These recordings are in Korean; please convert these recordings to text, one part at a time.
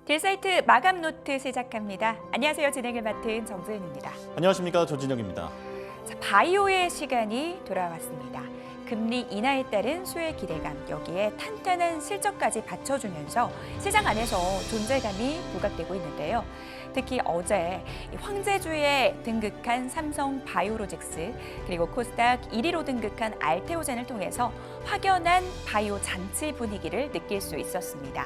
딜사이트 마감 노트 시작합니다. 안녕하세요. 진행을 맡은 정소연입니다. 안녕하십니까, 조진영입니다. 자, 바이오의 시간이 돌아왔습니다. 금리 인하에 따른 수혜 기대감, 여기에 탄탄한 실적까지 받쳐주면서 시장 안에서 존재감이 부각되고 있는데요. 특히 어제 황제주에 등극한 삼성 바이오로직스, 그리고 코스닥 1위로 등극한 알테오젠을 통해서 확연한 바이오 잔치 분위기를 느낄 수 있었습니다.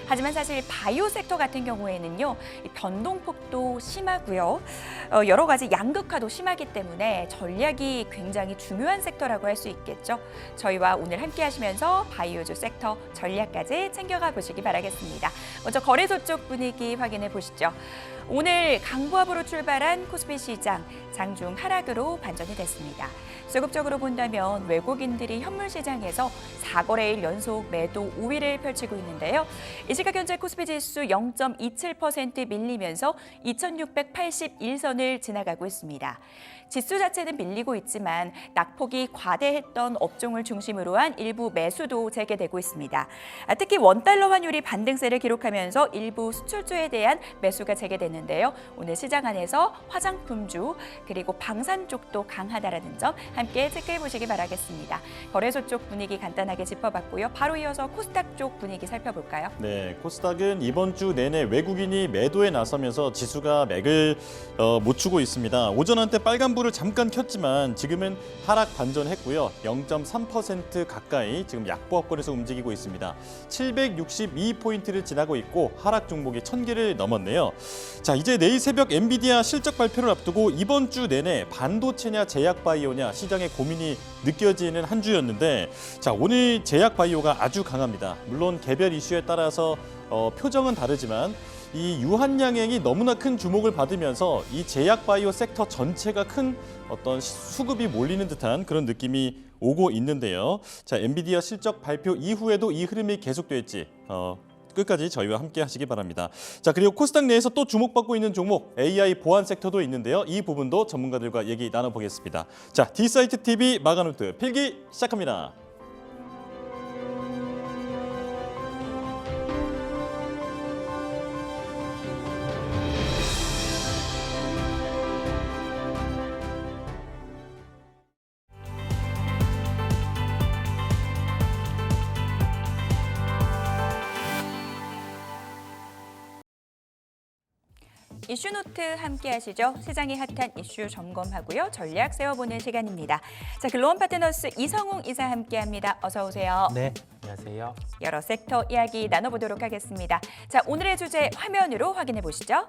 하지만 사실 바이오 섹터 같은 경우에는요, 변동폭도 심하고요. 여러 가지 양극화도 심하기 때문에 전략이 굉장히 중요한 섹터라고 할 수 있겠죠. 저희와 오늘 함께 하시면서 바이오주 섹터 전략까지 챙겨가 보시기 바라겠습니다. 먼저 거래소 쪽 분위기 확인해 보시죠. 오늘 강보합으로 출발한 코스피 시장, 장중 하락으로 반전이 됐습니다. 수급적으로 본다면 외국인들이 현물 시장에서 4거래일 연속 매도 우위를 펼치고 있는데요. 이 시각 현재 코스피 지수 0.27% 밀리면서 2681선을 지나가고 있습니다. 지수 자체는 밀리고 있지만 낙폭이 과대했던 업종을 중심으로 한 일부 매수도 재개되고 있습니다. 특히 원달러 환율이 반등세를 기록하면서 일부 수출주에 대한 매수가 재개됐는데요. 오늘 시장 안에서 화장품주 그리고 방산 쪽도 강하다라는 점 함께 체크해 보시기 바라겠습니다. 거래소 쪽 분위기 간단하게 짚어봤고요. 바로 이어서 코스닥 쪽 분위기 살펴볼까요? 네, 코스닥은 이번 주 내내 외국인이 매도에 나서면서 지수가 맥을 못 추고 있습니다. 오전 한때 빨간불을 잠깐 켰지만 지금은 하락 반전했고요. 0.3% 가까이 지금 약보합권에서 움직이고 있습니다. 762포인트를 지나고 있고 하락 종목이 1000개를 넘었네요. 자, 이제 내일 새벽 엔비디아 실적 발표를 앞두고 이번 주 내내 반도체냐 제약 바이오냐 시장의 고민이 느껴지는 한 주였는데, 자, 오늘 제약 바이오가 아주 강합니다. 물론 개별 이슈에 따라서 표정은 다르지만 이 유한양행이 너무나 큰 주목을 받으면서 이 제약 바이오 섹터 전체가 큰 어떤 수급이 몰리는 듯한 그런 느낌이 오고 있는데요. 자, 엔비디아 실적 발표 이후에도 이 흐름이 계속될지 끝까지 저희와 함께 하시기 바랍니다. 자, 그리고 코스닥 내에서 또 주목받고 있는 종목 AI 보안 섹터도 있는데요. 이 부분도 전문가들과 얘기 나눠보겠습니다. 자, D사이트 TV 마감노트 필기 시작합니다. 이슈노트 함께 하시죠. 시장의 핫한 이슈 점검하고요. 전략 세워보는 시간입니다. 자, 글로원 파트너스 이성웅 이사 함께합니다. 어서 오세요. 네, 안녕하세요. 여러 섹터 이야기 나눠보도록 하겠습니다. 자, 오늘의 주제 화면으로 확인해 보시죠.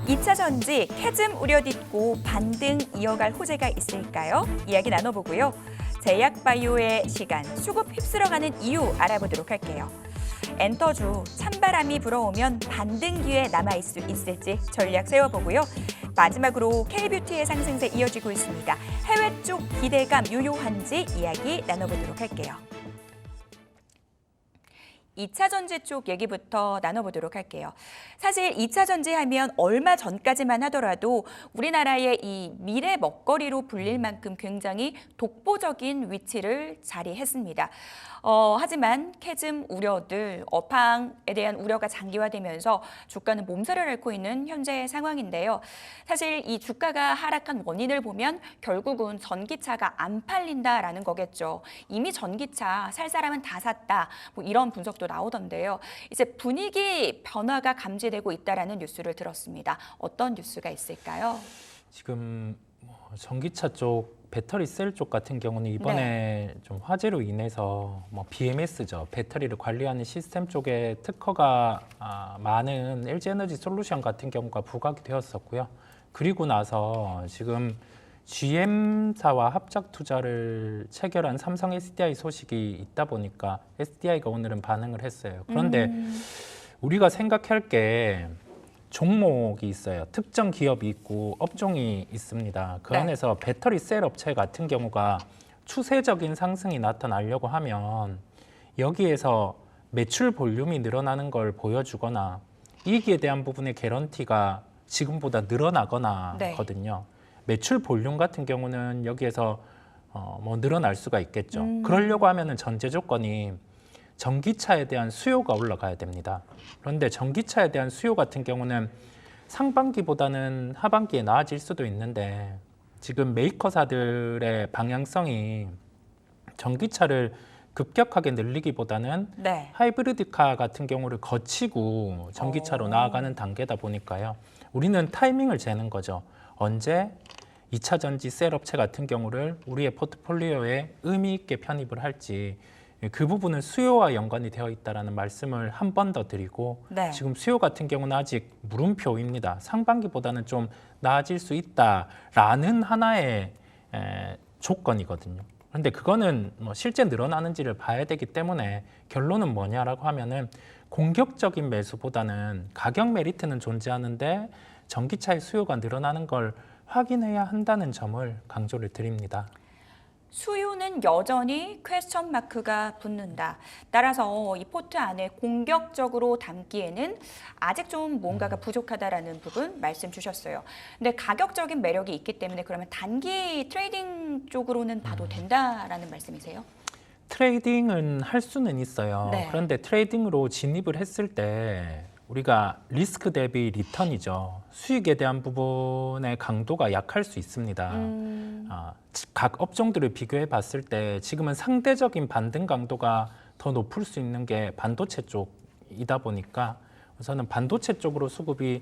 2차 전지 캐즘 우려 딛고 반등 이어갈 호재가 있을까요? 이야기 나눠보고요. 제약 바이오의 시간, 수급 휩쓸어가는 이유 알아보도록 할게요. 엔터주 찬바람이 불어오면 반등 기회 남아있을 수 있을지 전략 세워보고요. 마지막으로 K뷰티의 상승세 이어지고 있습니다. 해외 쪽 기대감 유효한지 이야기 나눠보도록 할게요. 2차 전지 쪽 얘기부터 나눠보도록 할게요. 사실 2차 전지 하면 얼마 전까지만 하더라도 우리나라의 이 미래 먹거리로 불릴 만큼 굉장히 독보적인 위치를 자리했습니다. 하지만 캐즘 우려들, 업황에 대한 우려가 장기화되면서 주가는 몸살을 앓고 있는 현재 상황인데요. 사실 이 주가가 하락한 원인을 보면 결국은 전기차가 안 팔린다라는 거겠죠. 이미 전기차 살 사람은 다 샀다, 뭐 이런 분석도 나오던데요. 이제 분위기 변화가 감지되고 있다라는 뉴스를 들었습니다. 어떤 뉴스가 있을까요? 지금 전기차 쪽 배터리 셀 쪽 같은 경우는 이번에 좀 화재로 인해서 BMS죠. 배터리를 관리하는 시스템 쪽에 특허가 많은 LG에너지 솔루션 같은 경우가 부각이 되었었고요. 그리고 나서 지금 GM사와 합작 투자를 체결한 삼성 SDI 소식이 있다 보니까 SDI가 오늘은 반응을 했어요. 그런데 우리가 생각할 게 종목이 있어요. 특정 기업이 있고 업종이 있습니다. 그 안에서 배터리 셀 업체 같은 경우가 추세적인 상승이 나타나려고 하면 여기에서 매출 볼륨이 늘어나는 걸 보여주거나 이익에 대한 부분의 개런티가 지금보다 늘어나거나 하거든요. 매출 볼륨 같은 경우는 여기에서 늘어날 수가 있겠죠. 그러려고 하면은 전제 조건이 전기차에 대한 수요가 올라가야 됩니다. 그런데 전기차에 대한 수요 같은 경우는 상반기보다는 하반기에 나아질 수도 있는데 지금 메이커사들의 방향성이 전기차를 급격하게 늘리기보다는 네. 하이브리드카 같은 경우를 거치고 전기차로 오. 나아가는 단계다 보니까요. 우리는 타이밍을 재는 거죠. 언제 2차 전지 셀 업체 같은 경우를 우리의 포트폴리오에 의미 있게 편입을 할지 그 부분은 수요와 연관이 되어 있다는 말씀을 한 번 더 드리고 네. 지금 수요 같은 경우는 아직 물음표입니다. 상반기보다는 좀 나아질 수 있다라는 하나의 조건이거든요. 그런데 그거는 뭐 실제 늘어나는지를 봐야 되기 때문에 결론은 뭐냐라고 하면은 공격적인 매수보다는 가격 메리트는 존재하는데 전기차의 수요가 늘어나는 걸 확인해야 한다는 점을 강조를 드립니다. 수요는 여전히 퀘스천 마크가 붙는다. 따라서 이 포트 안에 공격적으로 담기에는 아직 좀 뭔가가 부족하다라는 부분 말씀 주셨어요. 근데 가격적인 매력이 있기 때문에 그러면 단기 트레이딩 쪽으로는 봐도 된다라는 말씀이세요? 트레이딩은 할 수는 있어요. 네. 그런데 트레이딩으로 진입을 했을 때 우리가 리스크 대비 리턴이죠. 수익에 대한 부분의 강도가 약할 수 있습니다. 각 업종들을 비교해 봤을 때 지금은 상대적인 반등 강도가 더 높을 수 있는 게 반도체 쪽이다 보니까 우선은 반도체 쪽으로 수급이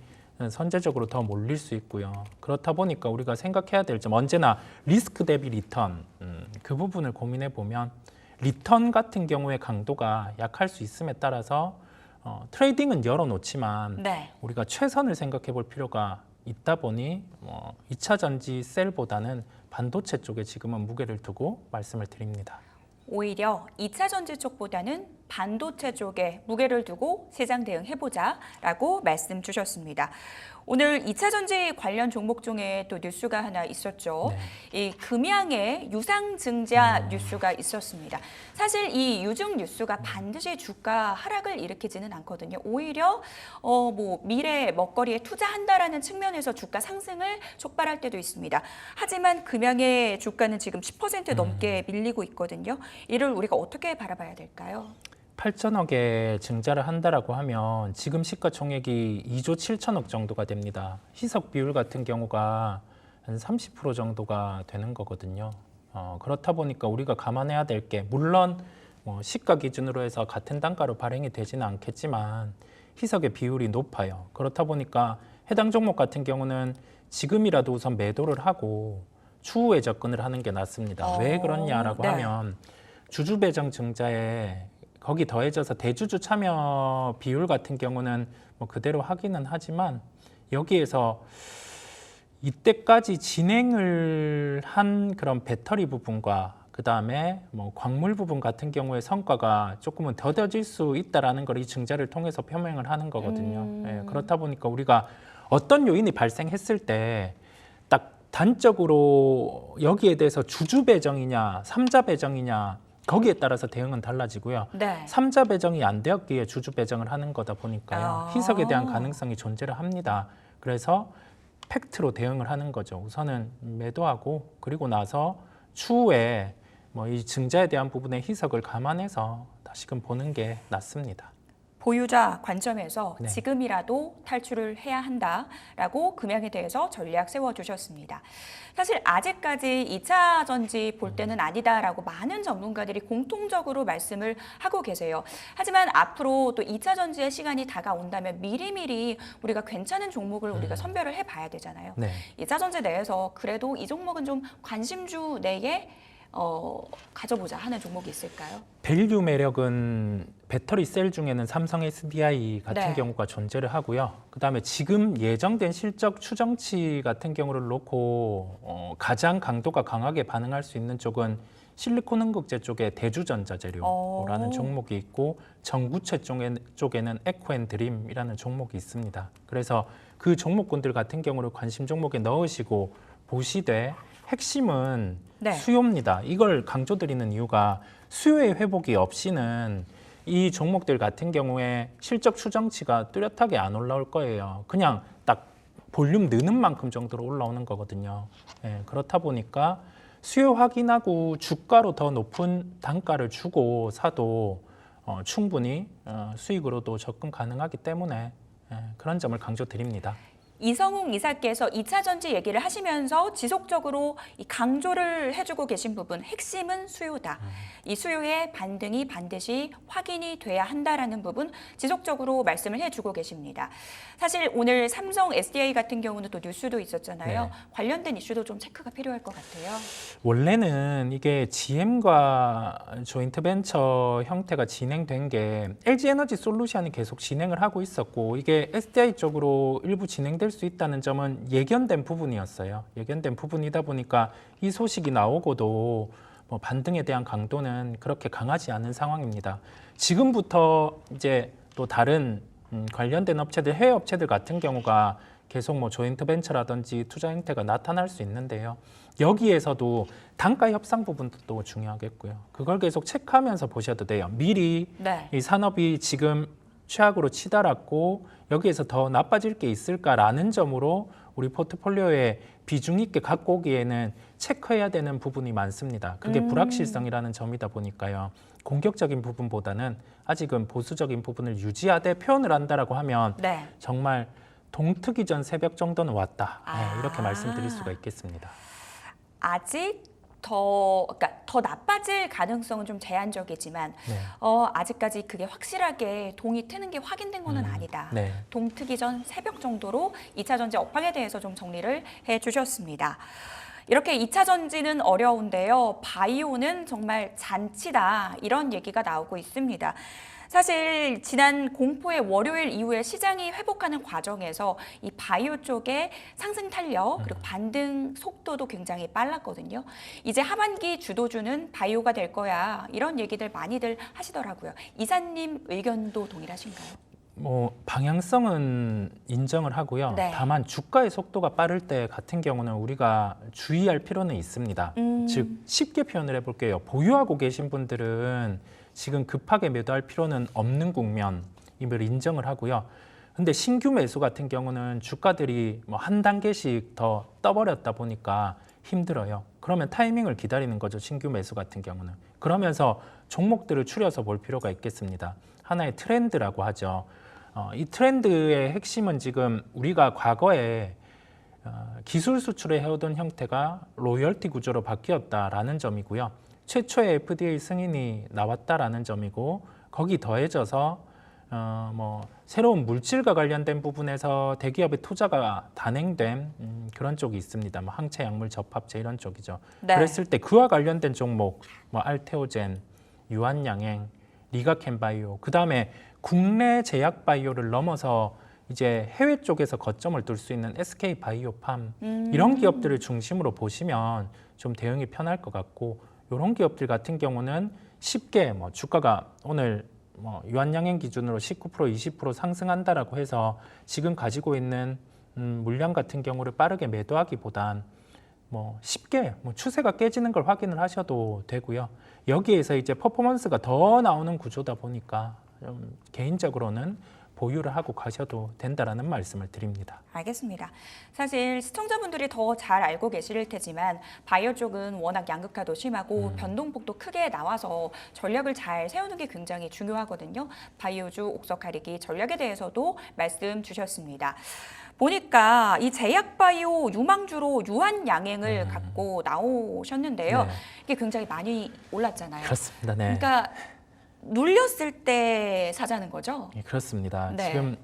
선제적으로 더 몰릴 수 있고요. 그렇다 보니까 우리가 생각해야 될 점 언제나 리스크 대비 리턴 그 부분을 고민해 보면 리턴 같은 경우의 강도가 약할 수 있음에 따라서 트레이딩은 열어놓지만 네. 우리가 최선을 생각해 볼 필요가 있다 보니 2차 전지 셀보다는 반도체 쪽에 지금은 무게를 두고 말씀을 드립니다. 오히려 2차 전지 쪽보다는 반도체 쪽에 무게를 두고 시장 대응해보자라고 말씀 주셨습니다. 오늘 2차 전지 관련 종목 중에 또 뉴스가 하나 있었죠. 이 금양의 유상증자 뉴스가 있었습니다. 사실 이 유증 뉴스가 반드시 주가 하락을 일으키지는 않거든요. 오히려 뭐 미래 먹거리에 투자한다라는 측면에서 주가 상승을 촉발할 때도 있습니다. 하지만 금양의 주가는 지금 10% 넘게 밀리고 있거든요. 이를 우리가 어떻게 바라봐야 될까요? 8천억에 증자를 한다라고 하면 지금 시가총액이 2조 7천억 정도가 됩니다. 희석 비율 같은 경우가 한 30% 정도가 되는 거거든요. 그렇다 보니까 우리가 감안해야 될 게 물론 뭐 시가 기준으로 해서 같은 단가로 발행이 되지는 않겠지만 희석의 비율이 높아요. 그렇다 보니까 해당 종목 같은 경우는 지금이라도 우선 매도를 하고 추후에 접근을 하는 게 낫습니다. 왜 그러냐라고 네. 하면 주주 배정 증자에 거기 더해져서 대주주 참여 비율 같은 경우는 뭐 그대로 하기는 하지만 여기에서 이때까지 진행을 한 그런 배터리 부분과 그 다음에 뭐 광물 부분 같은 경우에 성과가 조금은 더뎌질 수 있다라는 걸 이 증자를 통해서 표명을 하는 거거든요. 예, 그렇다 보니까 우리가 어떤 요인이 발생했을 때 딱 단적으로 여기에 대해서 주주 배정이냐, 삼자 배정이냐 거기에 따라서 대응은 달라지고요. 네. 삼자 배정이 안 되었기에 주주 배정을 하는 거다 보니까요. 희석에 대한 가능성이 존재를 합니다. 그래서 팩트로 대응을 하는 거죠. 우선은 매도하고 그리고 나서 추후에 뭐 이 증자에 대한 부분의 희석을 감안해서 다시금 보는 게 낫습니다. 보유자 관점에서 네. 지금이라도 탈출을 해야 한다라고 금양에 대해서 전략 세워주셨습니다. 사실 아직까지 2차 전지 볼 때는 아니다라고 많은 전문가들이 공통적으로 말씀을 하고 계세요. 하지만 앞으로 또 2차 전지의 시간이 다가온다면 미리미리 우리가 괜찮은 종목을 우리가 선별을 해봐야 되잖아요. 네. 2차 전지 내에서 그래도 이 종목은 좀 관심주 내에 가져보자 하는 종목이 있을까요? 밸류 매력은 배터리 셀 중에는 삼성 SDI 같은 네. 경우가 존재를 하고요. 그다음에 지금 예정된 실적 추정치 같은 경우를 놓고 가장 강도가 강하게 반응할 수 있는 쪽은 실리콘 흥국제 쪽의 대주전자재료라는 종목이 있고 전구체 쪽에는 에코앤드림이라는 종목이 있습니다. 그래서 그 종목군들 같은 경우를 관심 종목에 넣으시고 보시되 핵심은 네. 수요입니다. 이걸 강조드리는 이유가 수요의 회복이 없이는 이 종목들 같은 경우에 실적 추정치가 뚜렷하게 안 올라올 거예요. 그냥 딱 볼륨 느는 만큼 정도로 올라오는 거거든요. 예, 그렇다 보니까 수요 확인하고 주가로 더 높은 단가를 주고 사도 충분히 수익으로도 접근 가능하기 때문에 그런 점을 강조드립니다. 이성웅 이사께서 2차 전지 얘기를 하시면서 지속적으로 이 강조를 해주고 계신 부분, 핵심은 수요다. 이 수요의 반등이 반드시 확인이 돼야 한다라는 부분 지속적으로 말씀을 해주고 계십니다. 사실 오늘 삼성 SDI 같은 경우는 또 뉴스도 있었잖아요. 네. 관련된 이슈도 좀 체크가 필요할 것 같아요. 원래는 이게 GM과 조인트 벤처 형태가 진행된 게 LG 에너지 솔루션이 계속 진행을 하고 있었고 이게 SDI 쪽으로 일부 진행될 수 있다는 점은 예견된 부분이었어요. 예견된 부분이다 보니까 이 소식이 나오고도 뭐 반등에 대한 강도는 그렇게 강하지 않은 상황입니다. 지금부터 이제 또 다른 관련된 업체들, 해외 업체들 같은 경우가 계속 뭐 조인트 벤처라든지 투자 형태가 나타날 수 있는데요. 여기에서도 단가 협상 부분도 또 중요하겠고요. 그걸 계속 체크하면서 보셔도 돼요. 미리 네. 이 산업이 지금 최악으로 치달았고 여기에서 더 나빠질 게 있을까라는 점으로 우리 포트폴리오에 비중 있게 갖고 오기에는 체크해야 되는 부분이 많습니다. 그게 불확실성이라는 점이다 보니까요. 공격적인 부분보다는 아직은 보수적인 부분을 유지하되 표현을 한다라고 하면 네. 정말 동트기 전 새벽 정도는 왔다. 네, 이렇게 말씀드릴 수가 있겠습니다. 아직 그러니까 더 나빠질 가능성은 좀 제한적이지만 네. 아직까지 그게 확실하게 동이 트는 게 확인된 거는 아니다. 네. 동 트기 전 새벽 정도로 2차 전지 업황에 대해서 좀 정리를 해주셨습니다. 이렇게 2차 전지는 어려운데요. 바이오는 정말 잔치다. 이런 얘기가 나오고 있습니다. 사실 지난 공포의 월요일 이후에 시장이 회복하는 과정에서 이 바이오 쪽의 상승 탄력 그리고 반등 속도도 굉장히 빨랐거든요. 이제 하반기 주도주는 바이오가 될 거야. 이런 얘기들 많이들 하시더라고요. 이사님 의견도 동일하신가요? 뭐 방향성은 인정을 하고요. 네. 다만 주가의 속도가 빠를 때 같은 경우는 우리가 주의할 필요는 있습니다. 즉 쉽게 표현을 해볼게요. 보유하고 계신 분들은 지금 급하게 매도할 필요는 없는 국면임을 인정을 하고요. 근데 신규 매수 같은 경우는 주가들이 뭐 한 단계씩 더 떠버렸다 보니까 힘들어요. 그러면 타이밍을 기다리는 거죠. 신규 매수 같은 경우는. 그러면서 종목들을 추려서 볼 필요가 있겠습니다. 하나의 트렌드라고 하죠. 이 트렌드의 핵심은 지금 우리가 과거에 기술 수출을 해오던 형태가 로열티 구조로 바뀌었다라는 점이고요. 최초의 FDA 승인이 나왔다라는 점이고 거기 더해져서 뭐 새로운 물질과 관련된 부분에서 대기업의 투자가 단행된 그런 쪽이 있습니다. 뭐 항체 약물 접합체 이런 쪽이죠. 네. 그랬을 때 그와 관련된 종목, 뭐 알테오젠, 유한양행, 리가켄바이오, 그 다음에 국내 제약바이오를 넘어서 이제 해외 쪽에서 거점을 둘 수 있는 SK바이오팜 이런 기업들을 중심으로 보시면 좀 대응이 편할 것 같고 이런 기업들 같은 경우는 쉽게 뭐 주가가 오늘 뭐 유한양행 기준으로 19% 20% 상승한다라고 해서 지금 가지고 있는 물량 같은 경우를 빠르게 매도하기보단 뭐 쉽게 뭐 추세가 깨지는 걸 확인을 하셔도 되고요. 여기에서 이제 퍼포먼스가 더 나오는 구조다 보니까 좀 개인적으로는 보유를 하고 가셔도 된다라는 말씀을 드립니다. 알겠습니다. 사실 시청자분들이 더 잘 알고 계실 테지만 바이오 쪽은 워낙 양극화도 심하고 변동폭도 크게 나와서 전략을 잘 세우는 게 굉장히 중요하거든요. 바이오주 옥석 가리기 전략에 대해서도 말씀 주셨습니다. 보니까 이 제약바이오 유망주로 유한양행을 갖고 나오셨는데요. 네. 이게 굉장히 많이 올랐잖아요. 그렇습니다. 네. 그러니까 눌렸을 때 사자는 거죠? 예, 그렇습니다. 네. 지금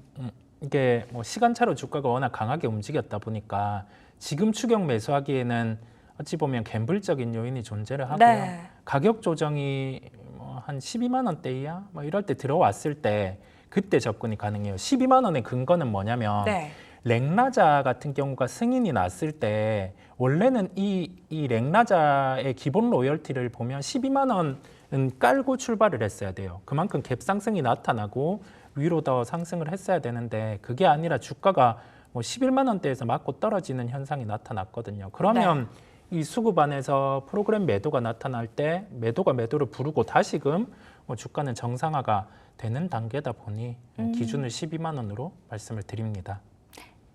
이게 뭐 시간차로 주가가 워낙 강하게 움직였다 보니까 지금 추격 매수하기에는 어찌 보면 갬블적인 요인이 존재를 하고요. 네. 가격 조정이 뭐 한 12만 원대 이하 뭐 이럴 때 들어왔을 때 그때 접근이 가능해요. 12만 원의 근거는 뭐냐면 네. 렉나자 같은 경우가 승인이 났을 때 원래는 이 렉나자의 기본 로열티를 보면 12만 원은 깔고 출발을 했어야 돼요. 그만큼 갭 상승이 나타나고 위로 더 상승을 했어야 되는데 그게 아니라 주가가 뭐 11만 원대에서 맞고 떨어지는 현상이 나타났거든요. 그러면 이 수급 안에서 프로그램 매도가 나타날 때 매도가 매도를 부르고 다시금 뭐 주가는 정상화가 되는 단계다 보니 기준을 12만 원으로 말씀을 드립니다.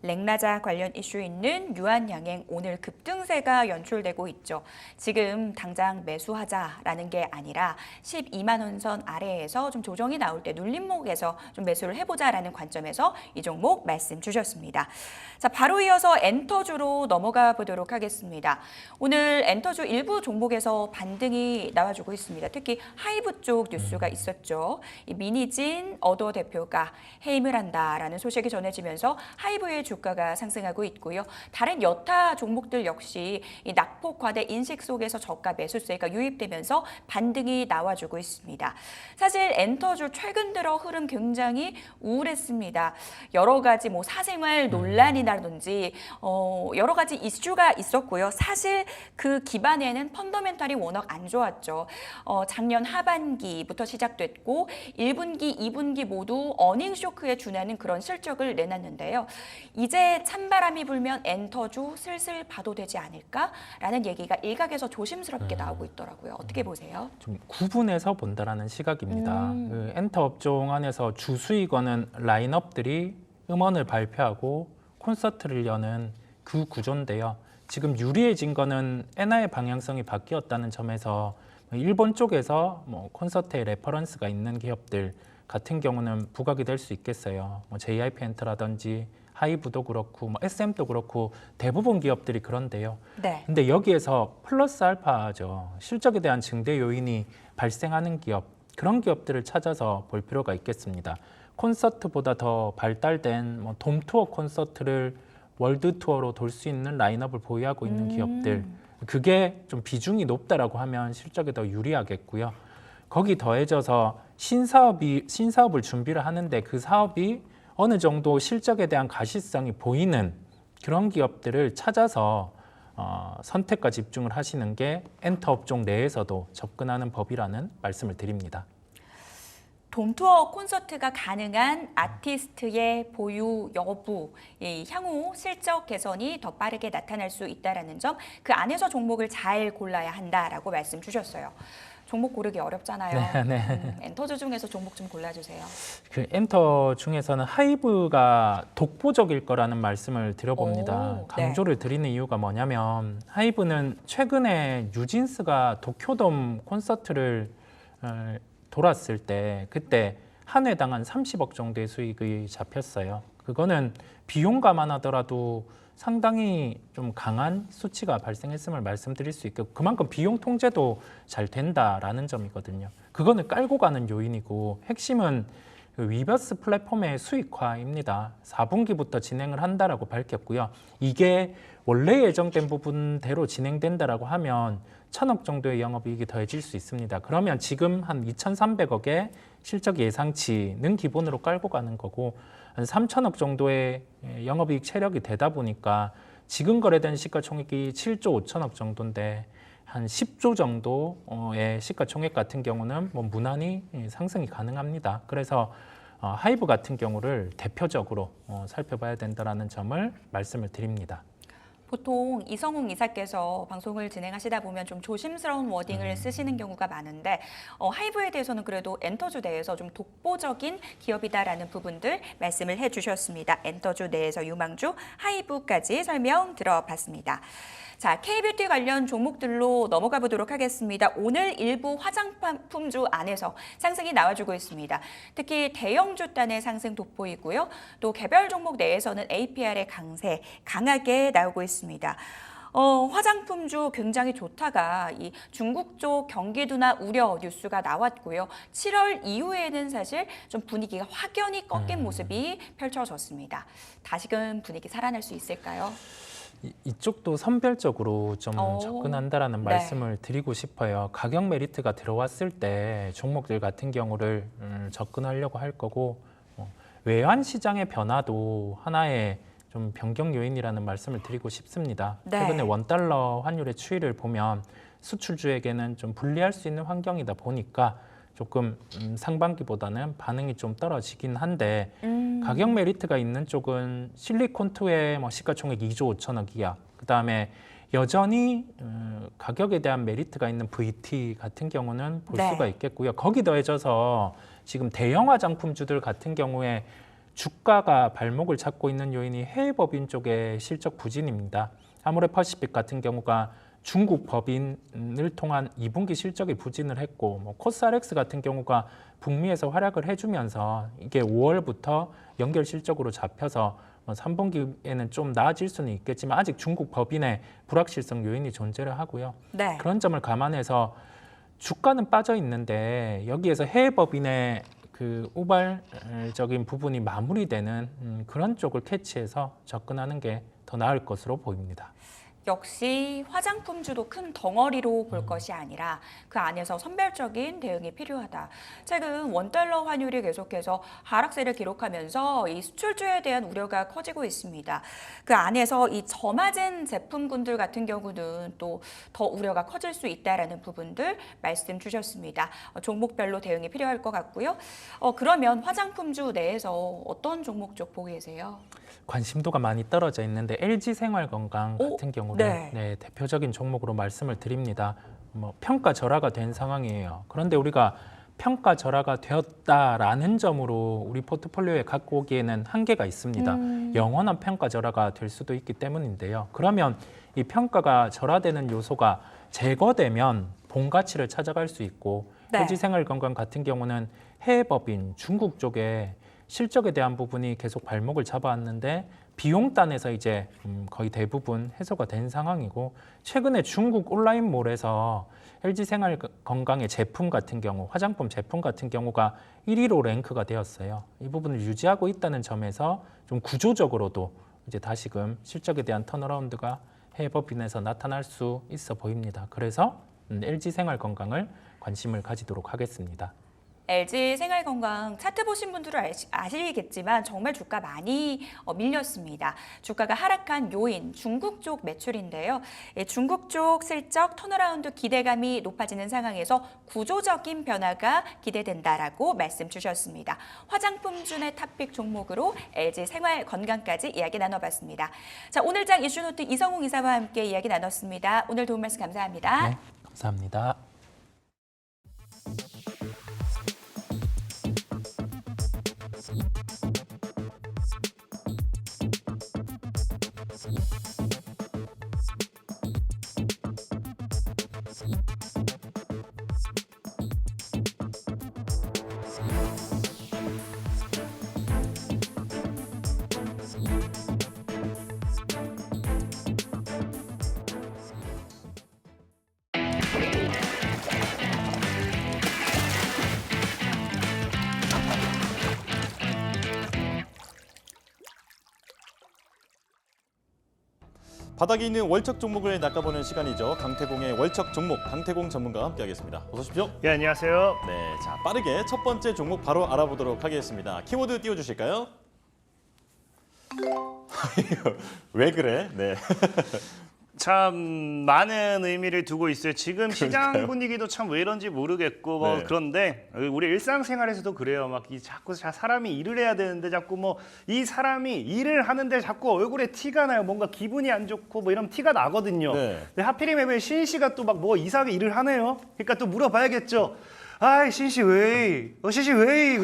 랭라자 관련 이슈 있는 유한양행 오늘 급등세가 연출되고 있죠. 지금 당장 매수하자라는 게 아니라 12만 원 선 아래에서 좀 조정이 나올 때 눌림목에서 좀 매수를 해보자라는 관점에서 이 종목 말씀 주셨습니다. 자, 바로 이어서 엔터주로 넘어가 보도록 하겠습니다. 오늘 엔터주 일부 종목에서 반등이 나와주고 있습니다. 특히 하이브 쪽 뉴스가 있었죠. 이 미니진 어도 대표가 해임을 한다라는 소식이 전해지면서 하이브의 주가가 상승하고 있고요. 다른 여타 종목들 역시 이 낙폭과대 인식 속에서 저가 매수세가 유입되면서 반등이 나와주고 있습니다. 사실 엔터주 최근 들어 흐름 굉장히 우울했습니다. 여러 가지 뭐 사생활 논란이라든지 여러 가지 이슈가 있었고요. 사실 그 기반에는 펀더멘탈이 워낙 안 좋았죠. 작년 하반기부터 시작됐고 1분기, 2분기 모두 어닝 쇼크에 준하는 그런 실적을 내놨는데요. 이제 찬바람이 불면 엔터주 슬슬 봐도 되지 않을까라는 얘기가 일각에서 조심스럽게 나오고 있더라고요. 어떻게 보세요? 좀 구분해서 본다라는 시각입니다. 그 엔터 업종 안에서 주 수익원은 라인업들이 음원을 발표하고 콘서트를 여는 그 구조인데요. 지금 유리해진 거는 엔화의 방향성이 바뀌었다는 점에서 일본 쪽에서 뭐 콘서트에 레퍼런스가 있는 기업들 같은 경우는 부각이 될 수 있겠어요. 뭐 JYP 엔터라든지 하이브도 그렇고 뭐 SM도 그렇고 대부분 기업들이 그런데요. 네. 근데 여기에서 플러스 알파죠. 실적에 대한 증대 요인이 발생하는 기업, 그런 기업들을 찾아서 볼 필요가 있겠습니다. 콘서트보다 더 발달된 뭐 돔 투어 콘서트를 월드 투어로 돌 수 있는 라인업을 보유하고 있는 기업들, 그게 좀 비중이 높다라고 하면 실적에 더 유리하겠고요. 거기 더해져서 신사업을 준비를 하는데 그 사업이 어느 정도 실적에 대한 가시성이 보이는 그런 기업들을 찾아서 선택과 집중을 하시는 게 엔터 업종 내에서도 접근하는 법이라는 말씀을 드립니다. 돔투어 콘서트가 가능한 아티스트의 보유 여부, 향후 실적 개선이 더 빠르게 나타날 수 있다는 점, 그 안에서 종목을 잘 골라야 한다라고 말씀 주셨어요. 종목 고르기 어렵잖아요. 엔터주 중에서 종목 좀 골라주세요. 그 엔터 중에서는 하이브가 독보적일 거라는 말씀을 드려봅니다. 오, 강조를 드리는 이유가 뭐냐면 하이브는 최근에 뉴진스가 도쿄돔 콘서트를 돌았을 때 그때 한 회당 한 30억 정도의 수익이 잡혔어요. 그거는 비용 감안하더라도 상당히 좀 강한 수치가 발생했음을 말씀드릴 수 있고 그만큼 비용 통제도 잘 된다라는 점이거든요. 그거는 깔고 가는 요인이고 핵심은 위버스 플랫폼의 수익화입니다. 4분기부터 진행을 한다라고 밝혔고요. 이게 원래 예정된 부분대로 진행된다라고 하면 1,000억 정도의 영업이익이 더해질 수 있습니다. 그러면 지금 한 2,300억의 실적 예상치는 기본으로 깔고 가는 거고 한 3,000억 정도의 영업이익 체력이 되다 보니까 지금 거래된 시가총액이 7조 5천억 정도인데 한 10조 정도의 시가총액 같은 경우는 뭐 무난히 상승이 가능합니다. 그래서 하이브 같은 경우를 대표적으로 살펴봐야 된다는 점을 말씀을 드립니다. 보통 이성웅 이사께서 방송을 진행하시다 보면 좀 조심스러운 워딩을 쓰시는 경우가 많은데 하이브에 대해서는 그래도 엔터주 내에서 좀 독보적인 기업이다라는 부분들 말씀을 해주셨습니다. 엔터주 내에서 유망주 하이브까지 설명 들어봤습니다. 자, K뷰티 관련 종목들로 넘어가 보도록 하겠습니다. 오늘 일부 화장품주 안에서 상승이 나와주고 있습니다. 특히 대형주 단의 상승 돋보이고요. 또 개별 종목 내에서는 APR의 강세 강하게 나오고 있습니다. 화장품주 굉장히 좋다가 이 중국 쪽 경기 둔화 우려 뉴스가 나왔고요. 7월 이후에는 사실 좀 분위기가 확연히 꺾인 모습이 펼쳐졌습니다. 다시금 분위기 살아날 수 있을까요? 이쪽도 선별적으로 좀 접근한다라는 네. 말씀을 드리고 싶어요. 가격 메리트가 들어왔을 때 종목들 같은 경우를 접근하려고 할 거고 외환 시장의 변화도 하나의 좀 변경 요인이라는 말씀을 드리고 싶습니다. 네. 최근에 원달러 환율의 추이를 보면 수출주에게는 좀 불리할 수 있는 환경이다 보니까 조금 상반기보다는 반응이 좀 떨어지긴 한데 가격 메리트가 있는 쪽은 실리콘2의 뭐 시가총액 2조 5천억 이하, 그다음에 여전히 가격에 대한 메리트가 있는 VT 같은 경우는 볼 네. 수가 있겠고요. 거기 더해져서 지금 대형 화장품주들 같은 경우에 주가가 발목을 잡고 있는 요인이 해외 법인 쪽의 실적 부진입니다. 아모레퍼시픽 같은 경우가 중국 법인을 통한 2분기 실적이 부진을 했고 코스알엑스 같은 경우가 북미에서 활약을 해주면서 이게 5월부터 연결 실적으로 잡혀서 3분기에는 좀 나아질 수는 있겠지만 아직 중국 법인의 불확실성 요인이 존재를 하고요. 네. 그런 점을 감안해서 주가는 빠져 있는데 여기에서 해외 법인의 그 우발적인 부분이 마무리되는 그런 쪽을 캐치해서 접근하는 게 더 나을 것으로 보입니다. 역시 화장품주도 큰 덩어리로 볼 것이 아니라 그 안에서 선별적인 대응이 필요하다. 최근 원달러 환율이 계속해서 하락세를 기록하면서 이 수출주에 대한 우려가 커지고 있습니다. 그 안에서 이 저맞은 제품군들 같은 경우는 또 더 우려가 커질 수 있다라는 부분들 말씀 주셨습니다. 종목별로 대응이 필요할 것 같고요. 그러면 화장품주 내에서 어떤 종목 쪽 보고 계세요? 관심도가 많이 떨어져 있는데 LG생활건강 같은 경우는 네. 대표적인 종목으로 말씀을 드립니다. 평가 절하가 된 상황이에요. 그런데 우리가 평가 절하가 되었다라는 점으로 우리 포트폴리오에 갖고 오기에는 한계가 있습니다. 영원한 평가 절하가 될 수도 있기 때문인데요. 그러면 이 평가가 절하되는 요소가 제거되면 본 가치를 찾아갈 수 있고 네. LG생활건강 같은 경우는 해외 법인 중국 쪽에 실적에 대한 부분이 계속 발목을 잡아왔는데 비용단에서 이제 거의 대부분 해소가 된 상황이고 최근에 중국 온라인몰에서 LG생활건강의 제품 같은 경우 화장품 제품 같은 경우가 1위로 랭크가 되었어요. 이 부분을 유지하고 있다는 점에서 좀 구조적으로도 이제 다시금 실적에 대한 턴어라운드가 해외 법인에서 나타날 수 있어 보입니다. 그래서 LG생활건강을 관심을 가지도록 하겠습니다. LG생활건강 차트 보신 분들은 아시겠지만 정말 주가 많이 밀렸습니다. 주가가 하락한 요인 중국 쪽 매출인데요. 중국 쪽 슬쩍 턴어라운드 기대감이 높아지는 상황에서 구조적인 변화가 기대된다라고 말씀 주셨습니다. 화장품준의 탑픽 종목으로 LG생활건강까지 이야기 나눠봤습니다. 자, 오늘 장 이슈노트 이성웅 이사와 함께 이야기 나눴습니다. 오늘 도움 말씀 감사합니다. 네, 감사합니다. 바닥에 있는 월척 종목을 낚아보는 시간이죠. 강태공의 월척 종목, 강태공 전문가와 함께하겠습니다. 어서 오십시오. 예, 안녕하세요. 네, 자 빠르게 첫 번째 종목 바로 알아보도록 하겠습니다. 키워드 띄워주실까요? 왜 그래? 네. 참 많은 의미를 두고 있어요. 지금 시장 분위기도 참 왜 이런지 모르겠고 네. 그런데 우리 일상생활에서도 그래요. 막 자꾸 사람이 일을 해야 되는데 자꾸 이 사람이 일을 하는데 자꾸 얼굴에 티가 나요. 뭔가 기분이 안 좋고 이러면 티가 나거든요. 네. 근데 하필이면 왜 신 씨가 또 막 이상하게 일을 하네요. 그러니까 또 물어봐야겠죠. 아이 신 씨 왜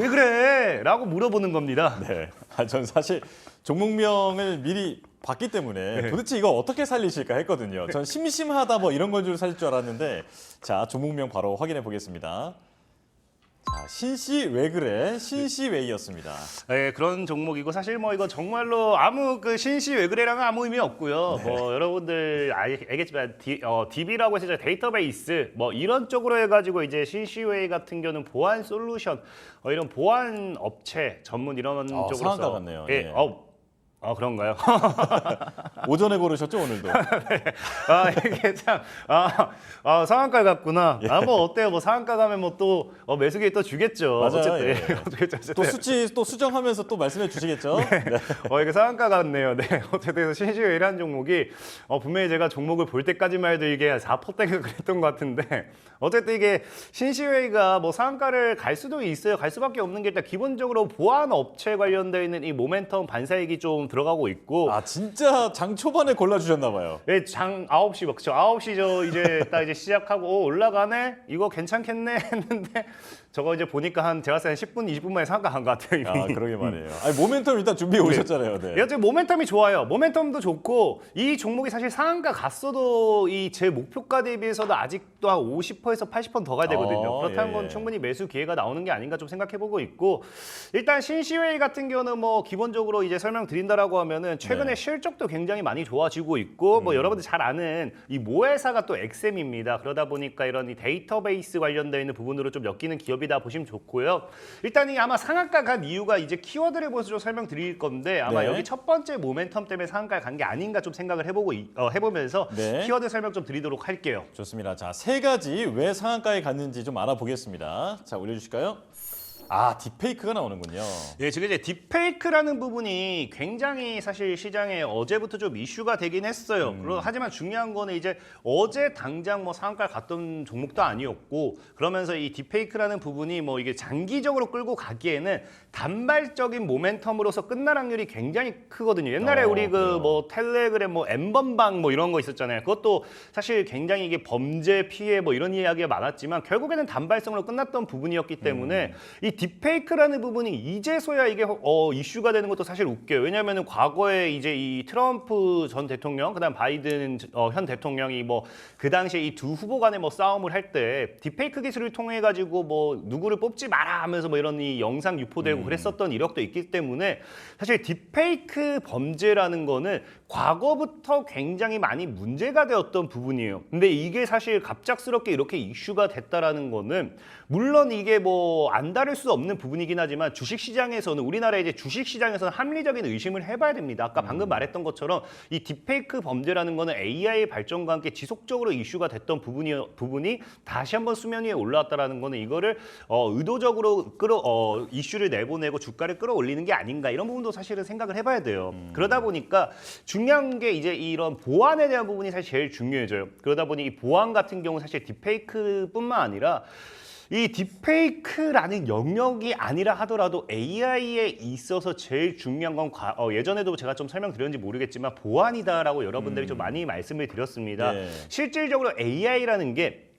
그래? 라고 물어보는 겁니다. 네. 전 사실 종목명을 미리 봤기 때문에 네. 도대체 이거 어떻게 살리실까 했거든요. 전 심심하다 이런 걸 살릴 줄 알았는데 자 종목명 바로 확인해 보겠습니다. 자 신씨 왜 그래? 신씨 왜이었습니다. 네, 그런 종목이고 사실 이거 정말로 아무 신씨 왜 그래랑은 아무 의미 없고요. 네. 여러분들 알겠지만 DB라고 해서 데이터베이스 이런 쪽으로 해가지고 이제 신씨웨이 같은 경우는 보안 솔루션 이런 보안 업체 전문 이런 쪽으로서 상한가 같네요. 예, 네. 그런가요? 오전에 고르셨죠 오늘도? 이게 참 상한가 같구나. 어때요? 상한가 가면 또 매수기 또 주겠죠. 맞아요. 어쨌든 예. 어쨌든. 또 수치 또 수정하면서 또 말씀해 주시겠죠? 네. 이게 상한가 같네요. 네. 어쨌든 신시웨이라는 종목이 분명히 제가 종목을 볼 때까지만 해도 이게 4%대가 그랬던 것 같은데 어쨌든 이게 신시웨이가 상한가를 갈 수도 있어요. 갈 수밖에 없는 게 일단 기본적으로 보안 업체 관련되어 있는 이 모멘텀 반사익이 좀 들어가고 있고 진짜 장 초반에 골라주셨나 봐요. 네, 장 9시 먹죠. 9시 이제 딱 시작하고 올라가네? 이거 괜찮겠네? 했는데 저거 이제 보니까 제가 봤을 때 10분, 20분 만에 상한가 간 것 같아요. 이미. 아, 그러게 말이에요. 아니, 모멘텀 일단 준비해 오셨잖아요. 네. 여튼 모멘텀이 좋아요. 모멘텀도 좋고 이 종목이 사실 상한가 갔어도 이 제 목표가 대비해서도 아직도 한 50%에서 80% 더 가야 되거든요. 그렇다는 건 충분히 매수 기회가 나오는 게 아닌가 좀 생각해보고 있고 일단 신시웨이 같은 경우는 뭐 기본적으로 이제 설명드린다라고 하면은 최근에 네. 실적도 굉장히 많이 좋아지고 있고 뭐 여러분들 잘 아는 이 모회사가 또 엑셈입니다. 그러다 보니까 이런 이 데이터베이스 관련되어 있는 부분으로 좀 엮이는 기업이다 보시면 좋고요. 일단 이 아마 상한가 간 이유가 이제 키워드를 보여서 좀 설명드릴 건데 아마 네. 여기 첫 번째 모멘텀 때문에 상한가에 간 게 아닌가 좀 생각을 해보면서 네. 키워드 설명 좀 드리도록 할게요. 좋습니다. 자, 세 가지 왜 상한가에 갔는지 좀 알아보겠습니다. 자, 올려주실까요? 아, 딥페이크가 나오는군요. 예, 지금 이제 딥페이크라는 부분이 굉장히 사실 시장에 어제부터 좀 이슈가 되긴 했어요. 하지만 중요한 거는 이제 어제 당장 뭐 상한가를 갔던 종목도 아니었고 그러면서 이 딥페이크라는 부분이 뭐 이게 장기적으로 끌고 가기에는 단발적인 모멘텀으로서 끝날 확률이 굉장히 크거든요. 옛날에 우리 그 그래요? 뭐 텔레그램 뭐 N번방 뭐 이런 거 있었잖아요. 그것도 사실 굉장히 이게 범죄 피해 뭐 이런 이야기가 많았지만 결국에는 단발성으로 끝났던 부분이었기 때문에 이 딥페이크라는 부분이 이제서야 이게 이슈가 되는 것도 사실 웃겨요. 왜냐하면 과거에 이제 이 트럼프 전 대통령, 그다음 바이든 현 대통령이 뭐 그 당시에 이 두 후보 간의 뭐 싸움을 할 때 딥페이크 기술을 통해 가지고 뭐 누구를 뽑지 마라 하면서 뭐 이런 이 영상 유포되고 그랬었던 이력도 있기 때문에 사실 딥페이크 범죄라는 거는 과거부터 굉장히 많이 문제가 되었던 부분이에요. 근데 이게 사실 갑작스럽게 이렇게 이슈가 됐다라는 거는 물론 이게 뭐 안 다를 수 없는 부분이긴 하지만 주식시장에서는 우리나라의 이제 주식시장에서는 합리적인 의심을 해봐야 됩니다. 아까 방금 말했던 것처럼 이 딥페이크 범죄라는 거는 AI 발전과 함께 지속적으로 이슈가 됐던 부분이 다시 한번 수면 위에 올라왔다라는 거는 이거를 의도적으로 이슈를 내보내고 주가를 끌어올리는 게 아닌가 이런 부분도 사실은 생각을 해봐야 돼요. 그러다 보니까 중요한 게 이제 이런 보안에 대한 부분이 사실 제일 중요해져요. 그러다 보니 이 보안 같은 경우 사실 딥페이크뿐만 아니라 이 딥페이크라는 영역이 아니라 하더라도 AI에 있어서 제일 중요한 건 예전에도 제가 좀 설명드렸는지 모르겠지만 보안이다라고 여러분들이 좀 많이 말씀을 드렸습니다. 네. 실질적으로 AI라는 게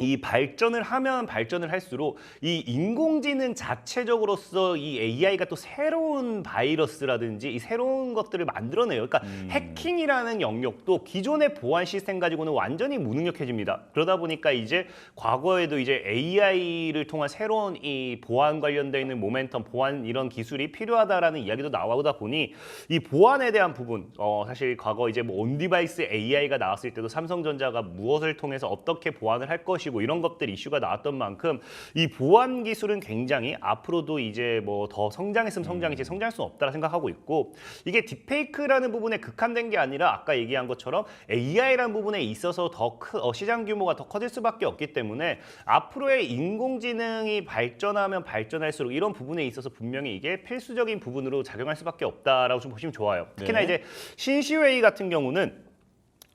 이 발전을 하면 발전을 할수록 이 인공지능 자체적으로서 이 AI가 또 새로운 바이러스라든지 이 새로운 것들을 만들어내요. 그러니까 해킹이라는 영역도 기존의 보안 시스템 가지고는 완전히 무능력해집니다. 그러다 보니까 이제 과거에도 이제 AI를 통한 새로운 이 보안 관련돼 있는 모멘텀, 보안 이런 기술이 필요하다라는 이야기도 나오다 보니 이 보안에 대한 부분, 사실 과거 이제 뭐 온디바이스 AI가 나왔을 때도 삼성전자가 무엇을 통해서 어떻게 보안을 할 것이고 이런 것들 이슈가 나왔던 만큼 이 보안 기술은 굉장히 앞으로도 이제 뭐 더 성장했으면 성장이지 성장할 수는 없다라 생각하고 있고 이게 딥페이크라는 부분에 극한된 게 아니라 아까 얘기한 것처럼 AI라는 부분에 있어서 더 시장 규모가 더 커질 수밖에 없기 때문에 앞으로의 인공지능이 발전하면 발전할수록 이런 부분에 있어서 분명히 이게 필수적인 부분으로 작용할 수밖에 없다라고 좀 보시면 좋아요. 특히나 네. 이제 신시웨이 같은 경우는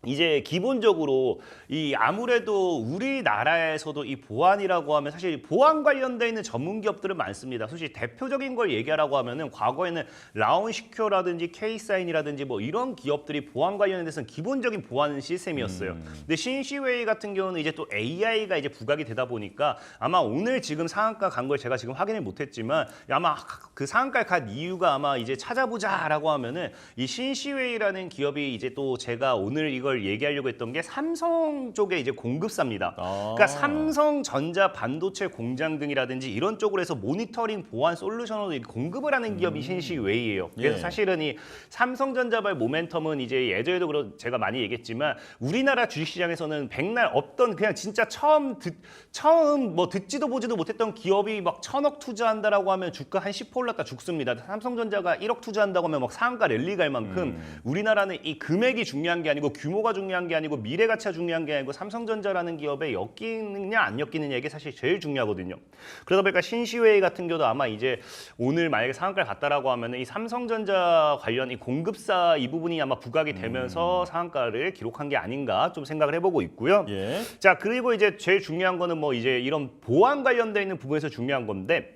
이제 기본적으로 이 아무래도 우리나라에서도 이 보안이라고 하면 사실 보안 관련돼 있는 전문 기업들은 많습니다. 솔직히 대표적인 걸 얘기하라고 하면은 과거에는 라운시큐어라든지 K사인이라든지 뭐 이런 기업들이 보안 관련해서는 기본적인 보안 시스템이었어요. 근데 신시웨이 같은 경우는 이제 또 AI가 이제 부각이 되다 보니까 아마 오늘 지금 상한가 간 걸 제가 지금 확인을 못했지만 아마 그 상한가에 간 이유가 아마 이제 찾아보자라고 하면은 이 신시웨이라는 기업이 이제 또 제가 오늘 이걸 얘기하려고 했던 게 삼성 쪽에 이제 공급사입니다. 그러니까 삼성전자 반도체 공장 등이라든지 이런 쪽으로 해서 모니터링 보안 솔루션으로 공급을 하는 기업이 신시웨이예요. 그래서 예. 사실은 이 삼성전자발 모멘텀은 이제 예전에도 제가 많이 얘기했지만 우리나라 주식시장에서는 백날 어떤 그냥 진짜 처음 뭐 듣지도 보지도 못했던 기업이 막 1,000억 투자한다라고 하면 주가 한 10% 올랐다 죽습니다. 삼성전자가 1억 투자한다고 하면 막 상한가 랠리 갈 만큼 우리나라는 이 금액이 중요한 게 아니고 규모가 중요한 게 아니고 미래 가치가 중요한 게 아니고 삼성전자라는 기업에 엮이느냐 안 엮이느냐 이게 사실 제일 중요하거든요. 그러다 보니까 신시웨이 같은 경우도 아마 이제 오늘 만약에 상한가를 갔다라고 하면은 이 삼성전자 관련 이 공급사 이 부분이 아마 부각이 되면서 상한가를 기록한 게 아닌가 좀 생각을 해보고 있고요. 예. 자 그리고 이제 제일 중요한 거는 뭐 이제 이런 보안 관련돼 있는 부분에서 중요한 건데.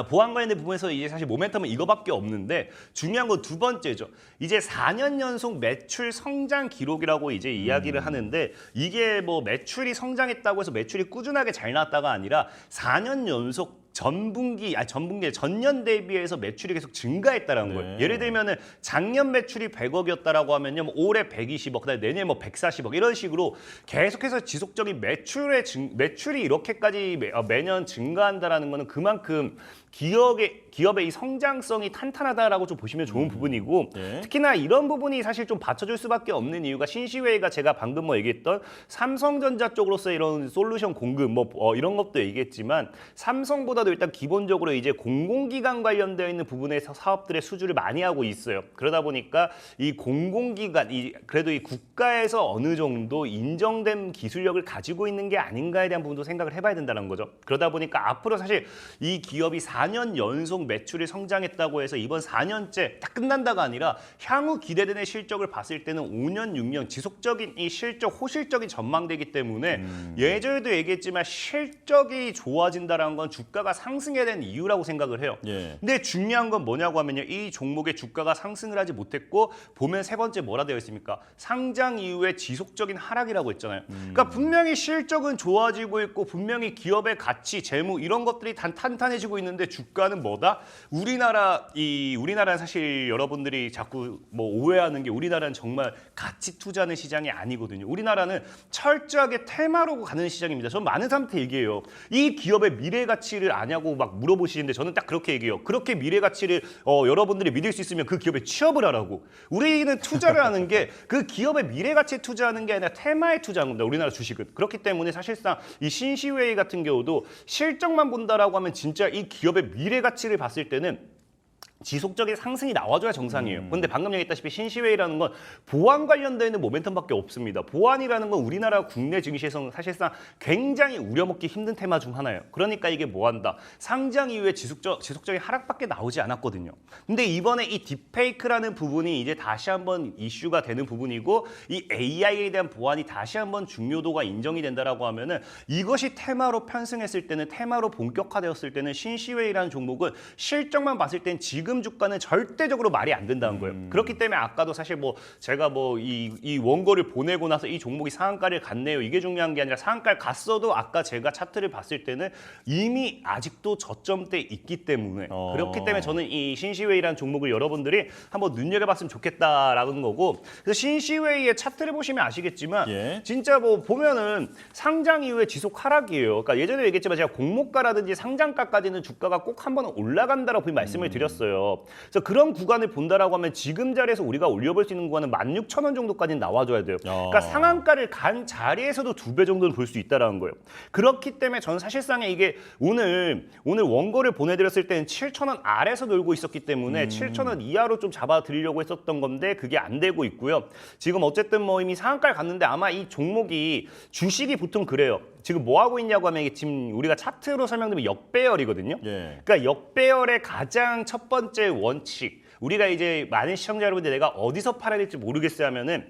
보안 관련된 부분에서 이제 사실 모멘텀은 이거밖에 없는데 중요한 건 두 번째죠. 이제 4년 연속 매출 성장 기록이라고 이제 이야기를 하는데 이게 뭐 매출이 성장했다고 해서 매출이 꾸준하게 잘 나왔다가 아니라 4년 연속 전년 대비해서 매출이 계속 증가했다라는 거예요. 예를 들면은 작년 매출이 100억이었다라고 하면요, 뭐 올해 120억, 그다음에 내년에 뭐 140억 이런 식으로 계속해서 지속적인 매출이 이렇게까지 매년 증가한다라는 거는 그만큼 기업의 이 성장성이 탄탄하다라고 좀 보시면 좋은 부분이고 예. 특히나 이런 부분이 사실 좀 받쳐줄 수밖에 없는 이유가 신시웨이가 제가 방금 뭐 얘기했던 삼성전자 쪽으로서의 이런 솔루션 공급 이런 것도 얘기했지만 삼성보다도 일단 기본적으로 이제 공공기관 관련되어 있는 부분에서 사업들의 수주를 많이 하고 있어요. 그러다 보니까 이 공공기관 그래도 이 국가에서 어느 정도 인정된 기술력을 가지고 있는 게 아닌가에 대한 부분도 생각을 해봐야 된다는 거죠. 그러다 보니까 앞으로 사실 이 기업이 4년 연속 매출이 성장했다고 해서 이번 4년째 딱 끝난다가 아니라 향후 기대되는 실적을 봤을 때는 5년, 6년 지속적인 이 호실적인 전망되기 때문에 예전에도 얘기했지만 실적이 좋아진다는 건 주가가 상승해야 되는 이유라고 생각을 해요. 예. 근데 중요한 건 뭐냐고 하면요. 이 종목의 주가가 상승을 하지 못했고 보면 세 번째 뭐라 되어 있습니까? 상장 이후에 지속적인 하락이라고 했잖아요. 그러니까 분명히 실적은 좋아지고 있고 분명히 기업의 가치, 재무 이런 것들이 탄탄해지고 있는데 주가는 뭐다? 우리나라는 사실 여러분들이 자꾸 뭐 오해하는 게 우리나라는 정말 가치 투자하는 시장이 아니거든요. 우리나라는 철저하게 테마로 가는 시장입니다. 저는 많은 사람한테 얘기해요. 이 기업의 미래 가치를 아냐고 막 물어보시는데 저는 딱 그렇게 얘기해요. 그렇게 미래 가치를 여러분들이 믿을 수 있으면 그 기업에 취업을 하라고. 우리는 투자를 하는 게 그 기업의 미래 가치에 투자하는 게 아니라 테마에 투자하는 겁니다. 우리나라 주식은. 그렇기 때문에 사실상 이 신시웨이 같은 경우도 실적만 본다라고 하면 진짜 이 기업의 미래 가치를 봤을 때는 지속적인 상승이 나와줘야 정상이에요. 그런데 방금 얘기했다시피 신시웨이라는 건 보안 관련되어 있는 모멘텀밖에 없습니다. 보안이라는 건 우리나라 국내 증시에서는 사실상 굉장히 우려먹기 힘든 테마 중 하나예요. 그러니까 이게 뭐한다? 상장 이후에 지속적인 하락밖에 나오지 않았거든요. 근데 이번에 이 딥페이크라는 부분이 이제 다시 한번 이슈가 되는 부분이고 이 AI에 대한 보안이 다시 한번 중요도가 인정이 된다라고 하면은 이것이 테마로 편승했을 때는 테마로 본격화되었을 때는 신시웨이라는 종목은 실적만 봤을 땐 지금 주가는 절대적으로 말이 안 된다는 거예요. 그렇기 때문에 아까도 사실 뭐 제가 뭐 이 원고를 보내고 나서 이 종목이 상한가를 갔네요. 이게 중요한 게 아니라 상한가를 갔어도 아까 제가 차트를 봤을 때는 이미 아직도 저점대에 있기 때문에 그렇기 때문에 저는 이 신시웨이라는 종목을 여러분들이 한번 눈여겨봤으면 좋겠다라는 거고 그래서 신시웨이의 차트를 보시면 아시겠지만 예. 진짜 뭐 보면은 상장 이후에 지속 하락이에요. 그러니까 예전에 얘기했지만 제가 공모가라든지 상장가까지는 주가가 꼭 한번 올라간다라고 말씀을 드렸어요. 그래서 그런 구간을 본다라고 하면 지금 자리에서 우리가 올려볼 수 있는 구간은 16,000원 정도까지는 나와줘야 돼요. 그러니까 상한가를 간 자리에서도 2배 정도는 볼 수 있다라는 거예요. 그렇기 때문에 저는 사실상에 이게 오늘 원고를 보내드렸을 때는 7,000원 아래서 놀고 있었기 때문에 7,000원 이하로 좀 잡아드리려고 했었던 건데 그게 안 되고 있고요. 지금 어쨌든 뭐 이미 상한가를 갔는데 아마 이 종목이 주식이 보통 그래요. 지금 뭐 하고 있냐고 하면 이게 지금 우리가 차트로 설명드리면 역배열이거든요. 예. 그러니까 역배열의 가장 첫 번째 원칙. 우리가 이제 많은 시청자 여러분들 내가 어디서 팔아야 될지 모르겠어요 하면은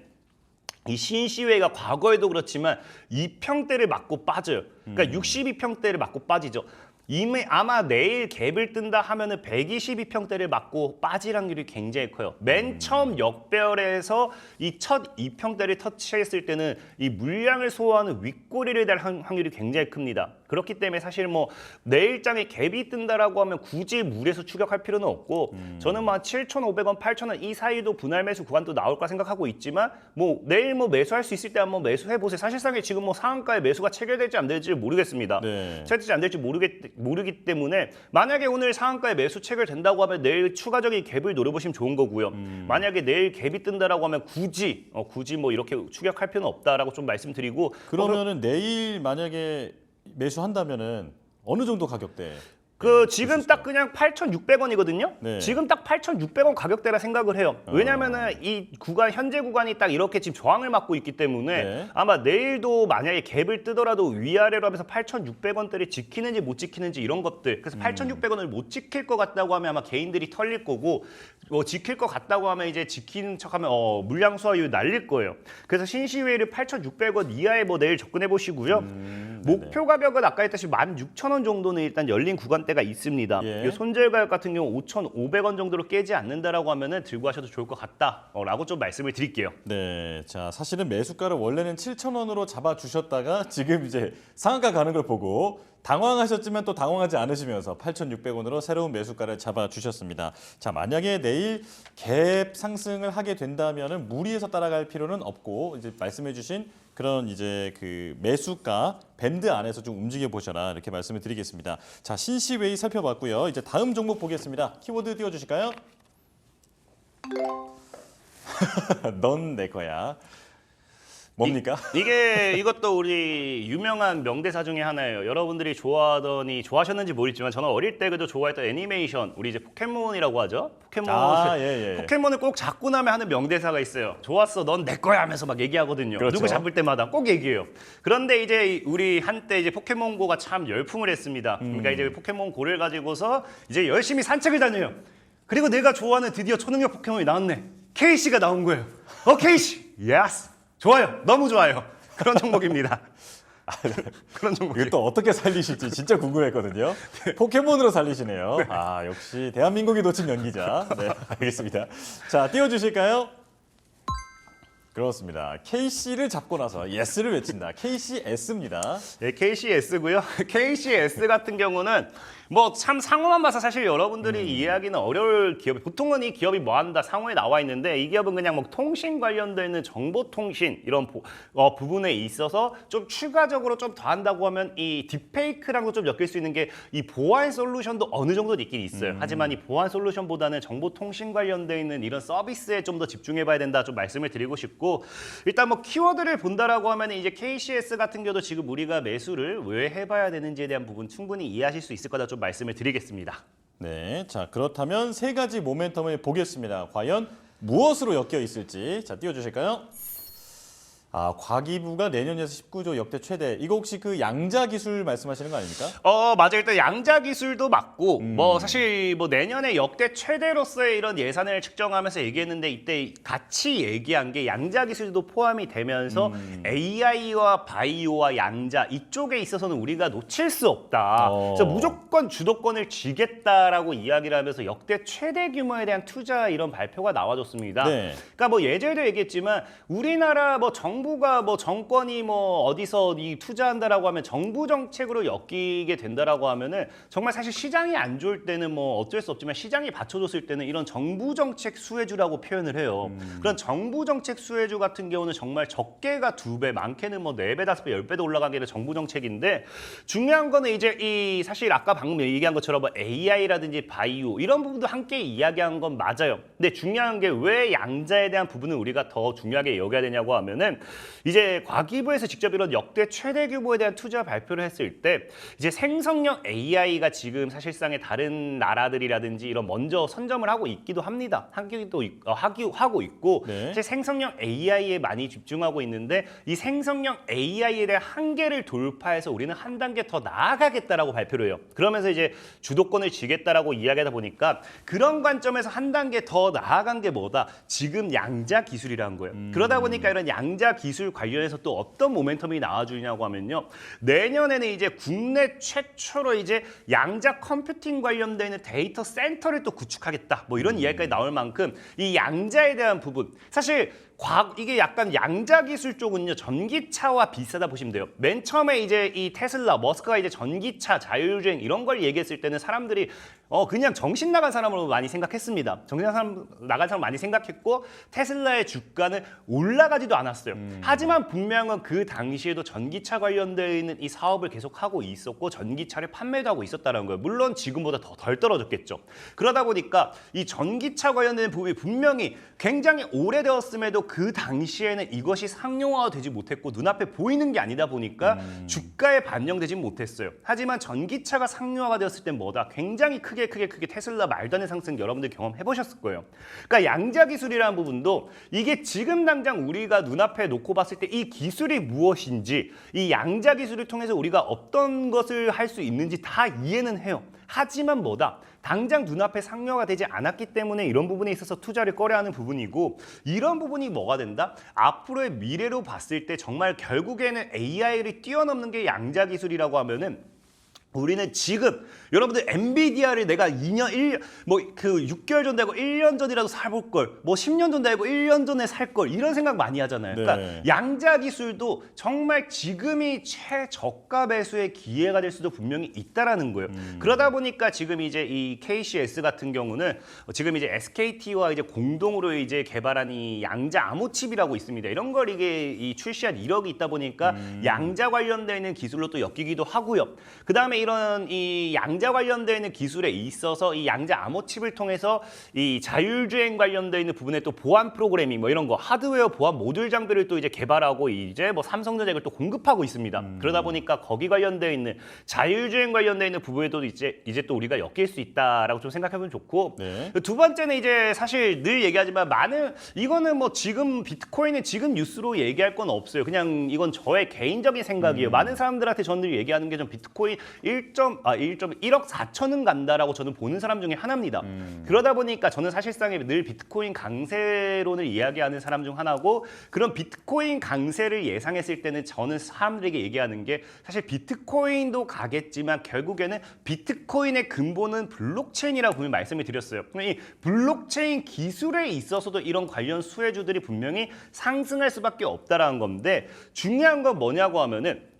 이 신시웨이가 과거에도 그렇지만 2평대를 맞고 빠져요. 그러니까 62평대를 맞고 빠지죠. 이미 아마 내일 갭을 뜬다 하면은 122평대를 맞고 빠질 확률이 굉장히 커요. 맨 처음 역배열에서 이 첫 2평대를 터치했을 때는 이 물량을 소화하는 윗꼬리를 달 확률이 굉장히 큽니다. 그렇기 때문에 사실 뭐 내일장에 갭이 뜬다라고 하면 굳이 물에서 추격할 필요는 없고 저는 뭐 7,500원, 8,000원 이 사이도 분할 매수 구간도 나올 거라 생각하고 있지만 뭐 내일 뭐 매수할 수 있을 때 한번 매수해 보세요. 사실상에 지금 뭐 상한가에 매수가 체결될지 안 될지 모르겠습니다. 네. 체결될지 안 될지 모르기 때문에 만약에 오늘 상한가에 매수 체결된다고 하면 내일 추가적인 갭을 노려보시면 좋은 거고요. 만약에 내일 갭이 뜬다라고 하면 굳이 뭐 이렇게 추격할 필요는 없다라고 좀 말씀드리고 그러면은 내일 만약에 매수한다면은 어느 정도 가격대? 지금 딱 그냥 8,600원이거든요. 네. 지금 딱 8,600원 가격대라 생각을 해요. 왜냐면은 이 구간 현재 구간이 딱 이렇게 지금 저항을 맞고 있기 때문에 네. 아마 내일도 만약에 갭을 뜨더라도 위아래로 하면서 8,600원대를 지키는지 못 지키는지 이런 것들. 그래서 8,600원을 못 지킬 것 같다고 하면 아마 개인들이 털릴 거고 지킬 것 같다고 하면 이제 지키는 척하면 물량 수화율 날릴 거예요. 그래서 신시웨이를 8,600원 이하에 뭐 내일 접근해 보시고요. 목표 가격은 아까 했다시피 16,000원 정도는 일단 열린 구간대 때가 있습니다. 예. 이 손절 가격 같은 경우 5,500원 정도로 깨지 않는다라고 하면은 들고 하셔도 좋을 것 같다라고 좀 말씀을 드릴게요. 네, 자 사실은 매수가를 원래는 7,000원으로 잡아 주셨다가 지금 이제 상한가 가는 걸 보고 당황하셨지만 또 당황하지 않으시면서 8,600원으로 새로운 매수가를 잡아 주셨습니다. 자 만약에 내일 갭 상승을 하게 된다면은 무리해서 따라갈 필요는 없고 이제 말씀해주신 그런 이제 그 매수가 밴드 안에서 좀 움직여 보셔라 이렇게 말씀을 드리겠습니다. 자 신시웨이 살펴봤고요. 이제 다음 종목 보겠습니다. 키워드 띄워주실까요? 넌 내 거야. 뭡니까? 이것도 우리 유명한 명대사 중에 하나예요. 여러분들이 좋아하셨는지 모르겠지만 저는 어릴 때 그저 좋아했던 애니메이션 우리 이제 포켓몬이라고 하죠. 포켓몬을 꼭 잡고 나면 하는 명대사가 있어요. 좋았어, 넌 내 거야 하면서 막 얘기하거든요. 그렇죠. 누구 잡을 때마다 꼭 얘기해요. 그런데 이제 우리 한때 이제 포켓몬고가 참 열풍을 했습니다. 그러니까 이제 포켓몬고를 가지고서 이제 열심히 산책을 다녀요. 그리고 내가 좋아하는 드디어 초능력 포켓몬이 나왔네. 케이시가 나온 거예요. 케이시, 예스. 좋아요. 너무 좋아요. 그런 종목입니다. 그런 종목이에요. 이거 또 어떻게 살리실지 진짜 궁금했거든요. 포켓몬으로 살리시네요. 아 역시 대한민국이 놓친 연기자. 네 알겠습니다. 자 띄워주실까요? 그렇습니다. KC를 잡고 나서 예스를 외친다. KCS입니다. 네, KCS고요. KCS 같은 경우는 뭐 참 상호만 봐서 사실 여러분들이 이해하기는 어려울 기업. 보통은 이 기업이 뭐 한다 상호에 나와 있는데 이 기업은 그냥 뭐 통신 관련되어 있는 정보통신 이런 부분에 있어서 좀 추가적으로 좀 더 한다고 하면 이 딥페이크랑도 좀 엮일 수 있는 게 이 보안 솔루션도 어느 정도 있긴 있어요. 하지만 이 보안 솔루션보다는 정보통신 관련되어 있는 이런 서비스에 좀 더 집중해봐야 된다 좀 말씀을 드리고 싶고 일단 뭐 키워드를 본다라고 하면 이제 KCS 같은 경우도 지금 우리가 매수를 왜 해봐야 되는지에 대한 부분 충분히 이해하실 수 있을 거다 좀 말씀을 드리겠습니다. 네, 자 그렇다면 세 가지 모멘텀을 보겠습니다. 과연 무엇으로 엮여 있을지 자 띄워주실까요? 아 과기부가 내년에서 19조 역대 최대. 이거 혹시 그 양자 기술 말씀하시는 거 아닙니까? 맞아요. 일단 양자 기술도 맞고 뭐 사실 뭐 내년에 역대 최대로서의 이런 예산을 측정하면서 얘기했는데 이때 같이 얘기한 게 양자 기술도 포함이 되면서 AI와 바이오와 양자 이쪽에 있어서는 우리가 놓칠 수 없다. 그래서 무조건 주도권을 쥐겠다라고 이야기를 하면서 역대 최대 규모에 대한 투자 이런 발표가 나와줬습니다. 네. 그러니까 뭐 예전에도 얘기했지만 우리나라 뭐 정부가 뭐 정권이 뭐 어디서 이 투자한다라고 하면 정부 정책으로 엮이게 된다라고 하면은 정말 사실 시장이 안 좋을 때는 뭐 어쩔 수 없지만 시장이 받쳐줬을 때는 이런 정부 정책 수혜주라고 표현을 해요. 그런 정부 정책 수혜주 같은 경우는 정말 적게가 2배, 많게는 뭐 4배, 5배, 10배도 올라가게 정부 정책인데 중요한 거는 이제 이 사실 아까 방금 얘기한 것처럼 뭐 AI라든지 바이오 이런 부분도 함께 이야기한 건 맞아요. 근데 중요한 게 왜 양자에 대한 부분을 우리가 더 중요하게 여겨야 되냐고 하면은 이제 과기부에서 직접 이런 역대 최대 규모에 대한 투자 발표를 했을 때 이제 생성형 AI가 지금 사실상의 다른 나라들이라든지 이런 먼저 선점을 하고 있기도 합니다. 하고 있고 네. 이제 생성형 AI에 많이 집중하고 있는데 이 생성형 AI에 대한 한계를 돌파해서 우리는 한 단계 더 나아가겠다라고 발표를 해요. 그러면서 이제 주도권을 쥐겠다라고 이야기하다 보니까 그런 관점에서 한 단계 더 나아간 게 뭐다? 지금 양자 기술이라는 거예요. 그러다 보니까 이런 양자 기술 관련해서 또 어떤 모멘텀이 나와주냐고 하면요. 내년에는 이제 국내 최초로 이제 양자 컴퓨팅 관련되어 있는 데이터 센터를 또 구축하겠다. 뭐 이런 이야기까지 나올 만큼 이 양자에 대한 부분 사실 이게 약간 양자 기술 쪽은요 전기차와 비슷하다 보시면 돼요. 맨 처음에 이제 이 테슬라 머스크가 이제 전기차 자율주행 이런 걸 얘기했을 때는 사람들이 그냥 정신 나간 사람으로 많이 생각했습니다. 나간 사람 많이 생각했고 테슬라의 주가는 올라가지도 않았어요. 하지만 분명한 그 당시에도 전기차 관련되어 있는 이 사업을 계속하고 있었고 전기차를 판매도 하고 있었다는 거예요. 물론 지금보다 더 덜 떨어졌겠죠. 그러다 보니까 이 전기차 관련된 부분이 분명히 굉장히 오래되었음에도 그 당시에는 이것이 상용화되지 못했고 눈앞에 보이는 게 아니다 보니까 주가에 반영되지 못했어요. 하지만 전기차가 상용화가 되었을 땐 뭐다? 굉장히 크게 테슬라 말도 안 되는 상승 여러분들 경험해 보셨을 거예요. 그러니까 양자 기술이라는 부분도 이게 지금 당장 우리가 눈앞에 놓고 봤을 때 이 기술이 무엇인지 이 양자 기술을 통해서 우리가 어떤 것을 할 수 있는지 다 이해는 해요. 하지만 뭐다? 당장 눈앞에 상용화가 되지 않았기 때문에 이런 부분에 있어서 투자를 꺼려하는 부분이고 이런 부분이 뭐가 된다? 앞으로의 미래로 봤을 때 정말 결국에는 AI를 뛰어넘는 게 양자 기술이라고 하면은 우리는 지금 여러분들 엔비디아를 내가 2년, 1년, 뭐 그 6개월 전 되고 1년 전이라도 사볼 걸, 뭐 10년 전 되고 1년 전에 살 걸 이런 생각 많이 하잖아요. 그러니까 네. 양자 기술도 정말 지금이 최저가 매수의 기회가 될 수도 분명히 있다라는 거예요. 그러다 보니까 지금 이제 이 KCS 같은 경우는 지금 이제 SKT와 이제 공동으로 이제 개발한 이 양자 암호칩이라고 있습니다. 이런 걸 이게 이 출시한 이력이 있다 보니까 양자 관련되어 있는 기술로 또 엮이기도 하고요. 그 다음에 이런 이 양자 관련되어 있는 기술에 있어서 이 양자 암호칩을 통해서 이 자율주행 관련되어 있는 부분에 또 보안 프로그래밍 뭐 이런 거 하드웨어 보안 모듈 장비를 또 이제 개발하고 이제 뭐 삼성전자 이걸 또 공급하고 있습니다. 그러다 보니까 거기 관련되어 있는 자율주행 관련되어 있는 부분에도 이제 또 우리가 엮일 수 있다라고 좀 생각해보면 좋고 네. 두 번째는 이제 사실 늘 얘기하지만 많은 이거는 뭐 지금 비트코인은 지금 뉴스로 얘기할 건 없어요. 그냥 이건 저의 개인적인 생각이에요. 많은 사람들한테 저는 늘 얘기하는 게 좀 비트코인 1억 4천은 간다라고 저는 보는 사람 중에 하나입니다. 그러다 보니까 저는 사실상에 늘 비트코인 강세론을 이야기하는 사람 중 하나고 그런 비트코인 강세를 예상했을 때는 저는 사람들에게 얘기하는 게 사실 비트코인도 가겠지만 결국에는 비트코인의 근본은 블록체인이라고 분명히 말씀을 드렸어요. 이 블록체인 기술에 있어서도 이런 관련 수혜주들이 분명히 상승할 수밖에 없다라는 건데 중요한 건 뭐냐고 하면은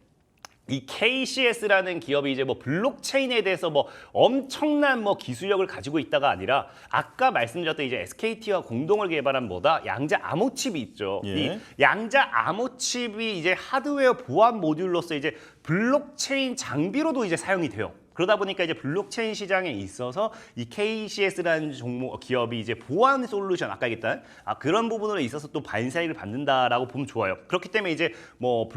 이 KCS라는 기업이 이제 뭐 블록체인에 대해서 뭐 엄청난 뭐 기술력을 가지고 있다가 아니라 아까 말씀드렸던 이제 SKT와 공동을 개발한 뭐다 양자 암호칩이 있죠. 예. 이 양자 암호칩이 이제 하드웨어 보안 모듈로서 이제 블록체인 장비로도 이제 사용이 돼요. 그러다 보니까 이제 블록체인 시장에 있어서 이 KCS라는 종목 기업이 이제 보안 솔루션 아까 얘기했던 그런 부분으로 있어서 또 반사익을 받는다라고 보면 좋아요. 그렇기 때문에 이제 뭐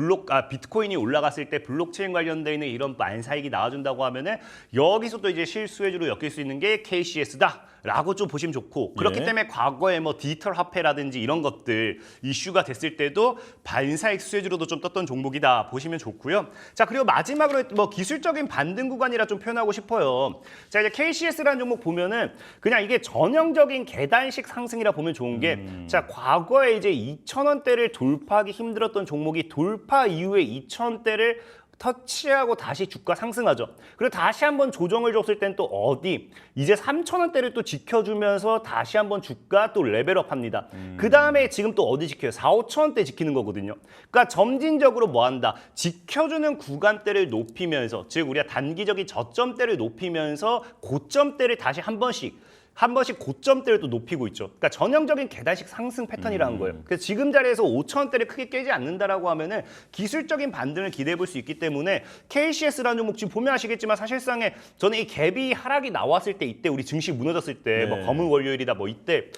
비트코인이 올라갔을 때 블록체인 관련돼 있는 이런 반사익이 나와준다고 하면은 여기서 또 이제 실수혜주로 엮일 수 있는 게 KCS다. 라고 좀 보시면 좋고 그렇기 예. 때문에 과거에 뭐 디지털 화폐라든지 이런 것들 이슈가 됐을 때도 반사익 수혜주로도 좀 떴던 종목이다 보시면 좋고요. 자 그리고 마지막으로 뭐 기술적인 반등 구간이라 좀 표현하고 싶어요. 자 이제 KCS라는 종목 보면은 그냥 이게 전형적인 계단식 상승이라 보면 좋은 게 자 과거에 이제 2,000원대를 돌파하기 힘들었던 종목이 돌파 이후에 2,000원대를 터치하고 다시 주가 상승하죠. 그리고 다시 한번 조정을 줬을 땐 또 어디? 이제 3,000원대를 또 지켜주면서 다시 한번 주가 또 레벨업합니다. 그 다음에 지금 또 어디 지켜요? 4, 5,000원대 지키는 거거든요. 그러니까 점진적으로 뭐 한다? 지켜주는 구간대를 높이면서 즉 우리가 단기적인 저점대를 높이면서 고점대를 다시 한 번씩 고점대를 또 높이고 있죠. 그러니까 전형적인 계단식 상승 패턴이라는 거예요. 그래서 지금 자리에서 5,000원대를 크게 깨지 않는다라고 하면은 기술적인 반등을 기대해 볼 수 있기 때문에 KCS라는 종목 지금 보면 아시겠지만 사실상에 저는 이 갭이 하락이 나왔을 때 이때 우리 증시 무너졌을 때 뭐 네. 검은 월요일이다 뭐 이때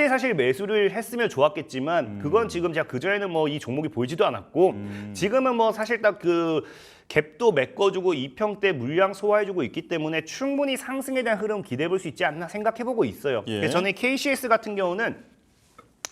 사실 매수를 했으면 좋았겠지만 그건 지금 제가 그전에는 뭐 이 종목이 보이지도 않았고 지금은 뭐 사실 딱 그 갭도 메꿔주고 이평대 물량 소화해주고 있기 때문에 충분히 상승에 대한 흐름 기대해 볼 수 있지 않나 생각해보고 있어요. 예. 그래서 저는 KCS 같은 경우는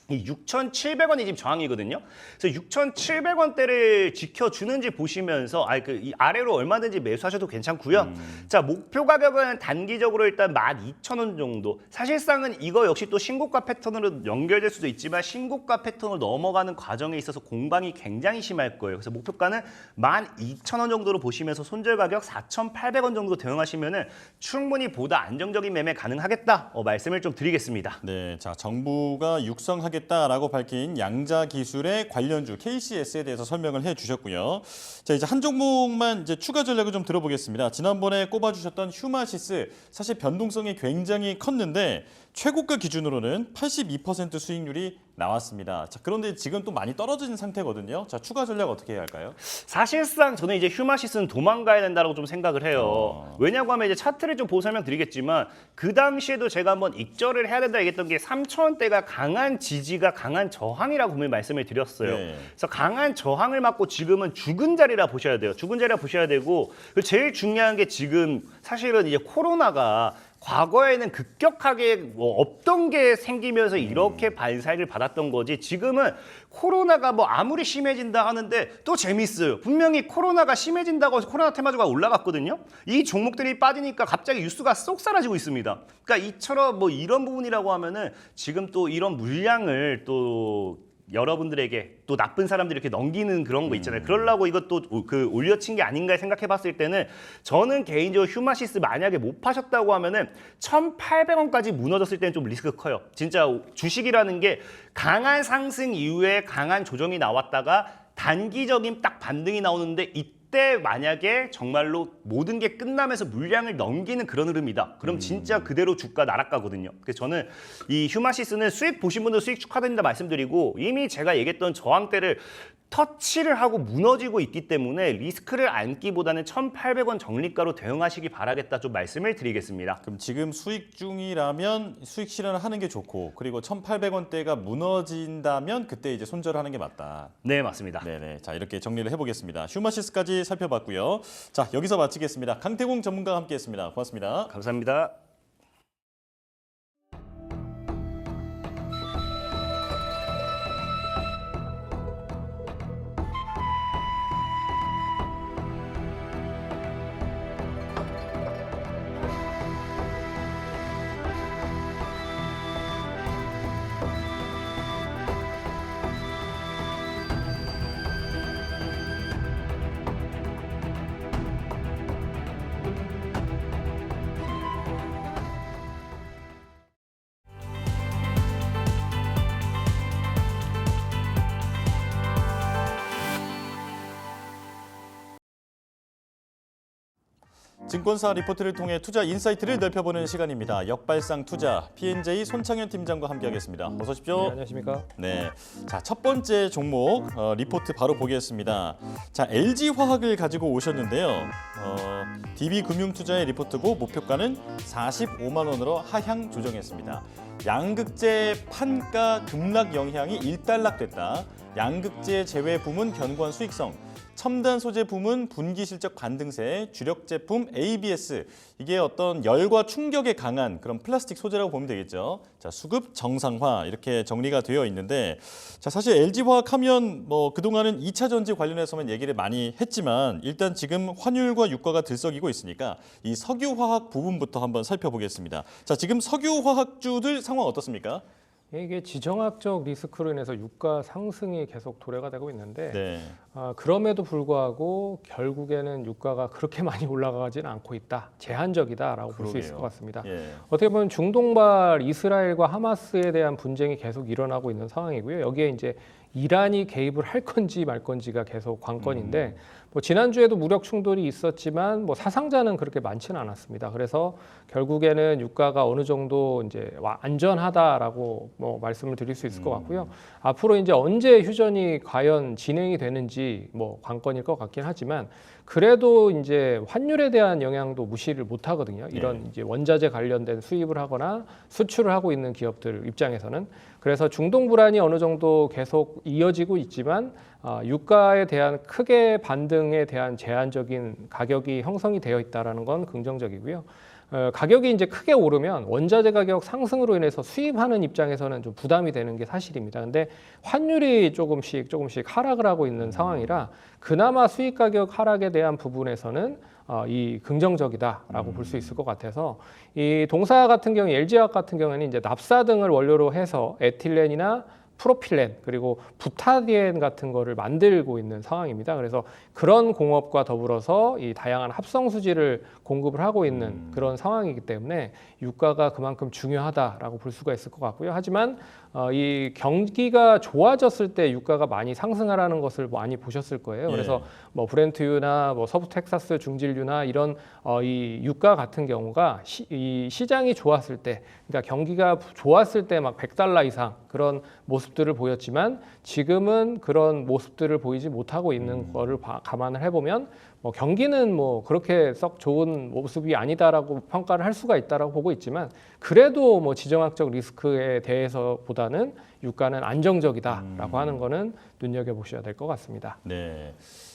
이 6,700원이 지금 저항이거든요. 그래서 6,700원대를 지켜주는지 보시면서 이 아래로 얼마든지 매수하셔도 괜찮고요. 자 목표 가격은 단기적으로 일단 12,000원 정도. 사실상은 이거 역시 또 신고가 패턴으로 연결될 수도 있지만 신고가 패턴을 넘어가는 과정에 있어서 공방이 굉장히 심할 거예요. 그래서 목표가는 12,000원 정도로 보시면서 손절 가격 4,800원 정도 대응하시면은 충분히 보다 안정적인 매매 가능하겠다 말씀을 좀 드리겠습니다. 네, 자 정부가 육성하겠다라고 밝힌 양자 기술의 관련주 KCS에 대해서 설명을 해주셨고요. 자 이제 한 종목만 이제 추가 전략을 좀 들어보겠습니다. 지난번에 꼽아주셨던 휴마시스 사실 변동성이 굉장히 컸는데 최고가 기준으로는 82% 수익률이 나왔습니다. 자 그런데 지금 또 많이 떨어진 상태거든요. 자 추가 전략 어떻게 해야 할까요? 사실상 저는 이제 휴마시스는 도망가야 된다고 좀 생각을 해요. 왜냐고 하면 이제 차트를 좀 보고 설명드리겠지만 그 당시에도 제가 한번 익절을 해야 된다 얘기했던 게 3,000원대가 강한 지지가 강한 저항이라고 분명히 말씀을 드렸어요. 네. 그래서 강한 저항을 맞고 지금은 죽은 자리라 보셔야 돼요. 죽은 자리라 보셔야 되고 제일 중요한 게 지금 사실은 이제 코로나가 과거에는 급격하게 뭐 없던 게 생기면서 이렇게 반사익을 받았던 거지 지금은 코로나가 뭐 아무리 심해진다 하는데 또 재밌어요. 분명히 코로나가 심해진다고 해서 코로나 테마주가 올라갔거든요. 이 종목들이 빠지니까 갑자기 뉴스가 쏙 사라지고 있습니다. 그러니까 이처럼 뭐 이런 부분이라고 하면은 지금 또 이런 물량을 또 여러분들에게 또 나쁜 사람들이 이렇게 넘기는 그런 거 있잖아요. 그러려고 이것도 올려친 게 아닌가 생각해봤을 때는 저는 개인적으로 휴마시스 만약에 못 파셨다고 하면은 1,800원까지 무너졌을 때는 좀 리스크가 커요. 진짜 주식이라는 게 강한 상승 이후에 강한 조정이 나왔다가 단기적인 딱 반등이 나오는데 이때 만약에 정말로 모든 게 끝나면서 물량을 넘기는 그런 흐름이다. 그럼 진짜 그대로 주가 나락가거든요. 그래서 저는 이 휴마시스는 수익 보신 분들 수익 축하드린다 말씀드리고 이미 제가 얘기했던 저항대를 터치를 하고 무너지고 있기 때문에 리스크를 안기보다는 1,800원 정리가로 대응하시기 바라겠다 좀 말씀을 드리겠습니다. 그럼 지금 수익 중이라면 수익 실현을 하는 게 좋고 그리고 1,800원대가 무너진다면 그때 이제 손절하는 게 맞다. 네, 맞습니다. 네네. 자, 이렇게 정리를 해보겠습니다. 휴마시스까지 살펴봤고요. 자, 여기서 마치겠습니다. 강태공 전문가와 함께했습니다. 고맙습니다. 감사합니다. 증권사 리포트를 통해 투자 인사이트를 넓혀보는 시간입니다. 역발상 투자 P&J 손창현 팀장과 함께하겠습니다. 어서 오십시오. 네, 안녕하십니까? 네, 자, 첫 번째 종목 리포트 바로 보겠습니다. 자, LG화학을 가지고 오셨는데요. DB금융투자의 리포트고 목표가는 45만 원으로 하향 조정했습니다. 양극재 판가 급락 영향이 일단락됐다. 양극재 제외 부문 견고한 수익성. 첨단 소재 부문 분기 실적 반등세, 주력 제품 ABS 이게 어떤 열과 충격에 강한 그런 플라스틱 소재라고 보면 되겠죠. 자, 수급 정상화 이렇게 정리가 되어 있는데, 자, 사실 LG화학하면 뭐 그동안은 2차 전지 관련해서만 얘기를 많이 했지만 일단 지금 환율과 유가가 들썩이고 있으니까 이 석유화학 부분부터 한번 살펴보겠습니다. 자, 지금 석유화학주들 상황 어떻습니까? 이게 지정학적 리스크로 인해서 유가 상승이 계속 도래가 되고 있는데 네. 그럼에도 불구하고 결국에는 유가가 그렇게 많이 올라가지는 않고 있다. 제한적이다라고 볼 수 있을 것 같습니다. 예. 어떻게 보면 중동발 이스라엘과 하마스에 대한 분쟁이 계속 일어나고 있는 상황이고요. 여기에 이제 이란이 개입을 할 건지 말 건지가 계속 관건인데 뭐 지난주에도 무력 충돌이 있었지만 뭐 사상자는 그렇게 많지는 않았습니다. 그래서 결국에는 유가가 어느 정도 이제 안전하다라고 뭐 말씀을 드릴 수 있을 것 같고요. 앞으로 이제 언제 휴전이 과연 진행이 되는지 뭐 관건일 것 같긴 하지만 그래도 이제 환율에 대한 영향도 무시를 못 하거든요. 이런 이제 원자재 관련된 수입을 하거나 수출을 하고 있는 기업들 입장에서는. 그래서 중동 불안이 어느 정도 계속 이어지고 있지만 유가에 대한 크게 반등에 대한 제한적인 가격이 형성이 되어 있다라는 건 긍정적이고요. 가격이 이제 크게 오르면 원자재 가격 상승으로 인해서 수입하는 입장에서는 좀 부담이 되는 게 사실입니다. 근데 환율이 조금씩 하락을 하고 있는 상황이라 그나마 수입 가격 하락에 대한 부분에서는 이 긍정적이다라고 볼 수 있을 것 같아서 이 동사 같은 경우 LG화학 같은 경우에는 이제 납사 등을 원료로 해서 에틸렌이나 프로필렌 그리고 부타디엔 같은 거를 만들고 있는 상황입니다. 그래서 그런 공업과 더불어서 이 다양한 합성 수지를 공급을 하고 있는 그런 상황이기 때문에 유가가 그만큼 중요하다라고 볼 수가 있을 것 같고요. 하지만 이 경기가 좋아졌을 때 유가가 많이 상승하라는 것을 많이 보셨을 거예요. 그래서 뭐 브렌트유나 뭐 서부 텍사스 중진유나 이런 이 유가 같은 경우가 이 시장이 좋았을 때, 그러니까 경기가 좋았을 때 막 $100 이상 그런 모습들을 보였지만 지금은 그런 모습들을 보이지 못하고 있는 거를 감안을 해보면 뭐 경기는 뭐 그렇게 썩 좋은 모습이 아니다라고 평가를 할 수가 있다라고 보고 있지만 그래도 뭐 지정학적 리스크에 대해서보다는 유가는 안정적이다라고 하는 거는 눈여겨보셔야 될 것 같습니다. 네.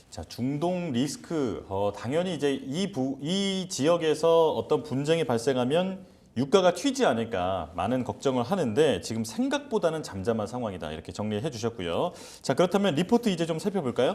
자, 중동 리스크 당연히 이제 이 지역에서 어떤 분쟁이 발생하면 유가가 튀지 않을까 많은 걱정을 하는데 지금 생각보다는 잠잠한 상황이다 이렇게 정리해 주셨고요. 자, 그렇다면 리포트 이제 좀 살펴볼까요?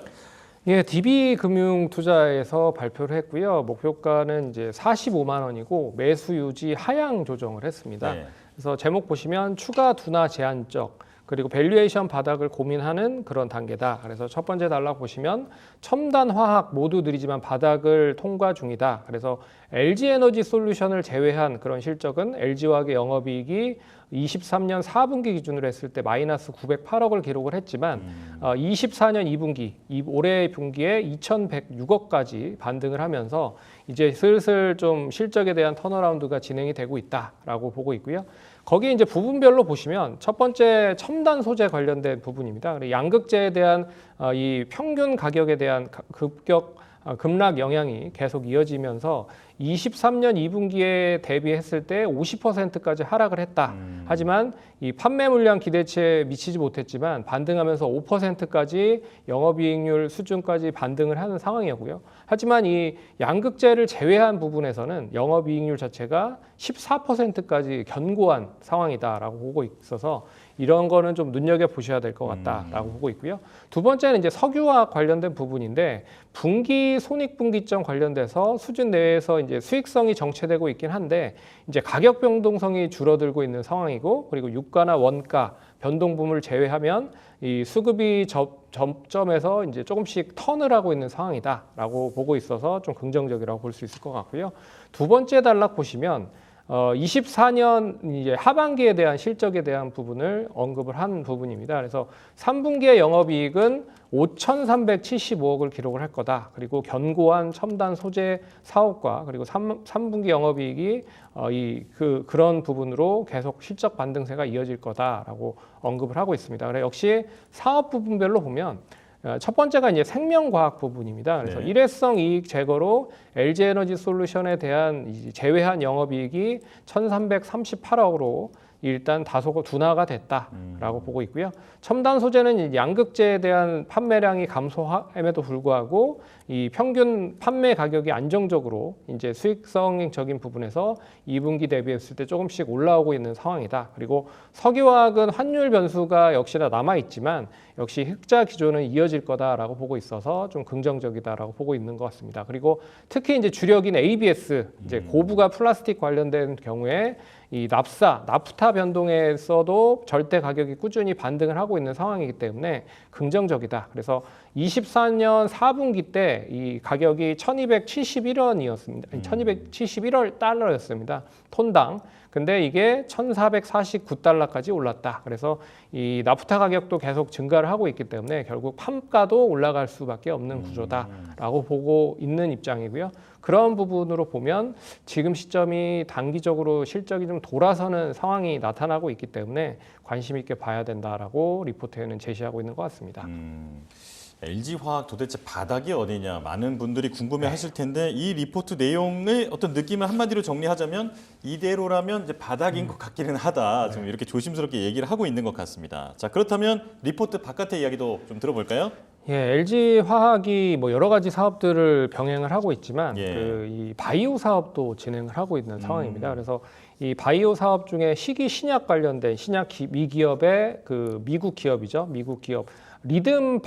예, DB금융투자에서 발표를 했고요. 목표가는 이제 45만 원이고 매수 유지 하향 조정을 했습니다. 네. 그래서 제목 보시면 추가 둔화 제한적 그리고 밸류에이션 바닥을 고민하는 그런 단계다. 그래서 첫 번째 단락 보시면 첨단 화학 모두 느리지만 바닥을 통과 중이다. 그래서 LG에너지 솔루션을 제외한 그런 실적은 LG화학의 영업이익이 23년 4분기 기준으로 했을 때 마이너스 908억을 기록을 했지만 24년 2분기, 올해 분기에 2,106억까지 반등을 하면서 이제 슬슬 좀 실적에 대한 턴어라운드가 진행이 되고 있다라고 보고 있고요. 거기에 이제 부분별로 보시면 첫 번째 첨단 소재 관련된 부분입니다. 그리고 양극재에 대한 이 평균 가격에 대한 급락 영향이 계속 이어지면서 23년 2분기에 대비했을 때 50%까지 하락을 했다. 하지만 이 판매 물량 기대치에 미치지 못했지만 반등하면서 5%까지 영업이익률 수준까지 반등을 하는 상황이었고요. 하지만 이 양극재를 제외한 부분에서는 영업이익률 자체가 14%까지 견고한 상황이다라고 보고 있어서 이런 거는 좀 눈여겨 보셔야 될 것 같다라고 보고 있고요. 두 번째는 이제 석유화학 관련된 부분인데 분기 손익분기점 관련돼서 수준 내에서 이제 수익성이 정체되고 있긴 한데 이제 가격 변동성이 줄어들고 있는 상황이고 그리고 유가나 원가 변동분을 제외하면 이 수급이 점점에서 이제 조금씩 턴을 하고 있는 상황이다라고 보고 있어서 좀 긍정적이라고 볼 수 있을 것 같고요. 두 번째 단락 보시면 24년 이제 하반기에 대한 실적에 대한 부분을 언급을 한 부분입니다. 그래서 3분기의 영업이익은 5,375억을 기록을 할 거다. 그리고 견고한 첨단 소재 사업과 그리고 3분기 영업이익이 그런 부분으로 계속 실적 반등세가 이어질 거다라고 언급을 하고 있습니다. 그래서 역시 사업 부분별로 보면 첫 번째가 이제 생명과학 부분입니다. 그래서 네. 일회성 이익 제거로 LG에너지 솔루션에 대한 제외한 영업이익이 1,338억으로 일단 다소 둔화가 됐다라고 보고 있고요. 첨단 소재는 양극재에 대한 판매량이 감소함에도 불구하고 이 평균 판매 가격이 안정적으로 이제 수익성적인 부분에서 2분기 대비했을 때 조금씩 올라오고 있는 상황이다. 그리고 석유화학은 환율 변수가 역시나 남아 있지만 역시 흑자 기조는 이어질 거다라고 보고 있어서 좀 긍정적이다라고 보고 있는 것 같습니다. 그리고 특히 이제 주력인 ABS, 이제 고부가 플라스틱 관련된 경우에 이 나프타 변동에서도 절대 가격이 꾸준히 반등을 하고 있는 상황이기 때문에 긍정적이다. 그래서 24년 4분기 때 이 가격이 1,271원이었습니다. 1,271월 달러였습니다. 톤당. 근데 이게 1,449달러까지 올랐다. 그래서 이 나프타 가격도 계속 증가를 하고 있기 때문에 결국 판가도 올라갈 수밖에 없는 구조다라고 보고 있는 입장이고요. 그런 부분으로 보면 지금 시점이 단기적으로 실적이 좀 돌아서는 상황이 나타나고 있기 때문에 관심 있게 봐야 된다라고 리포트에는 제시하고 있는 것 같습니다. LG화학 도대체 바닥이 어디냐 많은 분들이 궁금해하실 텐데 이 리포트 내용의 어떤 느낌을 한마디로 정리하자면 이대로라면 이제 바닥인 것 같기는 하다. 좀 이렇게 조심스럽게 얘기를 하고 있는 것 같습니다. 자 그렇다면 리포트 바깥의 이야기도 좀 들어볼까요? 예, LG화학이 뭐 여러 가지 사업들을 병행을 하고 있지만 예. 이 바이오 사업도 진행을 하고 있는 상황입니다. 그래서 이 바이오 사업 중에 희귀 신약 관련된 신약 미기업의 그 미국 기업이죠. 미국 기업 리듬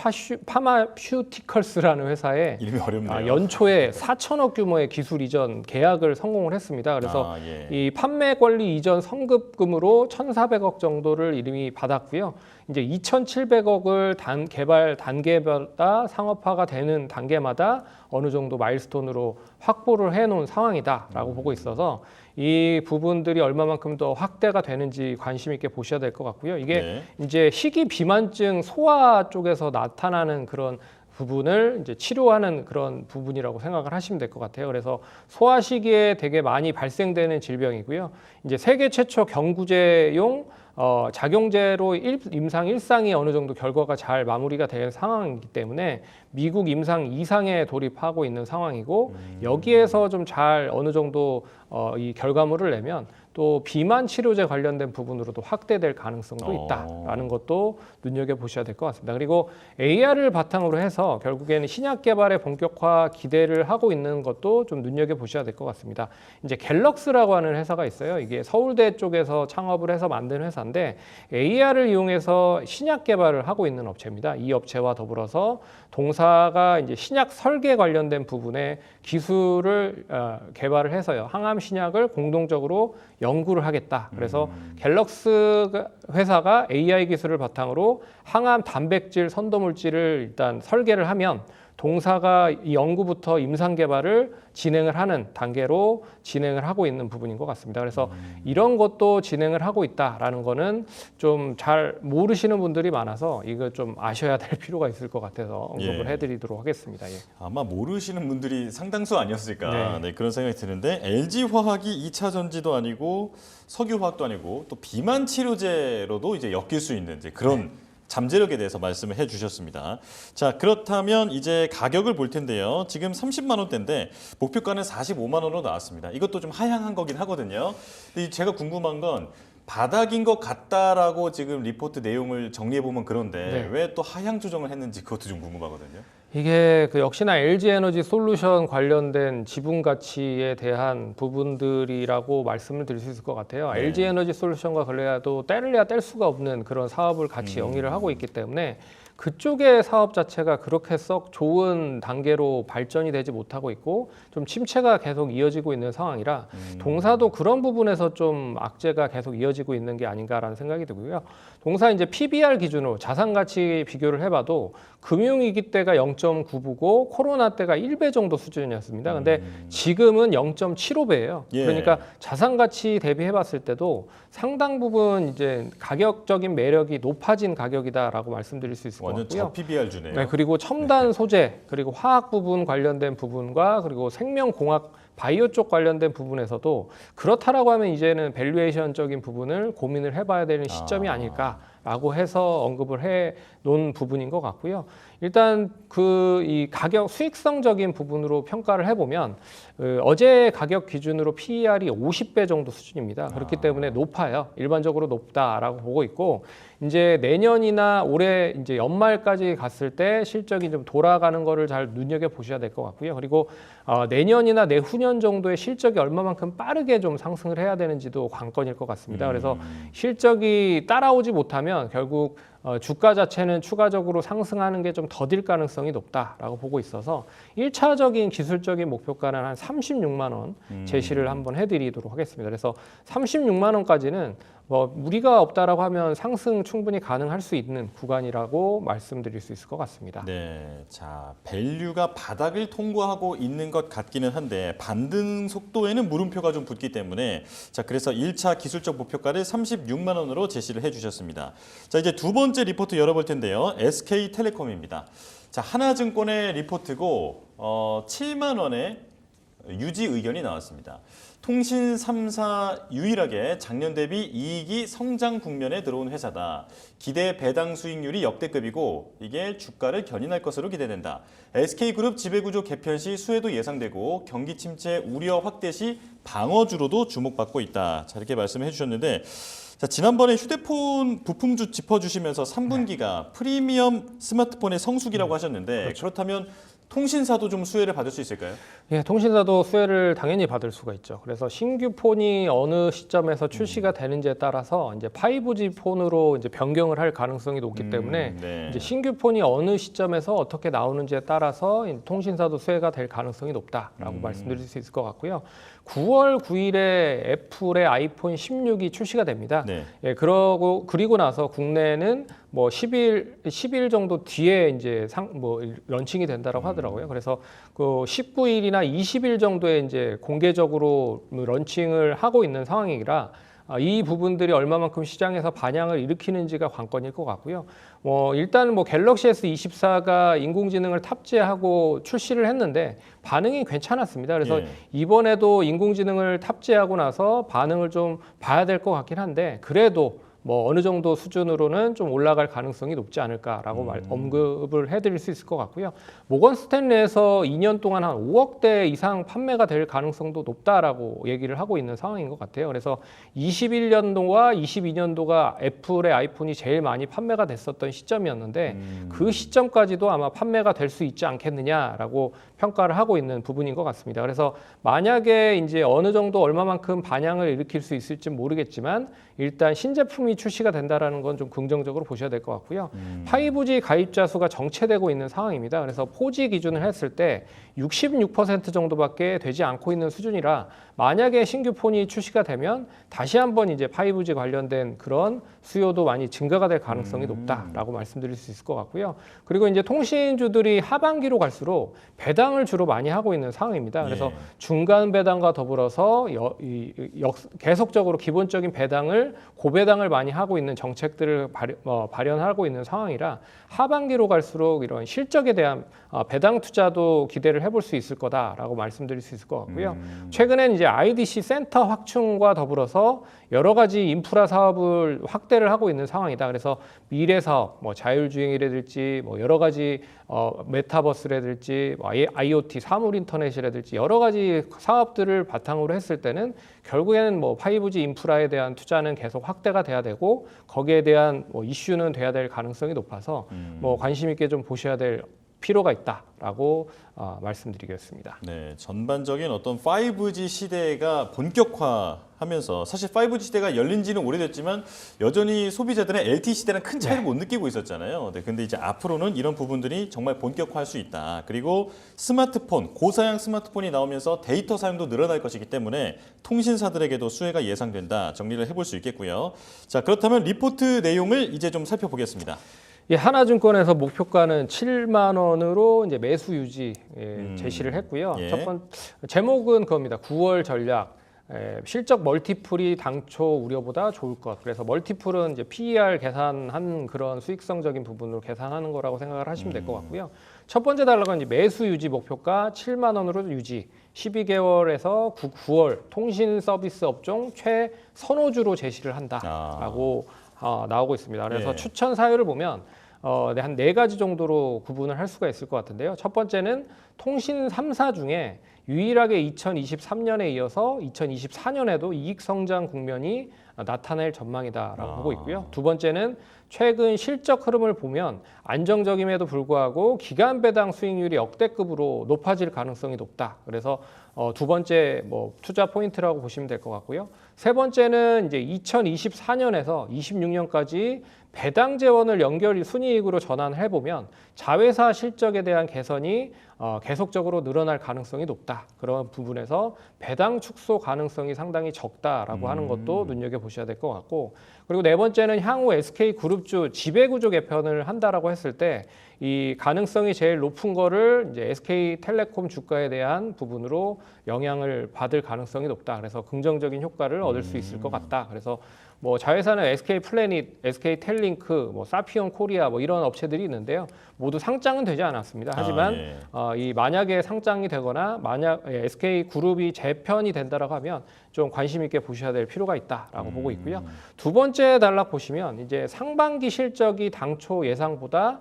파마슈티컬스라는 회사에 이름이 어렵네요. 연초에 4천억 규모의 기술 이전 계약을 성공을 했습니다. 그래서 예. 이 판매 권리 이전 성급금으로 1,400억 정도를 이미 받았고요. 이제 2,700억을 개발 단계마다 상업화가 되는 단계마다 어느 정도 마일스톤으로 확보를 해놓은 상황이다라고 보고 있어서 이 부분들이 얼마만큼 더 확대가 되는지 관심 있게 보셔야 될 것 같고요. 이게 네. 이제 희귀 비만증 소아 쪽에서 나타나는 그런 부분을 이제 치료하는 그런 부분이라고 생각을 하시면 될 것 같아요. 그래서 소아 시기에 되게 많이 발생되는 질병이고요. 이제 세계 최초 경구제용 작용제로 임상 1상이 어느 정도 결과가 잘 마무리가 된 상황이기 때문에 미국 임상 2상에 돌입하고 있는 상황이고 여기에서 좀 잘 어느 정도 이 결과물을 내면 또 비만 치료제 관련된 부분으로도 확대될 가능성도 있다라는 것도 눈여겨보셔야 될 것 같습니다. 그리고 AR을 바탕으로 해서 결국에는 신약 개발의 본격화 기대를 하고 있는 것도 좀 눈여겨보셔야 될 것 같습니다. 이제 갤럭스라고 하는 회사가 있어요. 이게 서울대 쪽에서 창업을 해서 만든 회사인데 AR을 이용해서 신약 개발을 하고 있는 업체입니다. 이 업체와 더불어서 동사가 이제 신약 설계 관련된 부분에 기술을 개발을 해서요. 항암 신약을 공동적으로 연구를 하겠다. 그래서 갤럭스 회사가 AI 기술을 바탕으로 항암 단백질 선도물질을 일단 설계를 하면 동사가 이 연구부터 임상 개발을 진행을 하는 단계로 진행을 하고 있는 부분인 것 같습니다. 그래서 이런 것도 진행을 하고 있다라는 거는 좀 잘 모르시는 분들이 많아서 이거 좀 아셔야 될 필요가 있을 것 같아서 언급을 예. 해드리도록 하겠습니다. 예. 아마 모르시는 분들이 상당수 아니었을까 네, 그런 생각이 드는데 LG화학이 2차 전지도 아니고 석유화학도 아니고 또 비만 치료제로도 이제 엮일 수 있는 이제 그런 잠재력에 대해서 말씀을 해주셨습니다. 자, 그렇다면 이제 가격을 볼 텐데요. 지금 30만 원대인데 목표가는 45만 원으로 나왔습니다. 이것도 좀 하향한 거긴 하거든요. 근데 제가 궁금한 건 바닥인 것 같다라고 지금 리포트 내용을 정리해 보면 그런데 네. 왜 또 하향 조정을 했는지 그것도 좀 궁금하거든요. 이게 그 역시나 LG에너지 솔루션 관련된 지분 가치에 대한 부분들이라고 말씀을 드릴 수 있을 것 같아요. 네. LG에너지 솔루션과 걸려도 뗄래야 뗄 수가 없는 그런 사업을 같이 영위를 하고 있기 때문에 그쪽의 사업 자체가 그렇게 썩 좋은 단계로 발전이 되지 못하고 있고 좀 침체가 계속 이어지고 있는 상황이라 동사도 그런 부분에서 좀 악재가 계속 이어지고 있는 게 아닌가라는 생각이 들고요. 동사 이제 PBR 기준으로 자산 가치 비교를 해봐도 금융위기 때가 0.9배고 코로나 때가 1배 정도 수준이었습니다. 근데 지금은 0.75배예요. 예. 그러니까 자산 가치 대비해봤을 때도 상당 부분 이제 가격적인 매력이 높아진 가격이다라고 말씀드릴 수 있을 것 완전 같고요. 저 PBR 주네요. 네, 그리고 첨단 소재, 그리고 화학 부분 관련된 부분과 그리고 생명공학 바이오 쪽 관련된 부분에서도 그렇다라고 하면 이제는 밸류에이션적인 부분을 고민을 해봐야 되는 시점이 아닐까라고 해서 언급을 해 놓은 부분인 것 같고요. 일단 그 이 가격 수익성적인 부분으로 평가를 해보면 어제 가격 기준으로 PER이 50배 정도 수준입니다. 그렇기 때문에 높아요. 일반적으로 높다라고 보고 있고 이제 내년이나 올해 이제 연말까지 갔을 때 실적이 좀 돌아가는 거를 잘 눈여겨 보셔야 될 것 같고요. 그리고 내년이나 내후년 정도의 실적이 얼마만큼 빠르게 좀 상승을 해야 되는지도 관건일 것 같습니다. 그래서 실적이 따라오지 못하면 결국 주가 자체는 추가적으로 상승하는 게 좀 더딜 가능성이 높다라고 보고 있어서 1차적인 기술적인 목표가는 한 36만 원 제시를 한번 해드리도록 하겠습니다. 그래서 36만 원까지는 뭐 무리가 없다라고 하면 상승 충분히 가능할 수 있는 구간이라고 말씀드릴 수 있을 것 같습니다. 네, 자 밸류가 바닥을 통과하고 있는 것 같기는 한데 반등 속도에는 물음표가 좀 붙기 때문에 자 그래서 1차 기술적 목표가를 36만 원으로 제시를 해주셨습니다. 자 이제 두 번째 리포트 열어볼 텐데요. SK텔레콤입니다. 자 하나증권의 리포트고 7만 원의 유지 의견이 나왔습니다. 통신 3사 유일하게 작년 대비 이익이 성장 국면에 들어온 회사다. 기대 배당 수익률이 역대급이고 이게 주가를 견인할 것으로 기대된다. SK그룹 지배구조 개편 시 수혜도 예상되고 경기 침체 우려 확대 시 방어주로도 주목받고 있다. 자 이렇게 말씀해 주셨는데 자, 지난번에 휴대폰 부품주 짚어주시면서 3분기가 프리미엄 스마트폰의 성수기라고 하셨는데 그렇다면 통신사도 좀 수혜를 받을 수 있을까요? 예, 통신사도 수혜를 당연히 받을 수가 있죠. 그래서 신규 폰이 어느 시점에서 출시가 되는지에 따라서 이제 5G 폰으로 이제 변경을 할 가능성이 높기 때문에 네. 이제 신규 폰이 어느 시점에서 어떻게 나오는지에 따라서 통신사도 수혜가 될 가능성이 높다라고 말씀드릴 수 있을 것 같고요. 9월 9일에 애플의 아이폰 16이 출시가 됩니다. 네. 예, 그리고 나서 국내는 뭐 10일 정도 뒤에 이제 런칭이 된다라고 하더라고요. 그래서 그 19일이나 20일 정도에 이제 공개적으로 런칭을 하고 있는 상황이라 이 부분들이 얼마만큼 시장에서 반향을 일으키는지가 관건일 것 같고요. 일단 갤럭시 S24가 인공지능을 탑재하고 출시를 했는데 반응이 괜찮았습니다. 그래서 예. 이번에도 인공지능을 탑재하고 나서 반응을 좀 봐야 될 것 같긴 한데 그래도 어느 정도 수준으로는 좀 올라갈 가능성이 높지 않을까라고 언급을 해드릴 수 있을 것 같고요. 모건 스탠리에서 2년 동안 한 5억 대 이상 판매가 될 가능성도 높다라고 얘기를 하고 있는 상황인 것 같아요. 그래서 21년도와 22년도가 애플의 아이폰이 제일 많이 판매가 됐었던 시점이었는데 그 시점까지도 아마 판매가 될 수 있지 않겠느냐라고 평가를 하고 있는 부분인 것 같습니다. 그래서 만약에 이제 어느 정도 얼마만큼 반향을 일으킬 수 있을지 모르겠지만 일단 신제품이 신규폰이 출시가 된다라는 건 좀 긍정적으로 보셔야 될 것 같고요. 5G 가입자 수가 정체되고 있는 상황입니다. 그래서 4G 기준을 했을 때 66% 정도밖에 되지 않고 있는 수준이라 만약에 신규 폰이 출시가 되면 다시 한번 이제 5G 관련된 그런 수요도 많이 증가가 될 가능성이 높다라고 말씀드릴 수 있을 것 같고요. 그리고 이제 통신주들이 하반기로 갈수록 배당을 주로 많이 하고 있는 상황입니다. 그래서 예. 중간 배당과 더불어서 계속적으로 기본적인 배당을 고배당을 많이 하고 있는 정책들을 발현하고 있는 상황이라 하반기로 갈수록 이런 실적에 대한 배당 투자도 기대를 해볼 수 있을 거다라고 말씀드릴 수 있을 것 같고요. 최근엔 이제 IDC 센터 확충과 더불어서 여러 가지 인프라 사업을 확대를 하고 있는 상황이다. 그래서 미래 사업, 뭐 자율주행이라든지 뭐 여러 가지 메타버스라든지 IoT 사물 인터넷이라든지 여러 가지 사업들을 바탕으로 했을 때는 결국에는 뭐 5G 인프라에 대한 투자는 계속 확대가 돼야 되고 거기에 대한 뭐 이슈는 돼야 될 가능성이 높아서 뭐 관심 있게 좀 보셔야 될 필요가 있다라고 말씀드리겠습니다. 네, 전반적인 어떤 5G 시대가 본격화하면서 사실 5G 시대가 열린 지는 오래됐지만 여전히 소비자들은 LTE 시대랑 큰 차이를 못 느끼고 있었잖아요. 네, 근데 이제 앞으로는 이런 부분들이 정말 본격화할 수 있다. 그리고 스마트폰, 고사양 스마트폰이 나오면서 데이터 사용도 늘어날 것이기 때문에 통신사들에게도 수혜가 예상된다. 정리를 해볼 수 있겠고요. 자, 그렇다면 리포트 내용을 이제 좀 살펴보겠습니다. 예, 하나증권에서 목표가는 7만 원으로 이제 매수 유지 제시를 했고요. 예. 첫 번째 제목은 그겁니다. 9월 전략. 실적 멀티플이 당초 우려보다 좋을 것. 그래서 멀티플은 이제 PER 계산한 그런 수익성적인 부분으로 계산하는 거라고 생각을 하시면 될 것 같고요. 첫 번째 달러가 이제 매수 유지 목표가 7만 원으로 유지. 12개월에서 9월 통신 서비스 업종 최선호주로 제시를 한다라고 나오고 있습니다. 그래서 예. 추천 사유를 보면 한 4가지 정도로 구분을 할 수가 있을 것 같은데요. 첫 번째는 통신 3사 중에 유일하게 2023년에 이어서 2024년에도 이익 성장 국면이 나타낼 전망이다라고 보고 있고요. 두 번째는 최근 실적 흐름을 보면 안정적임에도 불구하고 기간 배당 수익률이 역대급으로 높아질 가능성이 높다. 그래서 두 번째 뭐 투자 포인트라고 보시면 될 것 같고요. 세 번째는 이제 2024년에서 26년까지 배당 재원을 연결 순이익으로 전환해 보면 자회사 실적에 대한 개선이 계속적으로 늘어날 가능성이 높다. 그런 부분에서 배당 축소 가능성이 상당히 적다라고 하는 것도 눈여겨 보셔야 될 것 같고, 그리고 네 번째는 향후 SK 그룹주 지배구조 개편을 한다라고 했을 때 이 가능성이 제일 높은 거를 이제 SK텔레콤 주가에 대한 부분으로 영향을 받을 가능성이 높다. 그래서 긍정적인 효과를 얻을 수 있을 것 같다. 그래서 뭐 자회사는 SK 플래닛, SK 텔링크, 뭐 사피온 코리아 뭐 이런 업체들이 있는데요. 모두 상장은 되지 않았습니다. 하지만 이 만약에 상장이 되거나 만약 SK 그룹이 재편이 된다라고 하면 좀 관심 있게 보셔야 될 필요가 있다라고 보고 있고요. 두 번째 단락 보시면 이제 상반기 실적이 당초 예상보다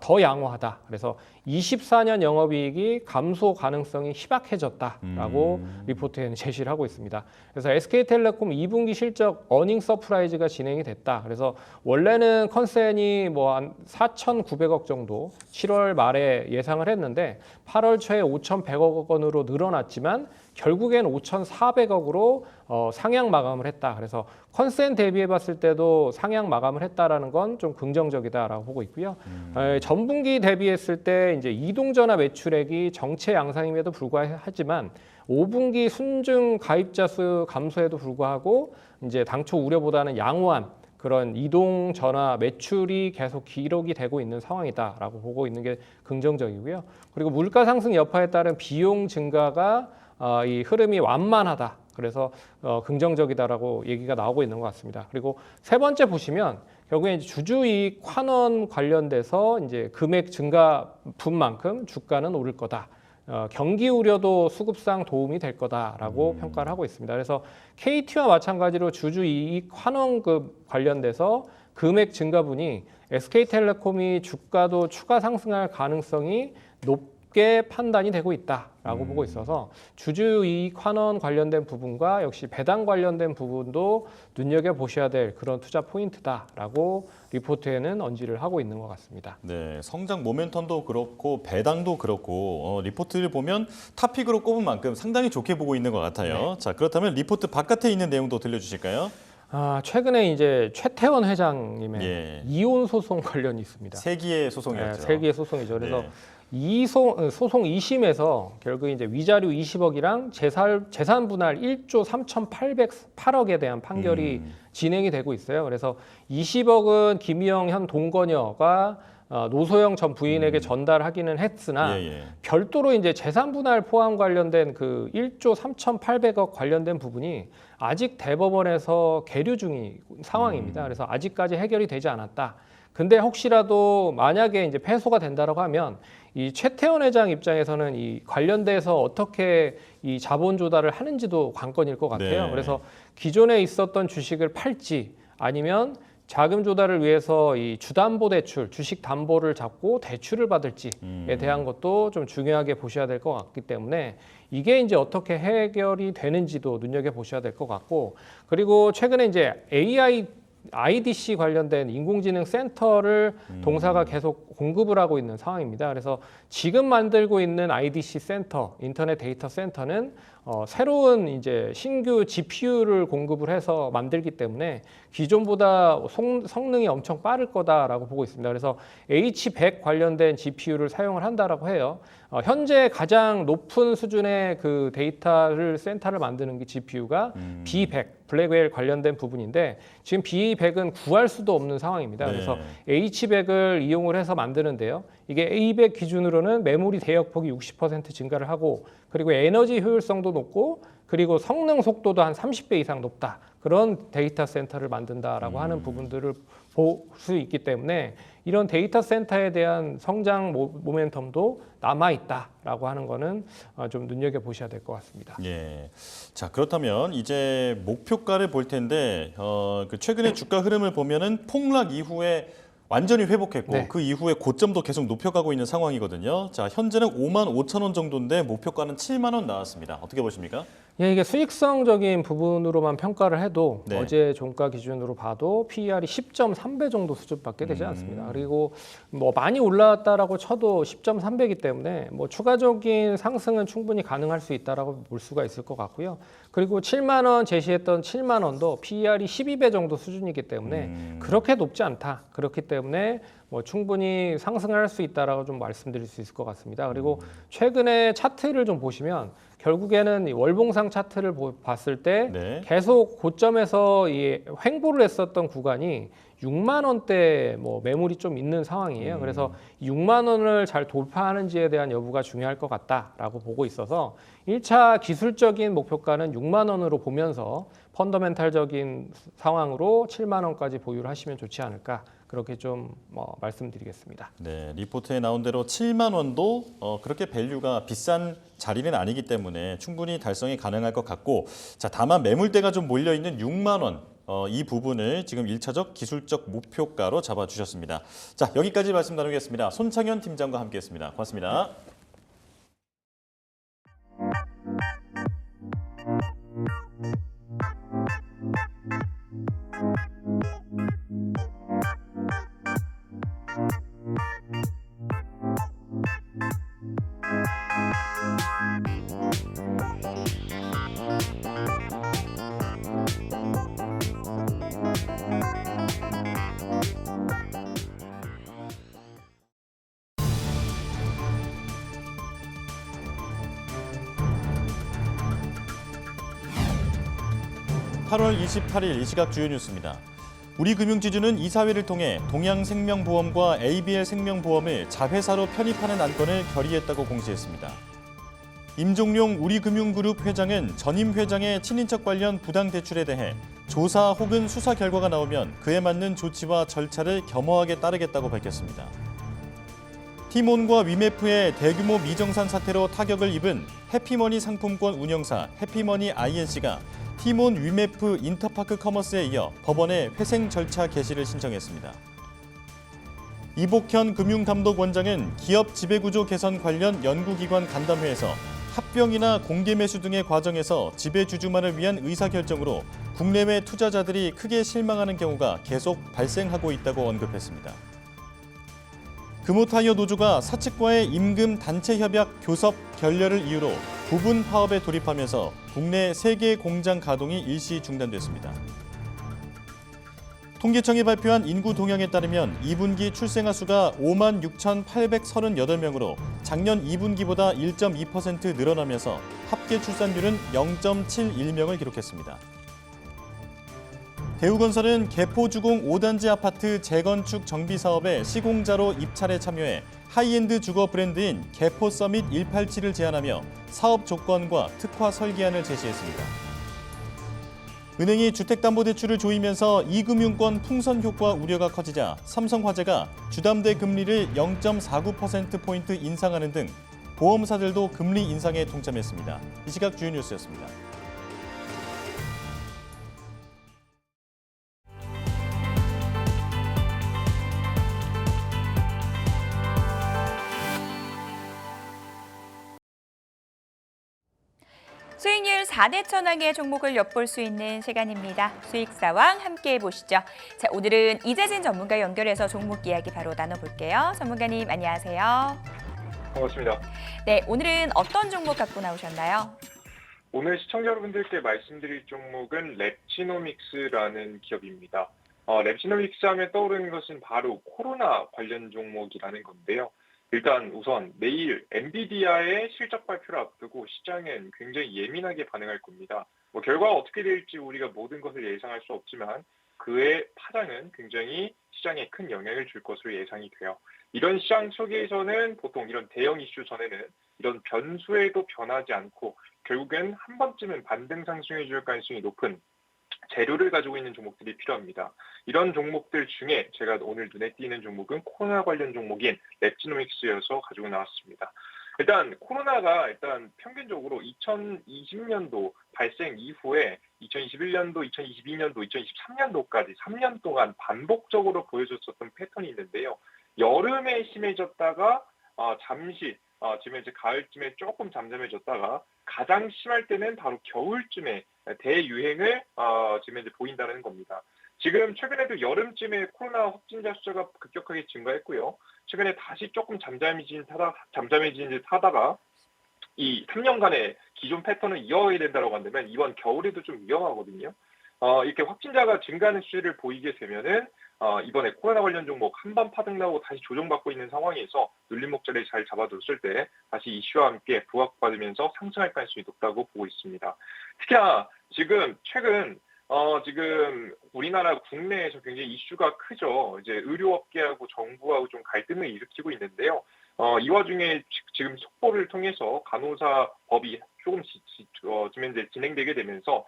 더 양호하다. 그래서 24년 영업이익이 감소 가능성이 희박해졌다라고 리포트에는 제시를 하고 있습니다. 그래서 SK텔레콤 2분기 실적 어닝 서프라이즈가 진행이 됐다. 그래서 원래는 컨센이 뭐 한 4,900억 정도 7월 말에 예상을 했는데 8월 초에 5,100억 원으로 늘어났지만 결국엔 5,400억으로 상향 마감을 했다. 그래서 컨센 대비해 봤을 때도 상향 마감을 했다라는 건 좀 긍정적이다라고 보고 있고요. 전분기 대비했을 때 이제 이동전화 매출액이 정체 양상임에도 불구하지만 5분기 순증 가입자 수 감소에도 불구하고 이제 당초 우려보다는 양호한 그런 이동 전화 매출이 계속 기록이 되고 있는 상황이다라고 보고 있는 게 긍정적이고요. 그리고 물가 상승 여파에 따른 비용 증가가 이 흐름이 완만하다. 그래서 긍정적이다라고 얘기가 나오고 있는 것 같습니다. 그리고 세 번째 보시면 결국에 이제 주주이익 환원 관련돼서 이제 금액 증가 분만큼 주가는 오를 거다. 경기 우려도 수급상 도움이 될 거다라고 평가를 하고 있습니다. 그래서 KT와 마찬가지로 주주이익 환원급 관련돼서 금액 증가분이 SK텔레콤이 주가도 추가 상승할 가능성이 높게 판단이 되고 있다라고 보고 있어서 주주이익 환원 관련된 부분과 역시 배당 관련된 부분도 눈여겨보셔야 될 그런 투자 포인트다라고 리포트에는 언지를 하고 있는 것 같습니다. 네, 성장 모멘텀도 그렇고 배당도 그렇고 리포트를 보면 탑픽으로 꼽은 만큼 상당히 좋게 보고 있는 것 같아요. 자, 그렇다면 리포트 바깥에 있는 내용도 들려주실까요? 최근에 이제 최태원 회장님의 예. 이혼 소송 관련이 있습니다. 세기의 소송이었죠. 세기의 소송이죠. 그래서 네. 이 소송 2심에서 결국 이제 위자료 20억이랑 재산 분할 1조 3,808억에 대한 판결이 진행이 되고 있어요. 그래서 20억은 김희영 현 동거녀가 노소영 전 부인에게 전달하기는 했으나 예, 예. 별도로 이제 재산 분할 포함 관련된 그 1조 3,800억 관련된 부분이 아직 대법원에서 계류 중인 상황입니다. 그래서 아직까지 해결이 되지 않았다. 근데 혹시라도 만약에 이제 패소가 된다라고 하면 이 최태원 회장 입장에서는 이 관련돼서 어떻게 이 자본 조달을 하는지도 관건일 것 같아요. 네. 그래서 기존에 있었던 주식을 팔지 아니면 자금 조달을 위해서 이 주담보 대출, 주식 담보를 잡고 대출을 받을지에 대한 것도 좀 중요하게 보셔야 될 것 같기 때문에 이게 이제 어떻게 해결이 되는지도 눈여겨 보셔야 될 것 같고, 그리고 최근에 이제 IDC 관련된 인공지능 센터를 동사가 계속 공급을 하고 있는 상황입니다. 그래서 지금 만들고 있는 IDC 센터, 인터넷 데이터 센터는 새로운 이제 신규 GPU를 공급을 해서 만들기 때문에 기존보다 성능이 엄청 빠를 거다라고 보고 있습니다. 그래서 H100 관련된 GPU를 사용을 한다라고 해요. 현재 가장 높은 수준의 그 데이터를 센터를 만드는 게 GPU가 B100 블랙웨일 관련된 부분인데 지금 B100은 구할 수도 없는 상황입니다. 네. 그래서 H100을 이용을 해서 만드는데요. 이게 A100 기준으로는 메모리 대역폭이 60% 증가를 하고 그리고 에너지 효율성도 높고 그리고 성능 속도도 한 30배 이상 높다. 그런 데이터 센터를 만든다라고 하는 부분들을 볼 수 있기 때문에 이런 데이터 센터에 대한 성장 모멘텀도 남아있다라고 하는 거는 좀 눈여겨보셔야 될 것 같습니다. 예. 자, 그렇다면 이제 목표가를 볼 텐데 그 최근의 주가 흐름을 보면은 폭락 이후에 완전히 회복했고 네. 그 이후에 고점도 계속 높여가고 있는 상황이거든요. 자, 현재는 55,000원 정도인데 목표가는 7만 원 나왔습니다. 어떻게 보십니까? 예, 이게 수익성적인 부분으로만 평가를 해도 네. 어제 종가 기준으로 봐도 PER이 10.3배 정도 수준밖에 되지 않습니다. 그리고 뭐 많이 올라왔다라고 쳐도 10.3배이기 때문에 뭐 추가적인 상승은 충분히 가능할 수 있다라고 볼 수가 있을 것 같고요. 그리고 7만 원 제시했던 7만 원도 PER이 12배 정도 수준이기 때문에 그렇게 높지 않다. 그렇기 때문에 뭐 충분히 상승할 수 있다라고 좀 말씀드릴 수 있을 것 같습니다. 그리고 최근에 차트를 좀 보시면 결국에는 이 월봉상 차트를 봤을 때 네. 계속 고점에서 이 횡보를 했었던 구간이 6만 원대 뭐 매물이 좀 있는 상황이에요. 그래서 6만 원을 잘 돌파하는지에 대한 여부가 중요할 것 같다라고 보고 있어서 1차 기술적인 목표가는 6만 원으로 보면서 펀더멘탈적인 상황으로 7만 원까지 보유를 하시면 좋지 않을까. 그렇게 좀 말씀드리겠습니다. 네, 리포트에 나온 대로 7만 원도 그렇게 밸류가 비싼 자리는 아니기 때문에 충분히 달성이 가능할 것 같고, 자, 다만 매물대가 좀 몰려 있는 6만 원. 이 부분을 지금 1차적 기술적 목표가로 잡아주셨습니다. 자, 여기까지 말씀 나누겠습니다. 손창현 팀장과 함께했습니다. 고맙습니다. (8월 28일) 이 시각 주요 뉴스입니다. 우리금융지주는 이사회를 통해 동양생명보험과 ABL생명보험을 자회사로 편입하는 안건을 결의했다고 공시했습니다. 임종룡 우리금융그룹 회장은 전임 회장의 친인척 관련 부당 대출에 대해 조사 혹은 수사 결과가 나오면 그에 맞는 조치와 절차를 겸허하게 따르겠다고 밝혔습니다. 티몬과 위메프의 대규모 미정산 사태로 타격을 입은 해피머니 상품권 운영사 해피머니 INC가 티몬 위메프 인터파크 커머스에 이어 법원에 회생 절차 개시를 신청했습니다. 이복현 금융감독원장은 기업 지배구조 개선 관련 연구기관 간담회에서 합병이나 공개 매수 등의 과정에서 지배주주만을 위한 의사결정으로 국내외 투자자들이 크게 실망하는 경우가 계속 발생하고 있다고 언급했습니다. 금호타이어 노조가 사측과의 임금 단체 협약 교섭 결렬을 이유로 부분 파업에 돌입하면서 국내 3개 공장 가동이 일시 중단됐습니다. 통계청이 발표한 인구 동향에 따르면 2분기 출생아 수가 56,838명으로 작년 2분기보다 1.2% 늘어나면서 합계 출산율은 0.71명을 기록했습니다. 대우건설은 개포주공 5단지 아파트 재건축 정비 사업에 시공자로 입찰에 참여해 하이엔드 주거 브랜드인 개포서밋 187을 제안하며 사업 조건과 특화 설계안을 제시했습니다. 은행이 주택담보대출을 조이면서 이금융권 풍선 효과 우려가 커지자 삼성화재가 주담대 금리를 0.49%포인트 인상하는 등 보험사들도 금리 인상에 동참했습니다. 이 시각 주요 뉴스였습니다. 수익률 4대 천왕의 종목을 엿볼 수 있는 시간입니다. 수익사왕 함께해 보시죠. 자, 오늘은 이재진 전문가 연결해서 종목 이야기 바로 나눠볼게요. 전문가님 안녕하세요. 반갑습니다. 네, 오늘은 어떤 종목 갖고 나오셨나요? 오늘 시청자 여러분들께 말씀드릴 종목은 랩지노믹스라는 기업입니다. 랩지노믹스 하면 떠오르는 것은 바로 코로나 관련 종목이라는 건데요. 일단 우선 내일 엔비디아의 실적 발표를 앞두고 시장은 굉장히 예민하게 반응할 겁니다. 결과가 어떻게 될지 우리가 모든 것을 예상할 수 없지만 그의 파장은 굉장히 시장에 큰 영향을 줄 것으로 예상이 돼요. 이런 시장 속에서는 보통 이런 대형 이슈 전에는 이런 변수에도 변하지 않고 결국엔 한 번쯤은 반등 상승해 줄 가능성이 높은 재료를 가지고 있는 종목들이 필요합니다. 이런 종목들 중에 제가 오늘 눈에 띄는 종목은 코로나 관련 종목인 랩지노믹스여서 가지고 나왔습니다. 일단 코로나가 평균적으로 2020년도 발생 이후에 2021년도, 2022년도, 2023년도까지 3년 동안 반복적으로 보여줬었던 패턴이 있는데요. 여름에 심해졌다가 잠시 지금 이제 가을쯤에 조금 잠잠해졌다가 가장 심할 때는 바로 겨울쯤에 대유행을 지금 이제 보인다는 겁니다. 지금 최근에도 여름쯤에 코로나 확진자 숫자가 급격하게 증가했고요. 최근에 다시 조금 잠잠해진 듯 하다가 이 3년간의 기존 패턴을 이어가게 된다고 한다면 이번 겨울에도 좀 위험하거든요. 이렇게 확진자가 증가하는 추세를 보이게 되면은 이번에 코로나 관련 종목 한 번 파등 나오고 다시 조정받고 있는 상황에서 눌림 목자리를 잘 잡아뒀을 때 다시 이슈와 함께 부각받으면서 상승할 가능성이 높다고 보고 있습니다. 특히나 지금 최근 지금 우리나라 국내에서 굉장히 이슈가 크죠. 이제 의료업계하고 정부하고 좀 갈등을 일으키고 있는데요. 이 와중에 지금 속보를 통해서 간호사 법이 조금씩 지금 이제 진행되게 되면서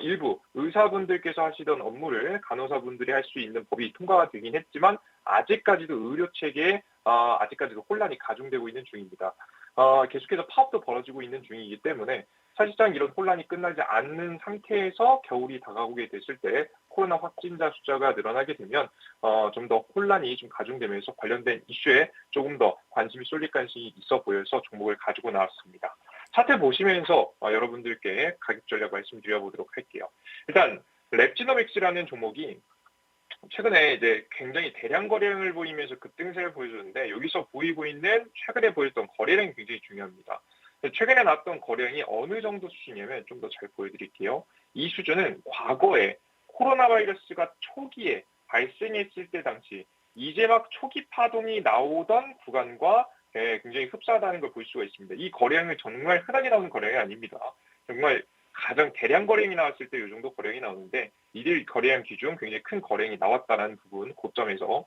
일부 의사분들께서 하시던 업무를 간호사분들이 할 수 있는 법이 통과가 되긴 했지만 아직까지도 의료 체계에 아직까지도 혼란이 가중되고 있는 중입니다. 계속해서 파업도 벌어지고 있는 중이기 때문에 사실상 이런 혼란이 끝나지 않는 상태에서 겨울이 다가오게 됐을 때 코로나 확진자 숫자가 늘어나게 되면 좀 더 혼란이 좀 가중되면서 관련된 이슈에 조금 더 관심이 쏠릴 가능성이 있어 보여서 종목을 가지고 나왔습니다. 차트 보시면서 여러분들께 가격 전략 말씀드려보도록 할게요. 일단 랩지노믹스라는 종목이 최근에 이제 굉장히 대량 거래량을 보이면서 급등세를 보여줬는데 여기서 보이고 있는 최근에 보였던 거래량이 굉장히 중요합니다. 최근에 나왔던 거래량이 어느 정도 수준이냐면 좀 더 잘 보여드릴게요. 이 수준은 과거에 코로나 바이러스가 초기에 발생했을 때 당시 이제 막 초기 파동이 나오던 구간과 굉장히 흡사하다는 걸 볼 수가 있습니다. 이 거래량은 정말 흔하게 나오는 거래량이 아닙니다. 정말 가장 대량 거래량이 나왔을 때 이 정도 거래량이 나오는데 이들 거래량 기준 굉장히 큰 거래량이 나왔다는 부분, 고점에서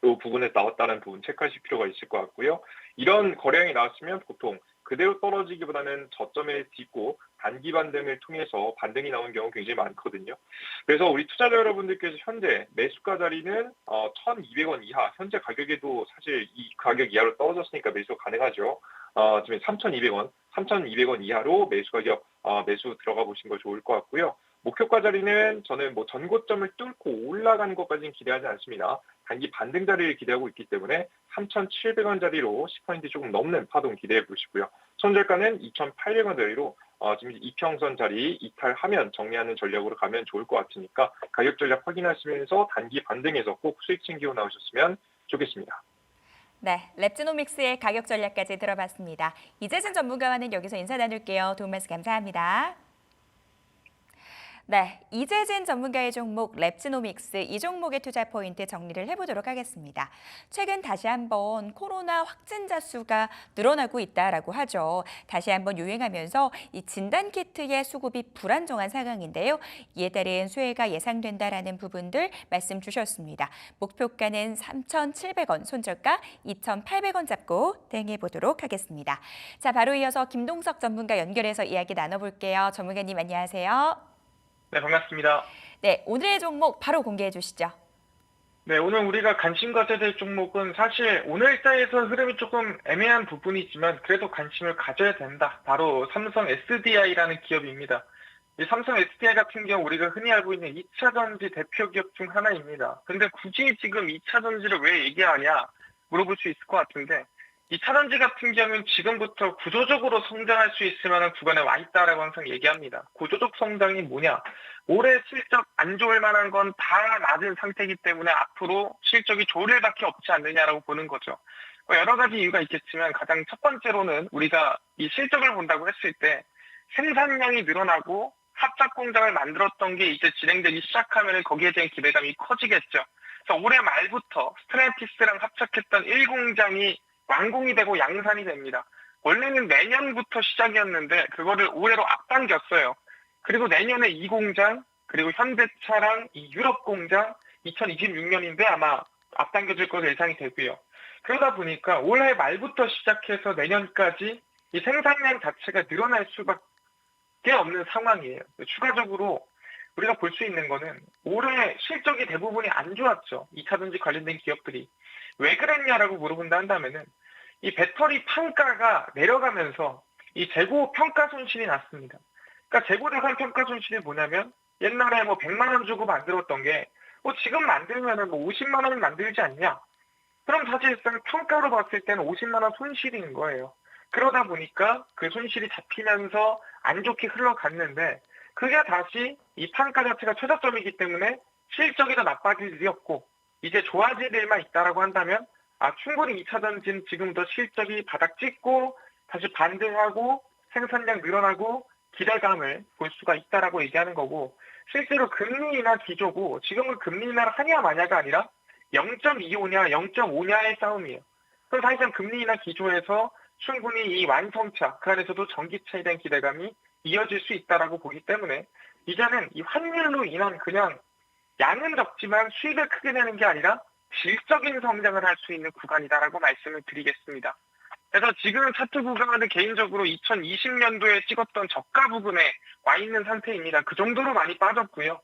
이 부분에 나왔다는 부분 체크하실 필요가 있을 것 같고요. 이런 거래량이 나왔으면 보통 그대로 떨어지기보다는 저점에 딛고 단기 반등을 통해서 반등이 나오는 경우 굉장히 많거든요. 그래서 우리 투자자 여러분들께서 현재 매수가 자리는 1,200원 이하, 현재 가격에도 사실 이 가격 이하로 떨어졌으니까 매수 가능하죠. 지금 3,200원 이하로 매수 가격 매수 들어가 보신 거 좋을 것 같고요. 목표가 자리는 저는 전고점을 뚫고 올라가는 것까지는 기대하지 않습니다. 단기 반등 자리를 기대하고 있기 때문에 3,700원 자리로 10% 조금 넘는 파동 기대해 보시고요. 손절가는 2,800원 자리로 지금 이평선 자리 이탈하면 정리하는 전략으로 가면 좋을 것 같으니까 가격 전략 확인하시면서 단기 반등에서 꼭 수익 챙기고 나오셨으면 좋겠습니다. 네, 랩지노믹스의 가격 전략까지 들어봤습니다. 이재진 전문가와는 여기서 인사 나눌게요. 도움 말씀 감사합니다. 네, 이재진 전문가의 종목 랩지노믹스 이 종목의 투자 포인트 정리를 해보도록 하겠습니다. 최근 다시 한번 코로나 확진자 수가 늘어나고 있다라고 하죠. 다시 한번 유행하면서 이 진단 키트의 수급이 불안정한 상황인데요. 이에 따른 수혜가 예상된다라는 부분들 말씀 주셨습니다. 목표가는 3,700원, 손절가 2,800원 잡고 대응해 보도록 하겠습니다. 자, 바로 이어서 김동석 전문가 연결해서 이야기 나눠볼게요. 전문가님 안녕하세요. 네, 반갑습니다. 네, 오늘의 종목 바로 공개해 주시죠. 네, 오늘 우리가 관심 가져야 될 종목은 사실 오늘자에서 흐름이 조금 애매한 부분이지만 그래도 관심을 가져야 된다. 바로 삼성 SDI라는 기업입니다. 이 삼성 SDI 같은 경우 우리가 흔히 알고 있는 2차 전지 대표 기업 중 하나입니다. 근데 굳이 지금 2차 전지를 왜 얘기하냐 물어볼 수 있을 것 같은데 2차 전지 같은 경우는 지금부터 구조적으로 성장할 수 있을 만한 구간에 와 있다라고 항상 얘기합니다. 구조적 성장이 뭐냐? 올해 실적 안 좋을 만한 건 다 낮은 상태이기 때문에 앞으로 실적이 좋을 일밖에 없지 않느냐라고 보는 거죠. 여러 가지 이유가 있겠지만 가장 첫 번째로는 우리가 이 실적을 본다고 했을 때 생산량이 늘어나고 합작 공장을 만들었던 게 이제 진행되기 시작하면 거기에 대한 기대감이 커지겠죠. 그래서 올해 말부터 스텔란티스랑 합작했던 1공장이 완공이 되고 양산이 됩니다. 원래는 내년부터 시작이었는데 그거를 올해로 앞당겼어요. 그리고 내년에 이 공장, 그리고 현대차랑 이 유럽 공장 2026년인데 아마 앞당겨질 것으로 예상이 되고요. 그러다 보니까 올해 말부터 시작해서 내년까지 이 생산량 자체가 늘어날 수밖에 없는 상황이에요. 추가적으로 우리가 볼 수 있는 거는 올해 실적이 대부분이 안 좋았죠. 2차 전지 관련된 기업들이. 왜 그랬냐라고 물어본다 한다면은 이 배터리 판가가 내려가면서 이 재고 평가 손실이 났습니다. 그러니까 재고 자산 평가 손실이 뭐냐면 옛날에 뭐 100만 원 주고 만들었던 게 지금 만들면은 50만 원을 만들지 않냐? 그럼 사실상 평가로 봤을 때는 50만 원 손실인 거예요. 그러다 보니까 그 손실이 잡히면서 안 좋게 흘러갔는데 그게 다시 이 판가 자체가 최저점이기 때문에 실적이 더 나빠질 일이 없고 이제 좋아질 일만 있다라고 한다면 충분히 2차 전지는 지금부터 실적이 바닥 찍고 다시 반등하고 생산량 늘어나고 기대감을 볼 수가 있다라고 얘기하는 거고 실제로 금리 인하 기조고 지금은 금리 인하를 하냐 마냐가 아니라 0.25냐 0.5냐의 싸움이에요. 그럼 사실상 금리 인하 기조에서 충분히 이 완성차 그 안에서도 전기차에 대한 기대감이 이어질 수 있다라고 보기 때문에 이제는 이 환율로 인한 그냥 양은 적지만 수익을 크게 내는 게 아니라 질적인 성장을 할 수 있는 구간이다라고 말씀을 드리겠습니다. 그래서 지금 차트 구간은 개인적으로 2020년도에 찍었던 저가 부근에 와 있는 상태입니다. 그 정도로 많이 빠졌고요.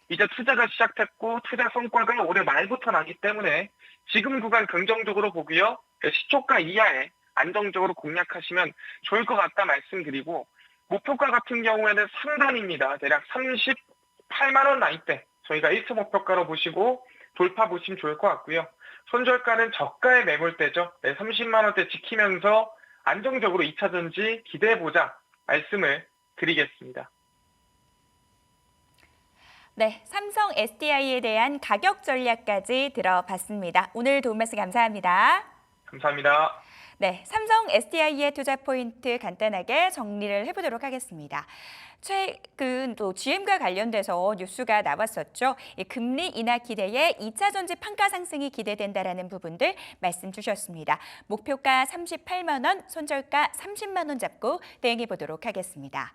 이제 투자가 시작됐고 투자 성과가 올해 말부터 나기 때문에 지금 구간 긍정적으로 보고요. 시초가 이하에 안정적으로 공략하시면 좋을 것 같다 말씀드리고 목표가 같은 경우에는 상단입니다. 대략 38만 원 나이대 저희가 1차 목표가로 보시고 돌파 보시면 좋을 것 같고요. 손절가는 저가의 매물대죠. 30만 원대 지키면서 안정적으로 2차 전지 기대해보자 말씀을 드리겠습니다. 네, 삼성 SDI에 대한 가격 전략까지 들어봤습니다. 오늘 도움 말씀 감사합니다. 감사합니다. 네, 삼성 SDI의 투자 포인트 간단하게 정리를 해보도록 하겠습니다. 최근 또 GM과 관련돼서 뉴스가 나왔었죠. 이 금리 인하 기대에 2차 전지 판가 상승이 기대된다라는 부분들 말씀 주셨습니다. 목표가 38만 원, 손절가 30만 원 잡고 대응해 보도록 하겠습니다.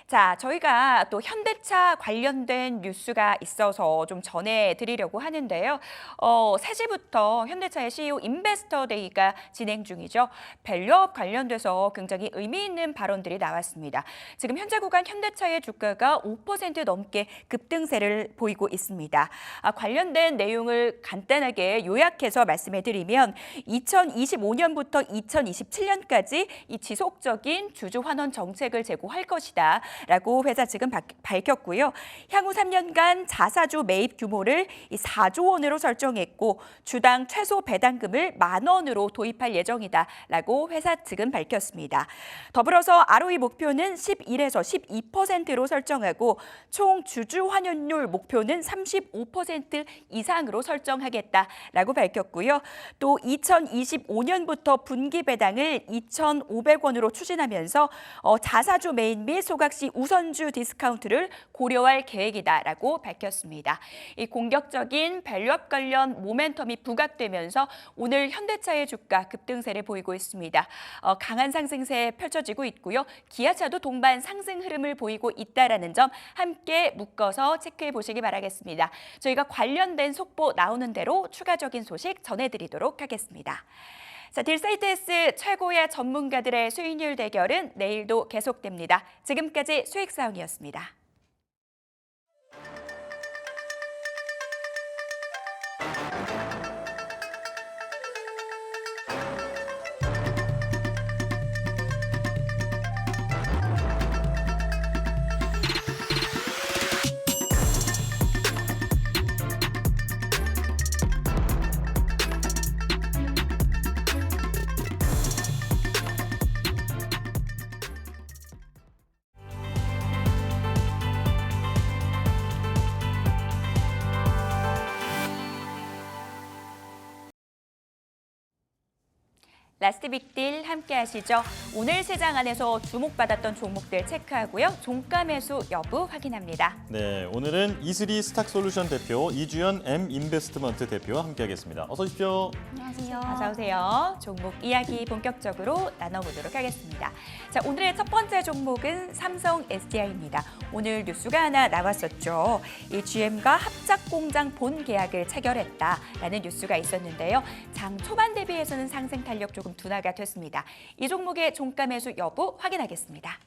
자, 저희가 또 현대차 관련된 뉴스가 있어서 좀 전해드리려고 하는데요. 3시부터 현대차의 CEO 인베스터 데이가 진행 중이죠. 밸류업 관련돼서 굉장히 의미 있는 발언들이 나왔습니다. 지금 현재 구간 현대차의 주가가 5% 넘게 급등세를 보이고 있습니다. 관련된 내용을 간단하게 요약해서 말씀해드리면 2025년부터 2027년까지 이 지속적인 주주 환원 정책을 제고할 것이다. 라고 회사 측은 밝혔고요. 향후 3년간 자사주 매입 규모를 4조 원으로 설정했고 주당 최소 배당금을 10,000원으로 도입할 예정이다라고 회사 측은 밝혔습니다. 더불어서 ROE 목표는 11에서 12%로 설정하고 총 주주 환원율 목표는 35% 이상으로 설정하겠다라고 밝혔고요. 또 2025년부터 분기 배당을 2,500원으로 추진하면서 자사주 매입 및 소각시 이 우선주 디스카운트를 고려할 계획이다라고 밝혔습니다. 이 공격적인 밸류업 관련 모멘텀이 부각되면서 오늘 현대차의 주가 급등세를 보이고 있습니다. 강한 상승세 펼쳐지고 있고요. 기아차도 동반 상승 흐름을 보이고 있다라는 점 함께 묶어서 체크해 보시기 바라겠습니다. 저희가 관련된 속보 나오는 대로 추가적인 소식 전해드리도록 하겠습니다. 자, 딜사이트S 최고의 전문가들의 수익률 대결은 내일도 계속됩니다. 지금까지 수익사원이었습니다. 라스트 빅딜 함께 하시죠. 오늘 시장 안에서 주목받았던 종목들 체크하고요. 종가 매수 여부 확인합니다. 네, 오늘은 이슬이 스탁솔루션 대표 이주연 M인베스트먼트 대표와 함께하겠습니다. 어서 오십시오. 안녕하세요. 어서 오세요. 종목 이야기 본격적으로 나눠보도록 하겠습니다. 자, 오늘의 첫 번째 종목은 삼성 SDI입니다. 오늘 뉴스가 하나 나왔었죠. 이 GM과 합작 공장 본 계약을 체결했다라는 뉴스가 있었는데요. 장 초반 대비해서는 상승 탄력 조금 둔화가 됐습니다. 이 종목의 종가 매수 여부 확인하겠습니다.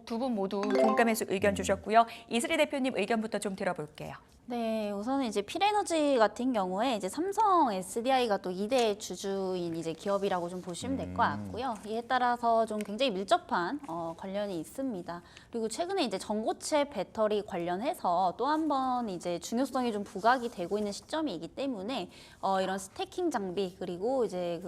두 분 모두 종가 매수 의견 주셨고요. 이슬이 대표님 의견부터 좀 들어볼게요. 네, 우선은 이제 필에너지 같은 경우에 이제 삼성 SDI가 또 2대 주주인 이제 기업이라고 좀 보시면 될 것 같고요. 이에 따라서 좀 굉장히 밀접한 관련이 있습니다. 그리고 최근에 이제 전고체 배터리 관련해서 또 한 번 이제 중요성이 좀 부각이 되고 있는 시점이기 때문에 이런 스태킹 장비 그리고 이제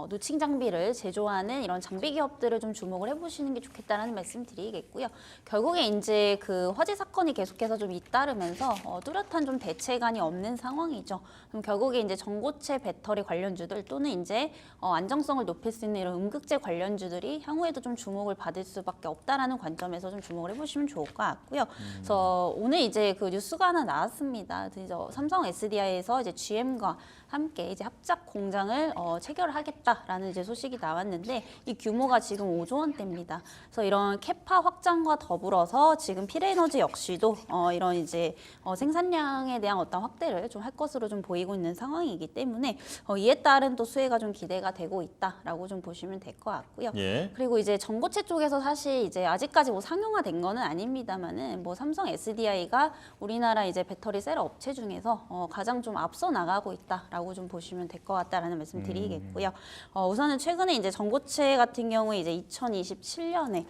노칭 장비를 제조하는 이런 장비 기업들을 좀 주목을 해보시는 게 좋겠다는 말씀 드리겠고요. 결국에 이제 그 화재 사건이 계속해서 좀 잇따르면서 뚜렷한 좀 대체관이 없는 상황이죠. 그럼 결국에 이제 전고체 배터리 관련주들 또는 이제 안정성을 높일 수 있는 이런 음극재 관련주들이 향후에도 좀 주목을 받을 수밖에 없다라는 관점에서 좀 주목을 해보시면 좋을 것 같고요. 그래서 오늘 이제 그 뉴스가 하나 나왔습니다. 그래서 삼성 SDI에서 이제 GM과 함께 이제 합작 공장을 체결하겠다라는 이제 소식이 나왔는데 이 규모가 지금 5조 원대입니다. 그래서 이런 캐파 확장과 더불어서 지금 필에너지 역시도 이런 이제 생산량에 대한 어떤 확대를 좀 할 것으로 좀 보이고 있는 상황이기 때문에 이에 따른 또 수혜가 좀 기대가 되고 있다라고 좀 보시면 될 것 같고요. 예. 그리고 이제 전고체 쪽에서 사실 이제 아직까지 뭐 상용화된 거는 아닙니다만은 뭐 삼성 SDI가 우리나라 이제 배터리 셀 업체 중에서 가장 좀 앞서 나가고 있다라고 좀 보시면 될 것 같다라는 말씀 드리겠고요. 우선은 최근에 이제 전고체 같은 경우에 이제 2027년에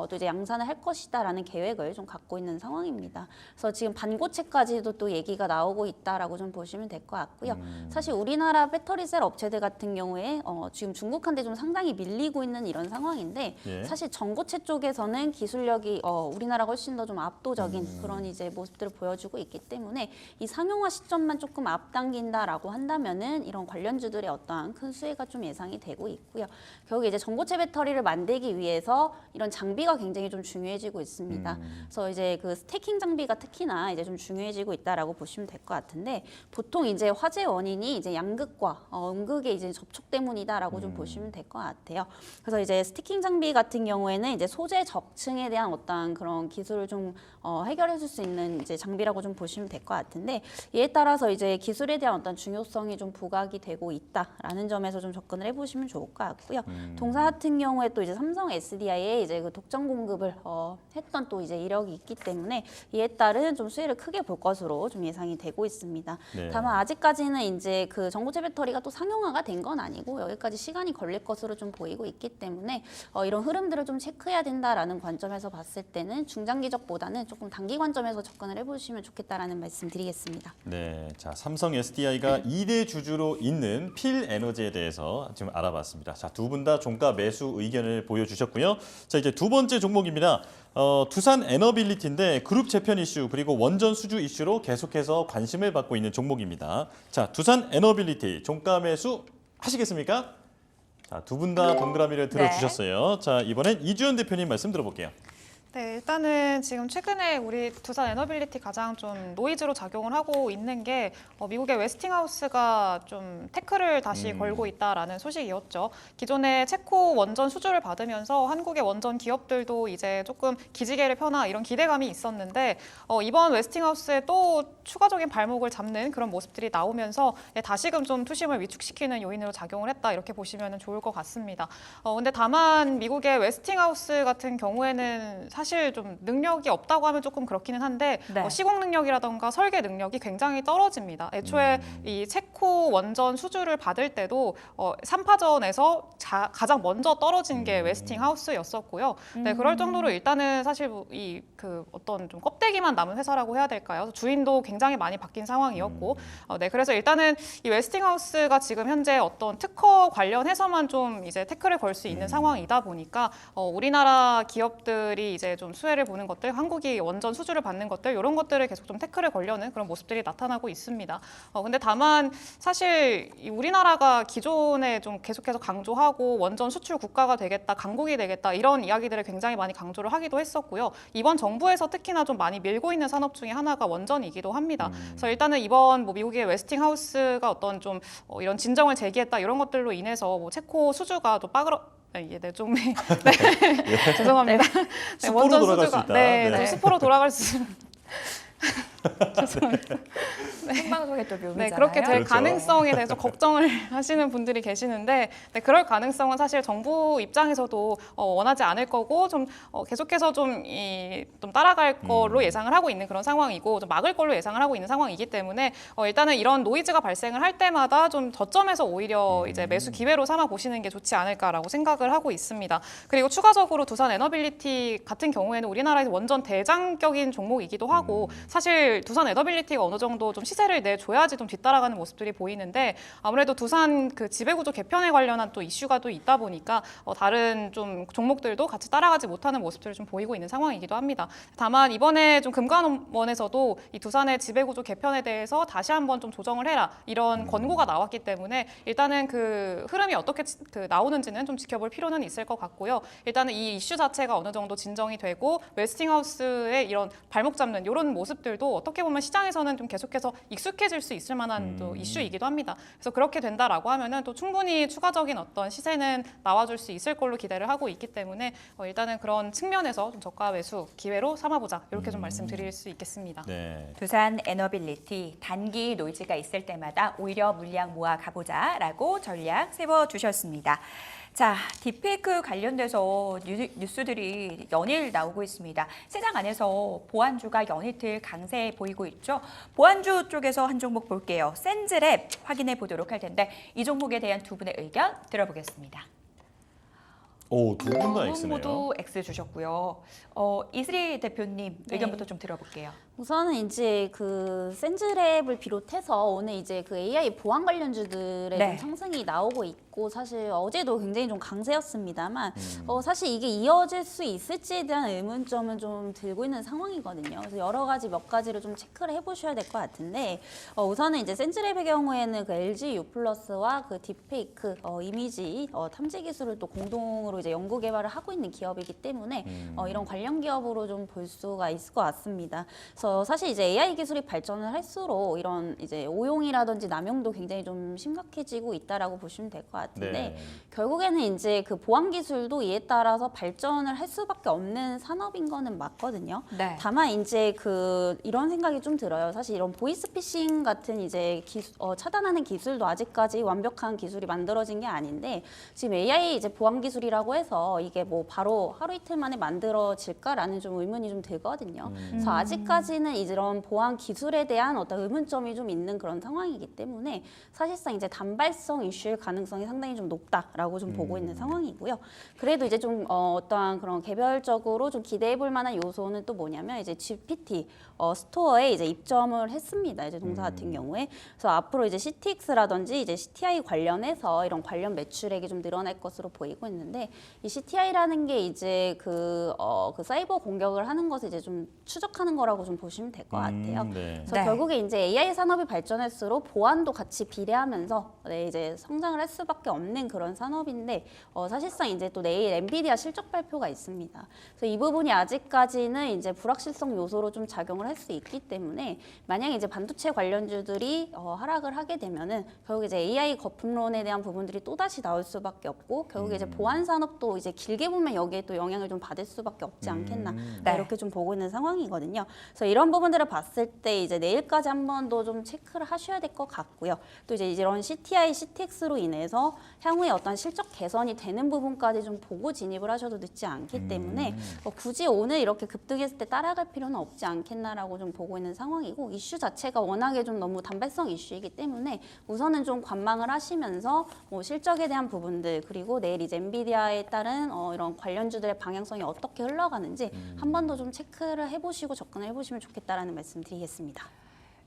또 이제 양산을 할 것이다라는 계획을 좀 갖고 있는 상황입니다. 그래서 지금 반고체까지도 또 얘기가 나오고 있다라고 좀 보시면 될 것 같고요. 사실 우리나라 배터리 셀 업체들 같은 경우에 지금 중국한테 좀 상당히 밀리고 있는 이런 상황인데 예. 사실 전고체 쪽에서는 기술력이 우리나라가 훨씬 더 좀 압도적인 그런 이제 모습들을 보여주고 있기 때문에 이 상용화 시점만 조금 앞당긴다라고 한다면은 이런 관련주들의 어떠한 큰 수혜가 좀 예상이 되고 있고요. 결국 이제 전고체 배터리를 만들기 위해서 이런 장비가 굉장히 좀 중요해지고 있습니다. 그래서 이제 그 스태킹 장비가 특히나 이제 좀 중요해지고 있다라고 보시면 될 것 같은데 보통 이제 화재 원인이 이제 양극과 음극의 이제 접촉 때문이다라고 좀 보시면 될 것 같아요. 그래서 이제 스태킹 장비 같은 경우에는 이제 소재 적층에 대한 어떠한 그런 기술을 좀 해결해 줄 수 있는 이제 장비라고 좀 보시면 될 것 같은데 이에 따라서 이제 기술에 대한 어떤 중요성이 좀 부각이 되고 있다라는 점에서 좀 접근을 해보시면 좋을 것 같고요. 동사 같은 경우에 또 이제 삼성 SDI에 이제 그 독점 공급을 했던 또 이제 이력이 있기 때문에 이에 따른 좀 수혜를 크게 볼 것으로 좀 예상이 되고 있습니다. 네. 다만 아직까지는 이제 그 전고체 배터리가 또 상용화가 된 건 아니고 여기까지 시간이 걸릴 것으로 좀 보이고 있기 때문에 이런 흐름들을 좀 체크해야 된다라는 관점에서 봤을 때는 중장기적보다는 조금 단기 관점에서 접근을 해보시면 좋겠다라는 말씀드리겠습니다. 네, 자 삼성 SDI가 2대 주주로 있는 필에너지에 대해서 지금 알아봤습니다. 자, 두 분 다 종가 매수 의견을 보여주셨고요. 자, 이제 두 번째 종목입니다. 두산 에너빌리티인데 그룹 재편 이슈 그리고 원전 수주 이슈로 계속해서 관심을 받고 있는 종목입니다. 자, 두산 에너빌리티 종가 매수 하시겠습니까? 자, 두 분 다 동그라미를 들어주셨어요. 자, 이번엔 이주연 대표님 말씀 들어볼게요. 네, 일단은 지금 최근에 우리 두산 에너빌리티 가장 좀 노이즈로 작용을 하고 있는 게 미국의 웨스팅하우스가 좀 태클을 다시 걸고 있다라는 소식이었죠. 기존에 체코 원전 수주를 받으면서 한국의 원전 기업들도 이제 조금 기지개를 펴나 이런 기대감이 있었는데 이번 웨스팅하우스에 또 추가적인 발목을 잡는 그런 모습들이 나오면서 다시금 좀 투심을 위축시키는 요인으로 작용을 했다 이렇게 보시면 좋을 것 같습니다. 근데 다만 미국의 웨스팅하우스 같은 경우에는 사실 좀 능력이 없다고 하면 조금 그렇기는 한데 네. 시공 능력이라던가 설계 능력이 굉장히 떨어집니다. 애초에 이 체코 원전 수주를 받을 때도 3파전에서 가장 먼저 떨어진 게 웨스팅하우스였었고요. 네, 그럴 정도로 일단은 사실 그 어떤 좀 껍데기만 남은 회사라고 해야 될까요? 주인도 굉장히 많이 바뀐 상황이었고, 네, 그래서 일단은 이 웨스팅하우스가 지금 현재 어떤 특허 관련해서만 좀 이제 태클을 걸 수 있는 상황이다 보니까 우리나라 기업들이 이제 좀 수혜를 보는 것들, 한국이 원전 수주를 받는 것들 이런 것들을 계속 좀 태클을 걸려는 그런 모습들이 나타나고 있습니다. 근데 다만 사실 우리나라가 기존에 좀 계속해서 강조하고 원전 수출 국가가 되겠다, 강국이 되겠다 이런 이야기들을 굉장히 많이 강조를 하기도 했었고요. 이번 정부에서 특히나 좀 많이 밀고 있는 산업 중에 하나가 원전이기도 합니다. 그래서 일단은 이번 미국의 웨스팅하우스가 어떤 좀 이런 진정을 제기했다 이런 것들로 인해서 체코 수주가 또 네, 좀 네. 죄송합니다. 네, 수포로 돌아갈 수 있다. 네, 좀 수포로 돌아갈 수 죄송합니다. 생방송의 또 묘미잖아요. 네, 그렇게 될 그렇죠. 가능성에 대해서 걱정을 하시는 분들이 계시는데, 네, 그럴 가능성은 사실 정부 입장에서도 원하지 않을 거고, 좀 계속해서 좀 따라갈 걸로 예상을 하고 있는 그런 상황이고, 좀 막을 걸로 예상을 하고 있는 상황이기 때문에 일단은 이런 노이즈가 발생을 할 때마다 좀 저점에서 오히려 이제 매수 기회로 삼아 보시는 게 좋지 않을까라고 생각을 하고 있습니다. 그리고 추가적으로 두산 에너빌리티 같은 경우에는 우리나라에서 원전 대장격인 종목이기도 하고. 사실 두산 에너빌리티가 어느 정도 좀 시세를 내줘야지 좀 뒤따라가는 모습들이 보이는데 아무래도 두산 그 지배구조 개편에 관련한 또 이슈가 또 있다 보니까 다른 좀 종목들도 같이 따라가지 못하는 모습들을 좀 보이고 있는 상황이기도 합니다. 다만 이번에 좀 금감원에서도 이 두산의 지배구조 개편에 대해서 다시 한번 좀 조정을 해라 이런 권고가 나왔기 때문에 일단은 그 흐름이 어떻게 나오는지는 좀 지켜볼 필요는 있을 것 같고요. 일단은 이 이슈 자체가 어느 정도 진정이 되고 웨스팅하우스의 이런 발목 잡는 이런 모습들도 어떻게 보면 시장에서는 좀 계속해서 익숙해질 수 있을 만한 또 이슈이기도 합니다. 그래서 그렇게 된다라고 하면은 또 충분히 추가적인 어떤 시세는 나와줄 수 있을 걸로 기대를 하고 있기 때문에 일단은 그런 측면에서 좀 저가 매수 기회로 삼아보자 이렇게 좀 말씀드릴 수 있겠습니다. 네. 두산 에너빌리티 단기 노이즈가 있을 때마다 오히려 물량 모아 가보자라고 전략 세워주셨습니다. 자, 딥페이크 관련돼서 뉴스들이 연일 나오고 있습니다. 시장 안에서 보안주가 연이틀 강세 보이고 있죠. 보안주 쪽에서 한 종목 볼게요. 센즈랩 확인해 보도록 할 텐데 이 종목에 대한 두 분의 의견 들어보겠습니다. 오, 두 분 다 두 분 X네요. 모두 X 주셨고요. 이슬이 대표님 네. 의견부터 좀 들어볼게요. 우선은 이제 그 센즈랩을 비롯해서 오늘 이제 그 AI 보안 관련주들의 네. 좀 상승이 나오고 있고 사실 어제도 굉장히 좀 강세였습니다만 사실 이게 이어질 수 있을지에 대한 의문점은 좀 들고 있는 상황이거든요. 그래서 여러 가지 몇 가지를 좀 체크를 해보셔야 될 것 같은데 우선은 이제 센즈랩의 경우에는 그 LG U+와 그 딥페이크 이미지 탐지 기술을 또 공동으로 이제 연구 개발을 하고 있는 기업이기 때문에 이런 관련 기업으로 좀 볼 수가 있을 것 같습니다. 그래서 사실 이제 AI 기술이 발전을 할수록 이런 이제 오용이라든지 남용도 굉장히 좀 심각해지고 있다라고 보시면 될 것 같은데 네. 결국에는 이제 그 보안 기술도 이에 따라서 발전을 할 수밖에 없는 산업인 거는 맞거든요. 네. 다만 이제 그 이런 생각이 좀 들어요. 사실 이런 보이스피싱 같은 이제 차단하는 기술도 아직까지 완벽한 기술이 만들어진 게 아닌데 지금 AI 이제 보안 기술이라고 해서 이게 뭐 바로 하루 이틀 만에 만들어질까라는 좀 의문이 좀 들거든요. 그래서 아직까지는 이런 보안 기술에 대한 어떤 의문점이 좀 있는 그런 상황이기 때문에 사실상 이제 단발성 이슈일 가능성이 상당히 좀 높다라고 좀 보고 있는 상황이고요. 그래도 이제 좀 어떠한 그런 개별적으로 좀 기대해 볼 만한 요소는 또 뭐냐면 이제 GPT 스토어에 이제 입점을 했습니다. 이제 동사 같은 경우에. 그래서 앞으로 이제 CTX라든지 이제 CTI 관련해서 이런 관련 매출액이 좀 늘어날 것으로 보이고 있는데 이 CTI라는 게 이제 그 사이버 공격을 하는 것을 이제 좀 추적하는 거라고 좀 보시면 될 것 같아요. 네. 그래서 네. 결국에 이제 AI 산업이 발전할수록 보안도 같이 비례하면서 이제 성장을 할 수밖에 없는 그런 산업인데 사실상 이제 또 내일 엔비디아 실적 발표가 있습니다. 그래서 이 부분이 아직까지는 이제 불확실성 요소로 좀 작용을 할 수 있기 때문에 만약에 이제 반도체 관련주들이 하락을 하게 되면은 결국 이제 AI 거품론에 대한 부분들이 또 다시 나올 수밖에 없고 결국에 이제 보안 산업도 이제 길게 보면 여기에 또 영향을 좀 받을 수밖에 없지 않겠나 네. 이렇게 좀 보고 있는 상황이거든요. 그래서 이런 부분들을 봤을 때 이제 내일까지 한 번 더 좀 체크를 하셔야 될 것 같고요. 또 이제 이런 CTI, CTX로 인해서 향후에 어떤 실적 개선이 되는 부분까지 좀 보고 진입을 하셔도 늦지 않기 때문에 굳이 오늘 이렇게 급등했을 때 따라갈 필요는 없지 않겠나라고 좀 보고 있는 상황이고 이슈 자체가 워낙에 좀 너무 단발성 이슈이기 때문에 우선은 좀 관망을 하시면서 실적에 대한 부분들 그리고 내일 이제 엔비디아에 따른 이런 관련주들의 방향성이 어떻게 흘러가는지 한 번 더 좀 체크를 해보시고 접근을 해보시면 좋겠다라는 말씀드리겠습니다.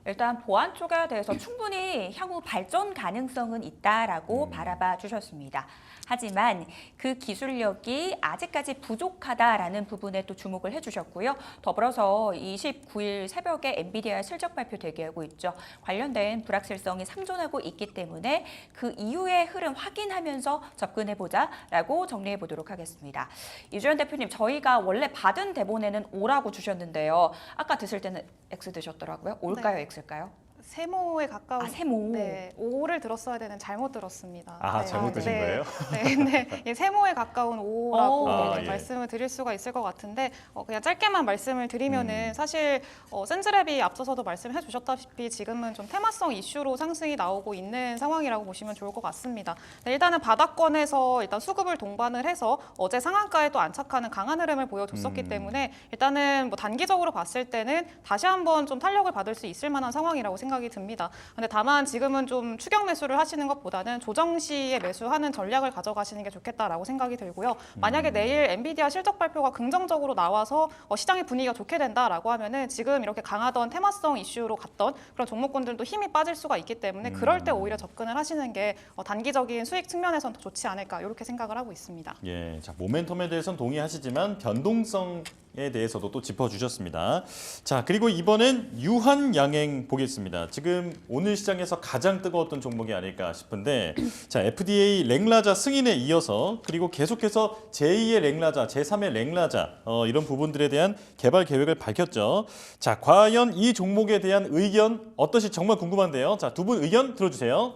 일단 보안 쪽에 대해서 충분히 향후 발전 가능성은 있다라고 바라봐 주셨습니다. 하지만 그 기술력이 아직까지 부족하다라는 부분에 또 주목을 해주셨고요. 더불어서 29일 새벽에 엔비디아 실적 발표 대기하고 있죠. 관련된 불확실성이 상존하고 있기 때문에 그 이후의 흐름 확인하면서 접근해보자라고 정리해 보도록 하겠습니다. 이주연 대표님, 저희가 원래 받은 대본에는 O라고 주셨는데요. 아까 드실 때는 X 드셨더라고요. O일까요, X일까요? 세모에 가까운 세모. 네, O를 들었어야 되는 잘못 들었습니다. 아, 잘못 드신 거예요? 네, 네. 세모에 가까운 O라고 아, 예. 말씀을 드릴 수가 있을 것 같은데 그냥 짧게만 말씀을 드리면은 사실 센즈랩이 앞서서도 말씀해 주셨다시피 지금은 좀 테마성 이슈로 상승이 나오고 있는 상황이라고 보시면 좋을 것 같습니다. 네, 일단은 바닥권에서 일단 수급을 동반을 해서 어제 상한가에 또 안착하는 강한 흐름을 보여줬었기 때문에 일단은 뭐 단기적으로 봤을 때는 다시 한번 좀 탄력을 받을 수 있을 만한 상황이라고 생각이 듭니다. 근데 다만 지금은 좀 추격 매수를 하시는 것보다는 조정 시에 매수하는 전략을 가져가시는 게 좋겠다라고 생각이 들고요. 만약에 내일 엔비디아 실적 발표가 긍정적으로 나와서 시장의 분위기가 좋게 된다라고 하면은 지금 이렇게 강하던 테마성 이슈로 갔던 그런 종목군들도 힘이 빠질 수가 있기 때문에 그럴 때 오히려 접근을 하시는 게 단기적인 수익 측면에서는 더 좋지 않을까 이렇게 생각을 하고 있습니다. 예, 자 모멘텀에 대해서는 동의하시지만 변동성에 대해서도 또 짚어주셨습니다. 자 그리고 이번엔 유한양행 보겠습니다. 지금 오늘 시장에서 가장 뜨거웠던 종목이 아닐까 싶은데 자 FDA 랭라자 승인에 이어서 그리고 계속해서 제2의 랭라자, 제3의 랭라자 이런 부분들에 대한 개발 계획을 밝혔죠. 자 과연 이 종목에 대한 의견 어떠실지 정말 궁금한데요. 자 두 분 의견 들어주세요.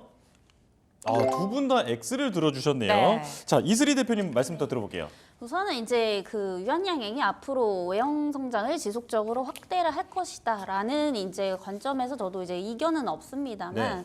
두 분 다 X를 들어주셨네요. 네. 자 이슬이 대표님 말씀부터 들어볼게요. 우선은 이제 그 유한양행이 앞으로 외형 성장을 지속적으로 확대를 할 것이다라는 이제 관점에서 저도 이제 이견은 없습니다만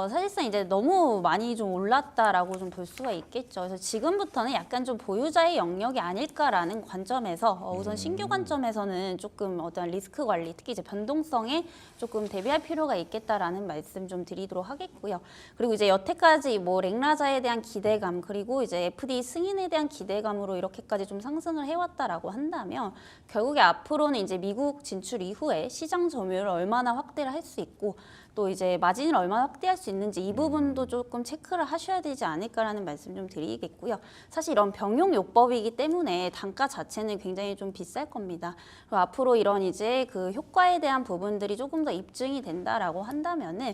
사실상 이제 너무 많이 좀 올랐다라고 좀 볼 수가 있겠죠. 그래서 지금부터는 약간 좀 보유자의 영역이 아닐까라는 관점에서 우선 신규 관점에서는 조금 어떤 리스크 관리, 특히 이제 변동성에 조금 대비할 필요가 있겠다라는 말씀 좀 드리도록 하겠고요. 그리고 이제 여태까지 뭐 랭라자에 대한 기대감 그리고 이제 FDA 승인에 대한 기대감으로 이렇게까지 좀 상승을 해왔다라고 한다면 결국에 앞으로는 이제 미국 진출 이후에 시장 점유율을 얼마나 확대를 할 수 있고 또 이제 마진을 얼마나 확대할 수 있는지 이 부분도 조금 체크를 하셔야 되지 않을까라는 말씀 좀 드리겠고요. 사실 이런 병용요법이기 때문에 단가 자체는 굉장히 좀 비쌀 겁니다. 그리고 앞으로 이런 이제 그 효과에 대한 부분들이 조금 더 입증이 된다라고 한다면은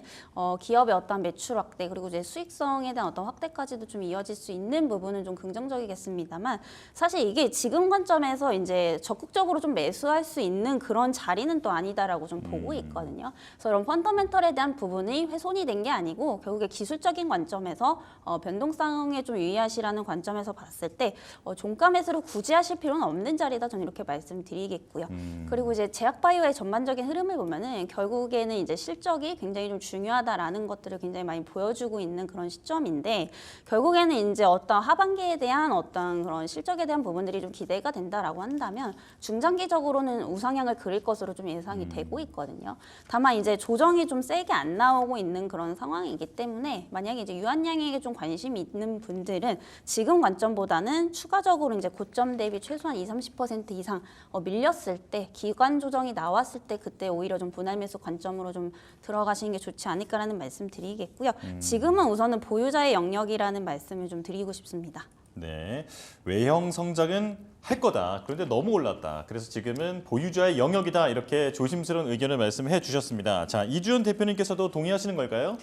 기업의 어떤 매출 확대 그리고 이제 수익성에 대한 어떤 확대까지도 좀 이어질 수 있는 부분은 좀 긍정적이겠습니다만 사실 이게 지금 관점에서 이제 적극적으로 좀 매수할 수 있는 그런 자리는 또 아니다라고 좀 보고 있거든요. 그래서 이런 펀더멘털에 대한 부분이 훼손이 된 게 아니고 결국에 기술적인 관점에서 변동성에 좀 유의하시라는 관점에서 봤을 때 종가 매수를 굳이 하실 필요는 없는 자리다 저는 이렇게 말씀드리겠고요. 그리고 이제 제약바이오의 전반적인 흐름을 보면은 결국에는 이제 실적이 굉장히 좀 중요하다라는 것들을 굉장히 많이 보여주고 있는 그런 시점인데 결국에는 이제 어떤 하반기에 대한 어떤 그런 실적에 대한 부분들이 좀 기대가 된다라고 한다면 중장기적으로는 우상향을 그릴 것으로 좀 예상이 되고 있거든요. 다만 이제 조정이 좀 세게 안 나오고 있는 그런 상황이기 때문에 만약에 이제 유한양행에 좀 관심이 있는 분들은 지금 관점보다는 추가적으로 이제 고점 대비 최소한 20-30% 이상 밀렸을 때 기관 조정이 나왔을 때 그때 오히려 좀 분할 매수 관점으로 좀 들어가시는 게 좋지 않을까라는 말씀 드리겠고요. 지금은 우선은 보유자의 영역이라는 말씀을 좀 드리고 싶습니다. 네, 외형 성장은 할 거다. 그런데 너무 올랐다. 그래서 지금은 보유자의 영역이다. 이렇게 조심스러운 의견을 말씀해 주셨습니다. 자, 이주연 대표님께서도 동의하시는 걸까요?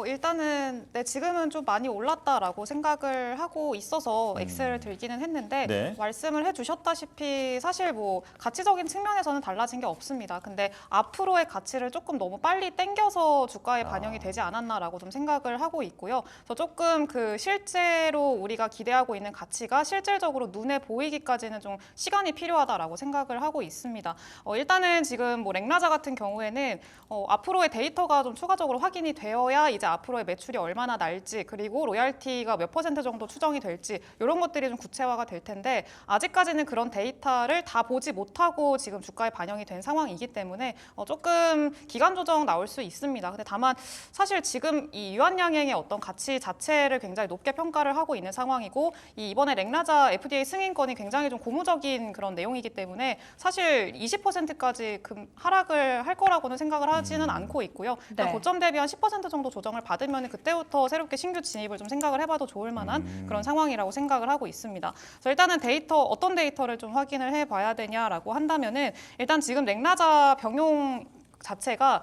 일단은 지금은 좀 많이 올랐다라고 생각을 하고 있어서 X를 들기는 했는데 네. 말씀을 해주셨다시피 사실 뭐 가치적인 측면에서는 달라진 게 없습니다. 근데 앞으로의 가치를 조금 너무 빨리 땡겨서 주가에 반영이 되지 않았나라고 좀 생각을 하고 있고요. 그래서 조금 그 실제로 우리가 기대하고 있는 가치가 실질적으로 눈에 보이기까지는 좀 시간이 필요하다라고 생각을 하고 있습니다. 일단은 지금 뭐 렉나자 같은 경우에는 앞으로의 데이터가 좀 추가적으로 확인이 되어야 이제 앞으로의 매출이 얼마나 날지 그리고 로열티가 몇 % 정도 추정이 될지 이런 것들이 좀 구체화가 될 텐데 아직까지는 그런 데이터를 다 보지 못하고 지금 주가에 반영이 된 상황이기 때문에 조금 기간 조정 나올 수 있습니다. 근데 다만 사실 지금 이 유한양행의 어떤 가치 자체를 굉장히 높게 평가를 하고 있는 상황이고 이번에 렉나자 FDA 승인권이 굉장히 좀 고무적인 그런 내용이기 때문에 사실 20%까지 하락을 할 거라고는 생각을 하지는 않고 있고요. 네. 고점 대비 한 10% 정도 조정을 받으면 그때부터 새롭게 신규 진입을 좀 생각을 해봐도 좋을 만한 그런 상황이라고 생각을 하고 있습니다. 그래서 일단은 어떤 데이터를 좀 확인을 해봐야 되냐라고 한다면은 일단 지금 렉나자 병용 자체가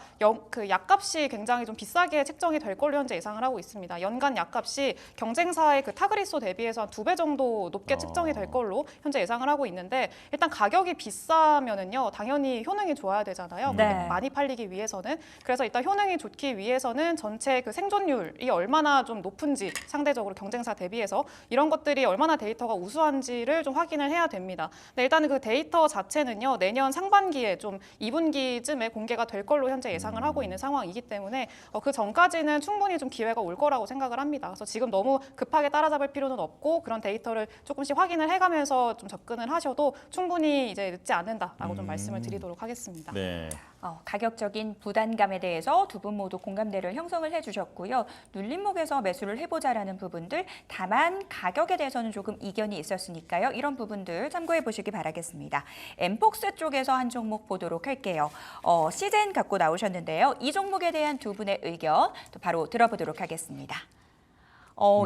그 약값이 굉장히 좀 비싸게 책정이 될 걸로 현재 예상을 하고 있습니다. 연간 약값이 경쟁사의 그 타그리소 대비해서 한 2배 정도 높게 책정이 될 걸로 현재 예상을 하고 있는데 일단 가격이 비싸면은요 당연히 효능이 좋아야 되잖아요. 네. 많이 팔리기 위해서는 그래서 일단 효능이 좋기 위해서는 전체 그 생존율이 얼마나 좀 높은지 상대적으로 경쟁사 대비해서 이런 것들이 얼마나 데이터가 우수한지를 좀 확인을 해야 됩니다. 근데 일단은 그 데이터 자체는요 내년 상반기에 좀 2분기쯤에 공개가 될 걸로 현재 예상을 하고 있는 상황이기 때문에 그 전까지는 충분히 좀 기회가 올 거라고 생각을 합니다. 그래서 지금 너무 급하게 따라잡을 필요는 없고 그런 데이터를 조금씩 확인을 해가면서 좀 접근을 하셔도 충분히 이제 늦지 않는다라고 좀 말씀을 드리도록 하겠습니다. 네. 가격적인 부담감에 대해서 두 분 모두 공감대를 형성을 해주셨고요. 눌림목에서 매수를 해보자라는 부분들, 다만 가격에 대해서는 조금 이견이 있었으니까요. 이런 부분들 참고해 보시기 바라겠습니다. 엠폭스 쪽에서 한 종목 보도록 할게요. 시젠 갖고 나오셨는데요. 이 종목에 대한 두 분의 의견 또 바로 들어보도록 하겠습니다.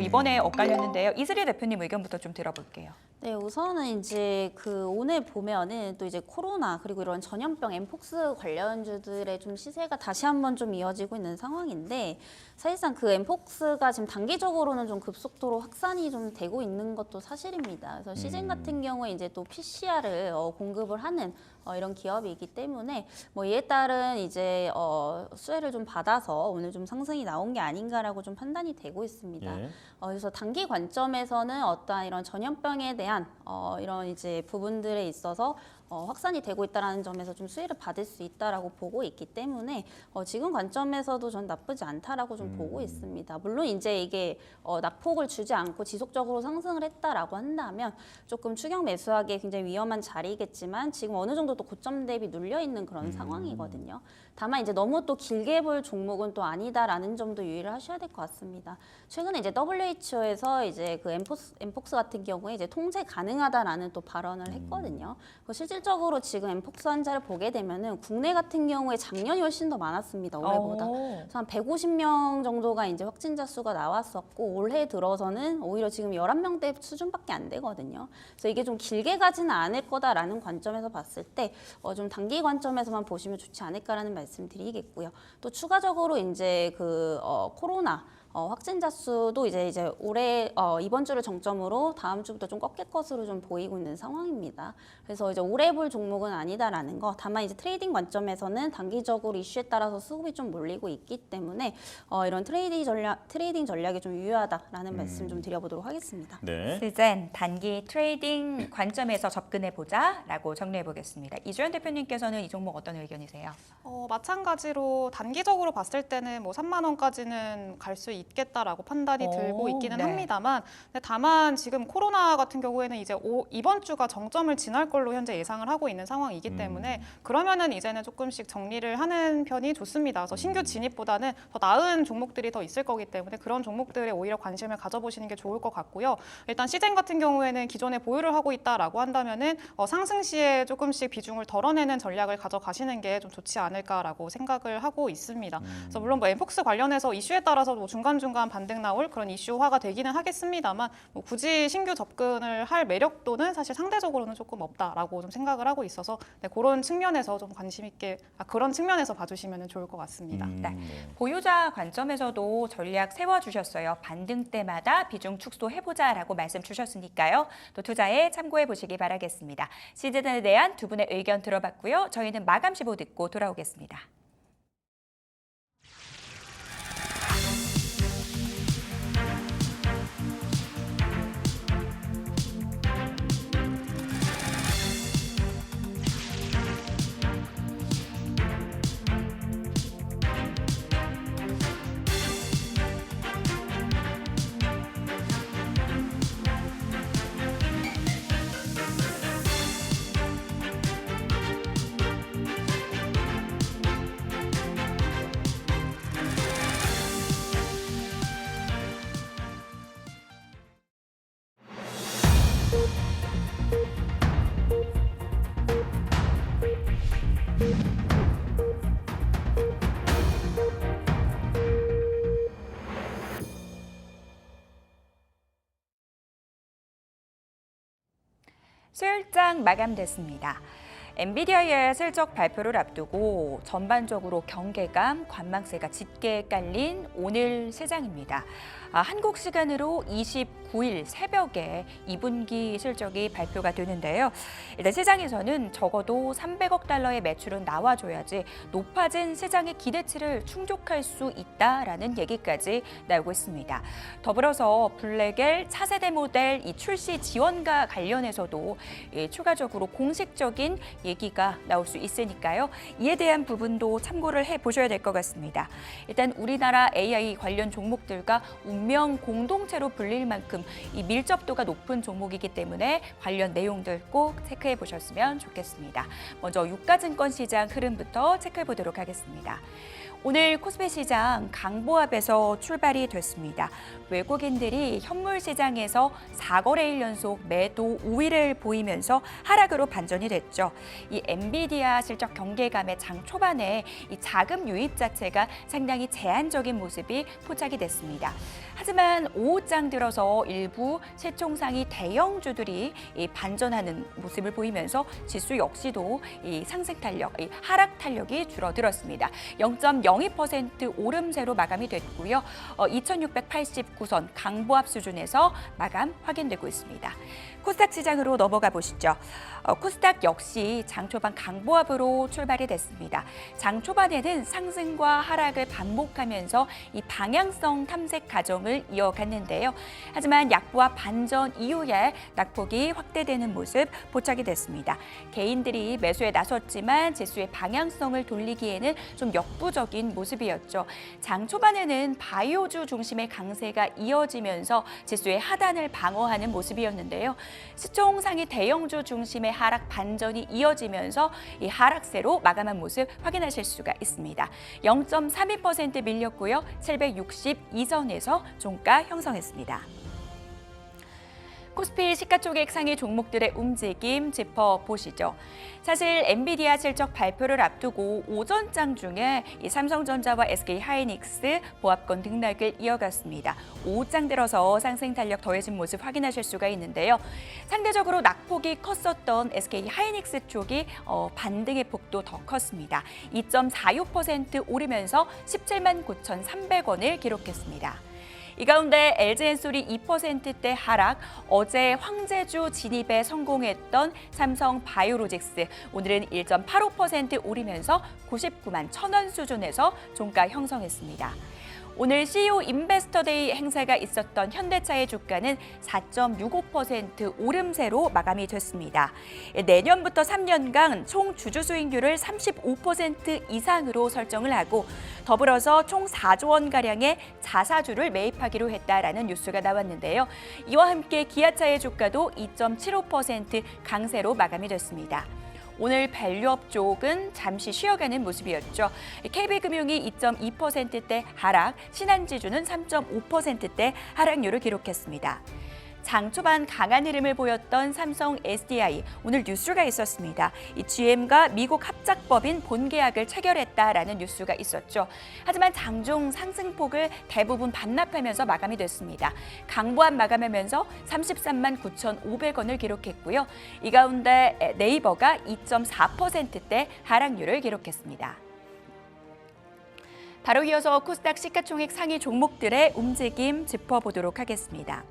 이번에 엇갈렸는데요. 이슬희 대표님 의견부터 좀 들어볼게요. 네, 우선은 이제 오늘 보면은 또 이제 코로나 그리고 이런 전염병 엠폭스 관련주들의 좀 시세가 다시 한번 좀 이어지고 있는 상황인데 사실상 그 엠폭스가 지금 단기적으로는 좀 급속도로 확산이 좀 되고 있는 것도 사실입니다. 그래서 시즌 같은 경우에 이제 또 PCR을 공급을 하는 이런 기업이기 때문에 뭐 이에 따른 이제 수혜를 좀 받아서 오늘 좀 상승이 나온 게 아닌가라고 좀 판단이 되고 있습니다. 예. 그래서 단기 관점에서는 어떠한 이런 전염병에 대한 이런 이제 부분들에 있어서 확산이 되고 있다는 점에서 좀 수혜를 받을 수 있다라고 보고 있기 때문에 지금 관점에서도 전 나쁘지 않다라고 좀 보고 있습니다. 물론 이제 이게 낙폭을 주지 않고 지속적으로 상승을 했다라고 한다면 조금 추격 매수하기에 굉장히 위험한 자리겠지만 지금 어느 정도 또 고점 대비 눌려 있는 그런 상황이거든요. 다만 이제 너무 또 길게 볼 종목은 또 아니다라는 점도 유의를 하셔야 될 것 같습니다. 최근에 이제 WHO에서 이제 그 엠폭스 같은 경우에 이제 통제 가능하다라는 또 발언을 했거든요. 실질적으로 지금 엠폭스 환자를 보게 되면은 국내 같은 경우에 작년이 훨씬 더 많았습니다. 올해보다. 그래서 한 150명 정도가 이제 확진자 수가 나왔었고 올해 들어서는 오히려 지금 11명대 수준밖에 안 되거든요. 그래서 이게 좀 길게 가지는 않을 거다라는 관점에서 봤을 때 좀 단기 관점에서만 보시면 좋지 않을까라는 말씀드리겠고요. 또 추가적으로 이제 코로나 확진자 수도 이제 올해 이번 주를 정점으로 다음 주부터 좀 꺾일 것으로 좀 보이고 있는 상황입니다. 그래서 이제 오래 볼 종목은 아니다라는 거. 다만 이제 트레이딩 관점에서는 단기적으로 이슈에 따라서 수급이 좀 몰리고 있기 때문에 이런 트레이딩 전략이 좀 유효하다라는 말씀 좀 드려보도록 하겠습니다. 네. 시젠 단기 트레이딩 관점에서 접근해 보자라고 정리해 보겠습니다. 이주연 대표님께서는 이 종목 어떤 의견이세요? 마찬가지로 단기적으로 봤을 때는 뭐 3만 원까지는 갈 수 있겠다라고 판단이 들고 있기는 네. 합니다만 근데 다만 지금 코로나 같은 경우에는 이제 이번 주가 정점을 지날 걸로 현재 예상을 하고 있는 상황이기 때문에 그러면은 이제는 조금씩 정리를 하는 편이 좋습니다. 그래서 신규 진입보다는 더 나은 종목들이 더 있을 거기 때문에 그런 종목들에 오히려 관심을 가져보시는 게 좋을 것 같고요. 일단 시젠 같은 경우에는 기존에 보유를 하고 있다라고 한다면은 상승 시에 조금씩 비중을 덜어내는 전략을 가져가시는 게 좀 좋지 않을까라고 생각을 하고 있습니다. 그래서 물론 뭐 엠폭스 관련해서 이슈에 따라서 뭐 중간 중간중간 반등 나올 그런 이슈화가 되기는 하겠습니다만 뭐 굳이 신규 접근을 할 매력도는 사실 상대적으로는 조금 없다라고 좀 생각을 하고 있어서 네, 그런 측면에서 좀 관심 있게 그런 측면에서 봐주시면 좋을 것 같습니다. 네. 보유자 관점에서도 전략 세워주셨어요. 반등 때마다 비중 축소해보자라고 말씀 주셨으니까요. 또 투자에 참고해 보시기 바라겠습니다. 시즌에 대한 두 분의 의견 들어봤고요. 저희는 마감 시보 듣고 돌아오겠습니다. 수요일장 마감됐습니다. 엔비디아의 실적 발표를 앞두고 전반적으로 경계감, 관망세가 짙게 깔린 오늘 시장입니다. 한국 시간으로 29일 새벽에 2분기 실적이 발표가 되는데요. 일단 시장에서는 적어도 300억 달러의 매출은 나와줘야지 높아진 시장의 기대치를 충족할 수 있다라는 얘기까지 나오고 있습니다. 더불어서 블랙엘 차세대 모델 이 출시 지원과 관련해서도 추가적으로 공식적인 얘기가 나올 수 있으니까요. 이에 대한 부분도 참고를 해보셔야 될 것 같습니다. 일단 우리나라 AI 관련 종목들과 운명 공동체로 불릴 만큼 이 밀접도가 높은 종목이기 때문에 관련 내용들 꼭 체크해 보셨으면 좋겠습니다. 먼저 유가증권 시장 흐름부터 체크해 보도록 하겠습니다. 오늘 코스피 시장 강보합에서 출발이 됐습니다. 외국인들이 현물 시장에서 4거래일 연속 매도 우위를 보이면서 하락으로 반전이 됐죠. 이 엔비디아 실적 경계감의 장 초반에 이 자금 유입 자체가 상당히 제한적인 모습이 포착이 됐습니다. 하지만 오후장 들어서 일부 시총상위 대형주들이 반전하는 모습을 보이면서 지수 역시도 이 상승 탄력, 이 하락 탄력이 줄어들었습니다. 0.02% 오름세로 마감이 됐고요. 2689선 강보합 수준에서 마감 확인되고 있습니다. 코스닥 시장으로 넘어가 보시죠. 코스닥 역시 장 초반 강보합으로 출발이 됐습니다. 장 초반에는 상승과 하락을 반복하면서 이 방향성 탐색 과정을 이어갔는데요. 하지만 약보합 반전 이후에 낙폭이 확대되는 모습 포착이 됐습니다. 개인들이 매수에 나섰지만 지수의 방향성을 돌리기에는 좀 역부족인 모습이었죠. 장 초반에는 바이오주 중심의 강세가 이어지면서 지수의 하단을 방어하는 모습이었는데요. 시총 상위 대형주 중심의 하락 반전이 이어지면서 이 하락세로 마감한 모습 확인하실 수가 있습니다. 0.32% 밀렸고요. 762선에서 종가 형성했습니다. 코스피 시가총액 상위 종목들의 움직임 짚어보시죠. 사실 엔비디아 실적 발표를 앞두고 오전장 중에 이 삼성전자와 SK하이닉스 보합권 등락을 이어갔습니다. 오후장 들어서 상승 탄력 더해진 모습 확인하실 수가 있는데요. 상대적으로 낙폭이 컸었던 SK하이닉스 쪽이 반등의 폭도 더 컸습니다. 2.46% 오르면서 179만 9,300원을 기록했습니다. 이 가운데 LG엔솔이 2%대 하락, 어제 황제주 진입에 성공했던 삼성 바이오로직스 오늘은 1.85% 오르면서 99만 1,000원 수준에서 종가 형성했습니다. 오늘 CEO 인베스터데이 행사가 있었던 현대차의 주가는 4.65% 오름세로 마감이 됐습니다. 내년부터 3년간 총 주주 수익률을 35% 이상으로 설정을 하고 더불어서 총 4조 원가량의 자사주를 매입하기로 했다라는 뉴스가 나왔는데요. 이와 함께 기아차의 주가도 2.75% 강세로 마감이 됐습니다. 오늘 밸류업 쪽은 잠시 쉬어가는 모습이었죠. KB금융이 2.2%대 하락, 신한지주는 3.5%대 하락률을 기록했습니다. 장 초반 강한 흐름을 보였던 삼성 SDI, 오늘 뉴스가 있었습니다. 이 GM과 미국 합작법인 본계약을 체결했다라는 뉴스가 있었죠. 하지만 장중 상승폭을 대부분 반납하면서 마감이 됐습니다. 강보합 마감하면서 33만 9,500원을 기록했고요. 이 가운데 네이버가 2.4%대 하락률을 기록했습니다. 바로 이어서 코스닥 시가총액 상위 종목들의 움직임 짚어보도록 하겠습니다.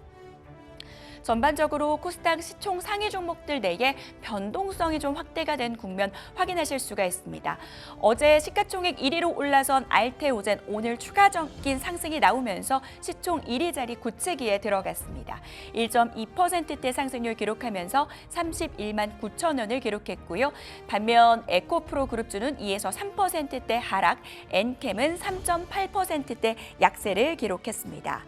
전반적으로 코스닥 시총 상위 종목들 내에 변동성이 좀 확대가 된 국면 확인하실 수가 있습니다. 어제 시가총액 1위로 올라선 알테오젠 오늘 추가적인 상승이 나오면서 시총 1위 자리 굳히기에 들어갔습니다. 1.2%대 상승률 기록하면서 31만 9천 원을 기록했고요. 반면 에코프로 그룹주는 2에서 3%대 하락, 엔캠은 3.8%대 약세를 기록했습니다.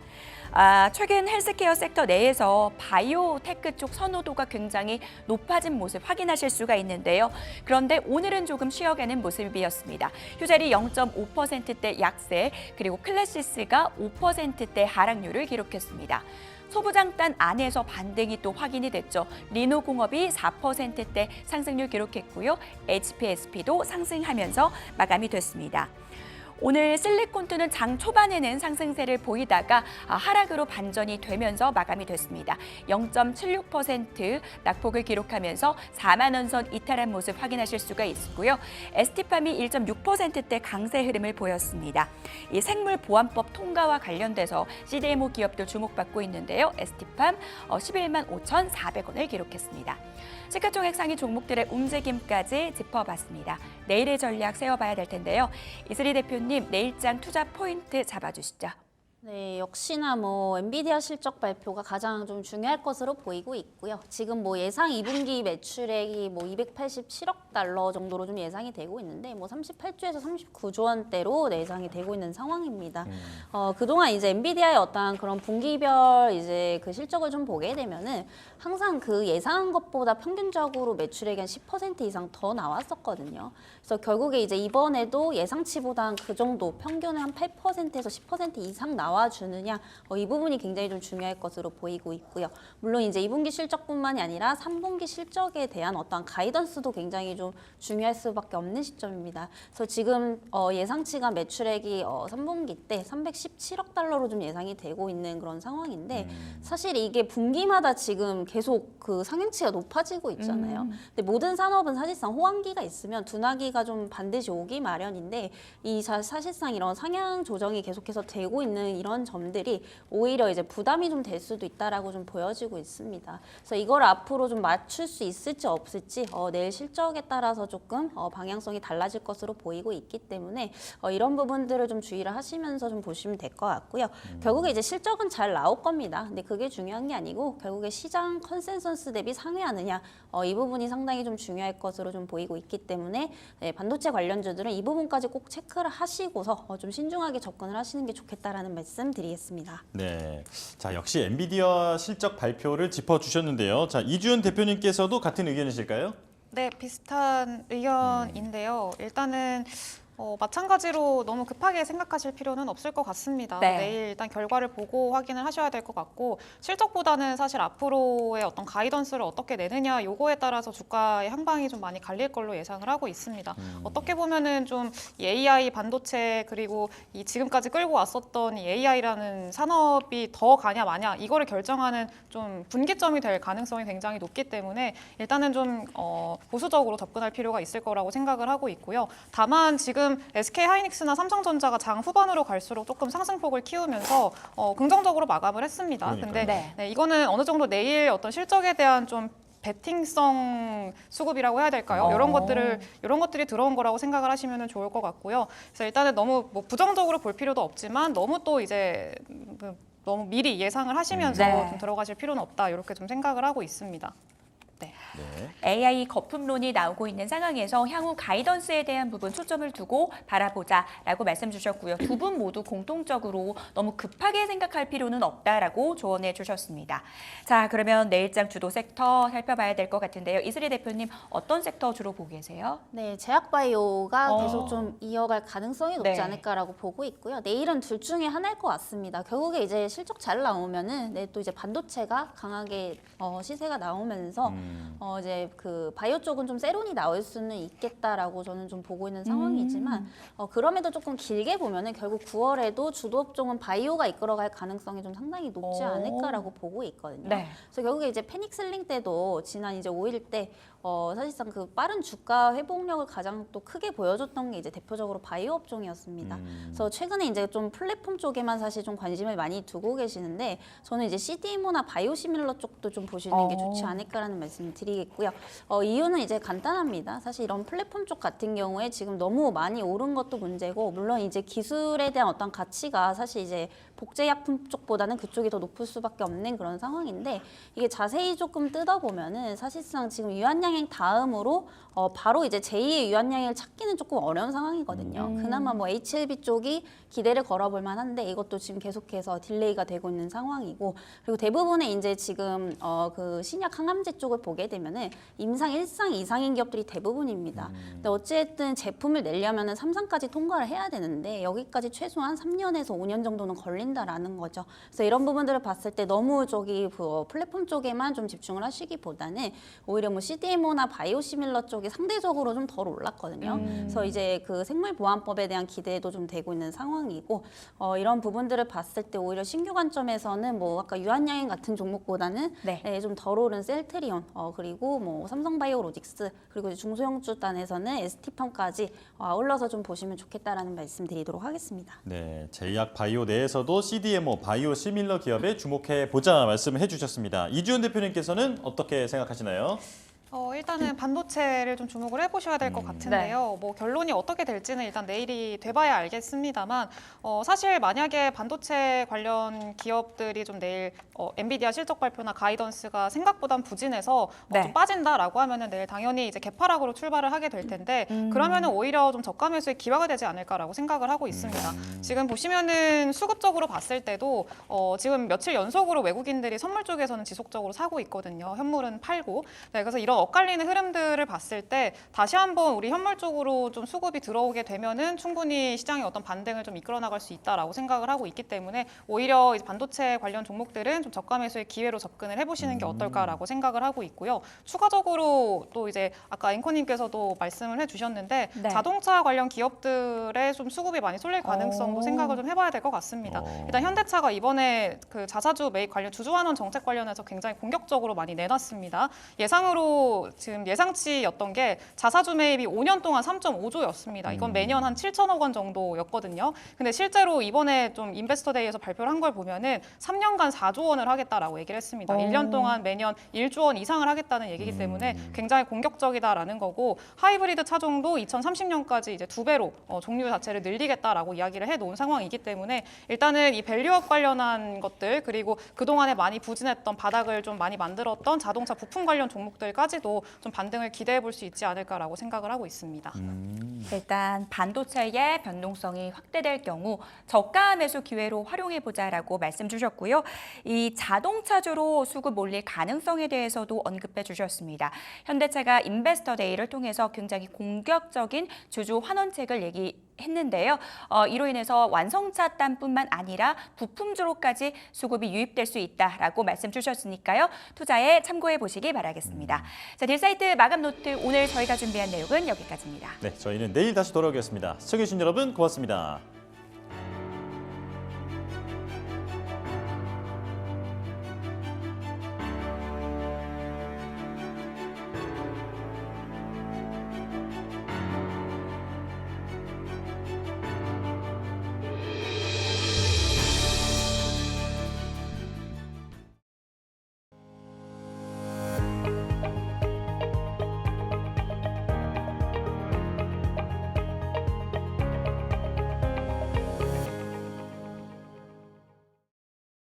최근 헬스케어 섹터 내에서 바이오테크 쪽 선호도가 굉장히 높아진 모습 확인하실 수가 있는데요. 그런데 오늘은 조금 쉬어가는 모습이었습니다. 휴젤이 0.5%대 약세, 그리고 클래시스가 5%대 하락률을 기록했습니다. 소부장단 안에서 반등이 또 확인이 됐죠. 리노공업이 4%대 상승률 기록했고요. HPSP도 상승하면서 마감이 됐습니다. 오늘 실리콘투는 장 초반에는 상승세를 보이다가 하락으로 반전이 되면서 마감이 됐습니다. 0.76% 낙폭을 기록하면서 4만 원선 이탈한 모습 확인하실 수가 있고요. ST팜이 1.6%대 강세 흐름을 보였습니다. 이 생물보안법 통과와 관련돼서 CDMO 기업들 주목받고 있는데요. ST팜 11만 5,400원을 기록했습니다. 시가총액 상위 종목들의 움직임까지 짚어봤습니다. 내일의 전략 세워봐야 될 텐데요. 이슬희 대표님, 내일장 투자 포인트 잡아주시죠. 네, 역시나 엔비디아 실적 발표가 가장 좀 중요할 것으로 보이고 있고요. 지금 예상 2분기 매출액이 287억 달러 정도로 좀 예상이 되고 있는데 38조에서 39조 원대로 예상이 되고 있는 상황입니다. 그동안 이제 엔비디아의 어떤 그런 분기별 이제 그 실적을 좀 보게 되면은 항상 그 예상한 것보다 평균적으로 매출액이 한 10% 이상 더 나왔었거든요. 그래서 결국에 이제 이번에도 예상치보다 그 정도 평균은 한 8%에서 10% 이상 나와주느냐 이 부분이 굉장히 좀 중요할 것으로 보이고 있고요. 물론 이제 2분기 실적뿐만이 아니라 3분기 실적에 대한 어떤 가이던스도 굉장히 좀 중요할 수밖에 없는 시점입니다. 그래서 지금 예상치가 매출액이 3분기 때 317억 달러로 좀 예상이 되고 있는 그런 상황인데 사실 이게 분기마다 지금 계속 그 상향치가 높아지고 있잖아요. 근데 모든 산업은 사실상 호황기가 있으면 둔화기가 좀 반드시 오기 마련인데 이 사실상 이런 상향 조정이 계속해서 되고 있는 이런 점들이 오히려 이제 부담이 좀 될 수도 있다라고 좀 보여지고 있습니다. 그래서 이걸 앞으로 좀 맞출 수 있을지 없을지 내일 실적에 따라서 조금 방향성이 달라질 것으로 보이고 있기 때문에 이런 부분들을 좀 주의를 하시면서 좀 보시면 될 것 같고요. 결국에 이제 실적은 잘 나올 겁니다. 근데 그게 중요한 게 아니고 결국에 시장 컨센서스 대비 상회하느냐 이 부분이 상당히 좀 중요할 것으로 좀 보이고 있기 때문에 반도체 관련주들은 이 부분까지 꼭 체크를 하시고서 좀 신중하게 접근을 하시는 게 좋겠다라는 말씀 드리겠습니다. 네, 자 역시 엔비디아 실적 발표를 짚어주셨는데요. 자 이주연 대표님께서도 같은 의견이실까요? 네, 비슷한 의견인데요. 일단은 마찬가지로 너무 급하게 생각하실 필요는 없을 것 같습니다. 네. 내일 일단 결과를 보고 확인을 하셔야 될 것 같고 실적보다는 사실 앞으로의 어떤 가이던스를 어떻게 내느냐 요거에 따라서 주가의 향방이 좀 많이 갈릴 걸로 예상을 하고 있습니다. 어떻게 보면은 좀 이 AI 반도체 그리고 이 지금까지 끌고 왔었던 이 AI라는 산업이 더 가냐 마냐 이거를 결정하는 좀 분기점이 될 가능성이 굉장히 높기 때문에 일단은 좀 보수적으로 접근할 필요가 있을 거라고 생각을 하고 있고요. 다만 지금 SK하이닉스나 삼성전자가 장 후반으로 갈수록 조금 상승폭을 키우면서 긍정적으로 마감을 했습니다. 그러니까요. 근데 네, 이거는 어느 정도 내일 어떤 실적에 대한 좀 베팅성 수급이라고 해야 될까요? 이런 것들이 들어온 거라고 생각을 하시면 좋을 것 같고요. 그래서 일단은 너무 부정적으로 볼 필요도 없지만 너무 또 이제 너무 미리 예상을 하시면서 네. 좀 들어가실 필요는 없다 이렇게 좀 생각을 하고 있습니다. 네. 네. AI 거품론이 나오고 있는 상황에서 향후 가이던스에 대한 부분 초점을 두고 바라보자라고 말씀 주셨고요. 두 분 모두 공통적으로 너무 급하게 생각할 필요는 없다라고 조언해 주셨습니다. 자, 그러면 내일장 주도 섹터 살펴봐야 될 것 같은데요. 이슬희 대표님 어떤 섹터 주로 보고 계세요? 네, 제약바이오가 어. 계속 좀 이어갈 가능성이 높지 네. 않을까라고 보고 있고요. 내일은 둘 중에 하나일 것 같습니다. 결국에 이제 실적 잘 나오면은 또 이제 반도체가 강하게 시세가 나오면서 이제 그 바이오 쪽은 좀 세론이 나올 수는 있겠다라고 저는 좀 보고 있는 상황이지만 그럼에도 조금 길게 보면은 결국 9월에도 주도 업종은 바이오가 이끌어갈 가능성이 좀 상당히 높지 오. 않을까라고 보고 있거든요. 네. 그래서 결국에 이제 패닉 셀링 때도 지난 이제 5일 때 사실상 그 빠른 주가 회복력을 가장 또 크게 보여줬던 게 이제 대표적으로 바이오 업종이었습니다. 그래서 최근에 이제 좀 플랫폼 쪽에만 사실 좀 관심을 많이 두고 계시는데 저는 이제 CDMO나 바이오시밀러 쪽도 좀 보시는 게 좋지 않을까라는 말씀을 드리겠고요. 이유는 이제 간단합니다. 사실 이런 플랫폼 쪽 같은 경우에 지금 너무 많이 오른 것도 문제고 물론 이제 기술에 대한 어떤 가치가 사실 이제 복제약품 쪽보다는 그쪽이 더 높을 수밖에 없는 그런 상황인데 이게 자세히 조금 뜯어보면은 사실상 지금 유한양행 다음으로 바로 이제 제2의 유한양행을 찾기는 조금 어려운 상황이거든요. 그나마 뭐 HLB 쪽이 기대를 걸어볼 만한데 이것도 지금 계속해서 딜레이가 되고 있는 상황이고 그리고 대부분의 이제 지금 그 신약 항암제 쪽을 보게 되면은 임상 1상 이상인 기업들이 대부분입니다. 근데 어찌됐든 제품을 내려면은 3상까지 통과를 해야 되는데 여기까지 최소한 3년에서 5년 정도는 걸린다라는 거죠. 그래서 이런 부분들을 봤을 때 너무 저기 플랫폼 쪽에만 좀 집중을 하시기보다는 오히려 뭐 CDMO나 바이오시밀러 쪽이 상대적으로 좀 덜 올랐거든요. 그래서 이제 그 생물보안법에 대한 기대도 좀 되고 있는 상황이고 이런 부분들을 봤을 때 오히려 신규 관점에서는 뭐 아까 유한양행 같은 종목보다는 네. 좀 덜 오른 셀트리온 그리고 뭐 삼성바이오로직스 그리고 이제 중소형주단에서는 ST팜까지 아울러서 좀 보시면 좋겠다라는 말씀드리도록 하겠습니다. 네, 제약 바이오 내에서도 CDMO 바이오 시밀러 기업에 주목해 보자 말씀해 주셨습니다. 이주연 대표님께서는 어떻게 생각하시나요? 일단은 반도체를 좀 주목을 해보셔야 될 것 같은데요. 뭐 결론이 어떻게 될지는 일단 내일이 돼봐야 알겠습니다만 사실 만약에 반도체 관련 기업들이 좀 내일 엔비디아 실적 발표나 가이던스가 생각보단 부진해서 네. 좀 빠진다라고 하면은 내일 당연히 이제 개파락으로 출발을 하게 될 텐데 그러면은 오히려 좀 저가 매수의 기회가 되지 않을까라고 생각을 하고 있습니다. 지금 보시면은 수급적으로 봤을 때도 지금 며칠 연속으로 외국인들이 선물 쪽에서는 지속적으로 사고 있거든요. 현물은 팔고. 네, 그래서 이런 엇갈리는 흐름들을 봤을 때 다시 한번 우리 현물 쪽으로 좀 수급이 들어오게 되면은 충분히 시장의 어떤 반등을 좀 이끌어 나갈 수 있다라고 생각을 하고 있기 때문에 오히려 이제 반도체 관련 종목들은 좀 저가 매수의 기회로 접근을 해보시는 게 어떨까라고 생각을 하고 있고요. 추가적으로 또 이제 아까 앵커님께서도 말씀을 해주셨는데 네. 자동차 관련 기업들의 좀 수급이 많이 쏠릴 가능성도 생각을 좀 해봐야 될 것 같습니다. 일단 현대차가 이번에 그 자사주 매입 관련 주주환원 정책 관련해서 굉장히 공격적으로 많이 내놨습니다. 예상으로 지금 예상치였던 게 자사주 매입이 5년 동안 3.5조였습니다. 이건 매년 한 7천억 원 정도였거든요. 근데 실제로 이번에 좀 인베스터데이에서 발표를 한 걸 보면은 3년간 4조 원을 하겠다라고 얘기를 했습니다. 1년 동안 매년 1조 원 이상을 하겠다는 얘기이기 때문에 굉장히 공격적이다라는 거고 하이브리드 차종도 2030년까지 이제 2배로 종류 자체를 늘리겠다라고 이야기를 해놓은 상황이기 때문에 일단은 이 밸류업 관련한 것들 그리고 그동안에 많이 부진했던 바닥을 좀 많이 만들었던 자동차 부품 관련 종목들까지도 좀 반등을 기대해 볼 수 있지 않을까라고 생각을 하고 있습니다. 일단 반도체의 변동성이 확대될 경우 저가 매수 기회로 활용해 보자라고 말씀 주셨고요. 이 자동차주로 수급 올릴 가능성에 대해서도 언급해 주셨습니다. 현대차가 인베스터 데이를 통해서 굉장히 공격적인 주주 환원책을 얘기했는데요. 이로 인해서 완성차단뿐만 아니라 부품주로까지 수급이 유입될 수 있다라고 말씀 주셨으니까요. 투자에 참고해 보시기 바라겠습니다. 자, 딜사이트 마감 노트 오늘 저희가 준비한 내용은 여기까지입니다. 네, 저희는 내일 다시 돌아오겠습니다. 시청해주신 여러분 고맙습니다.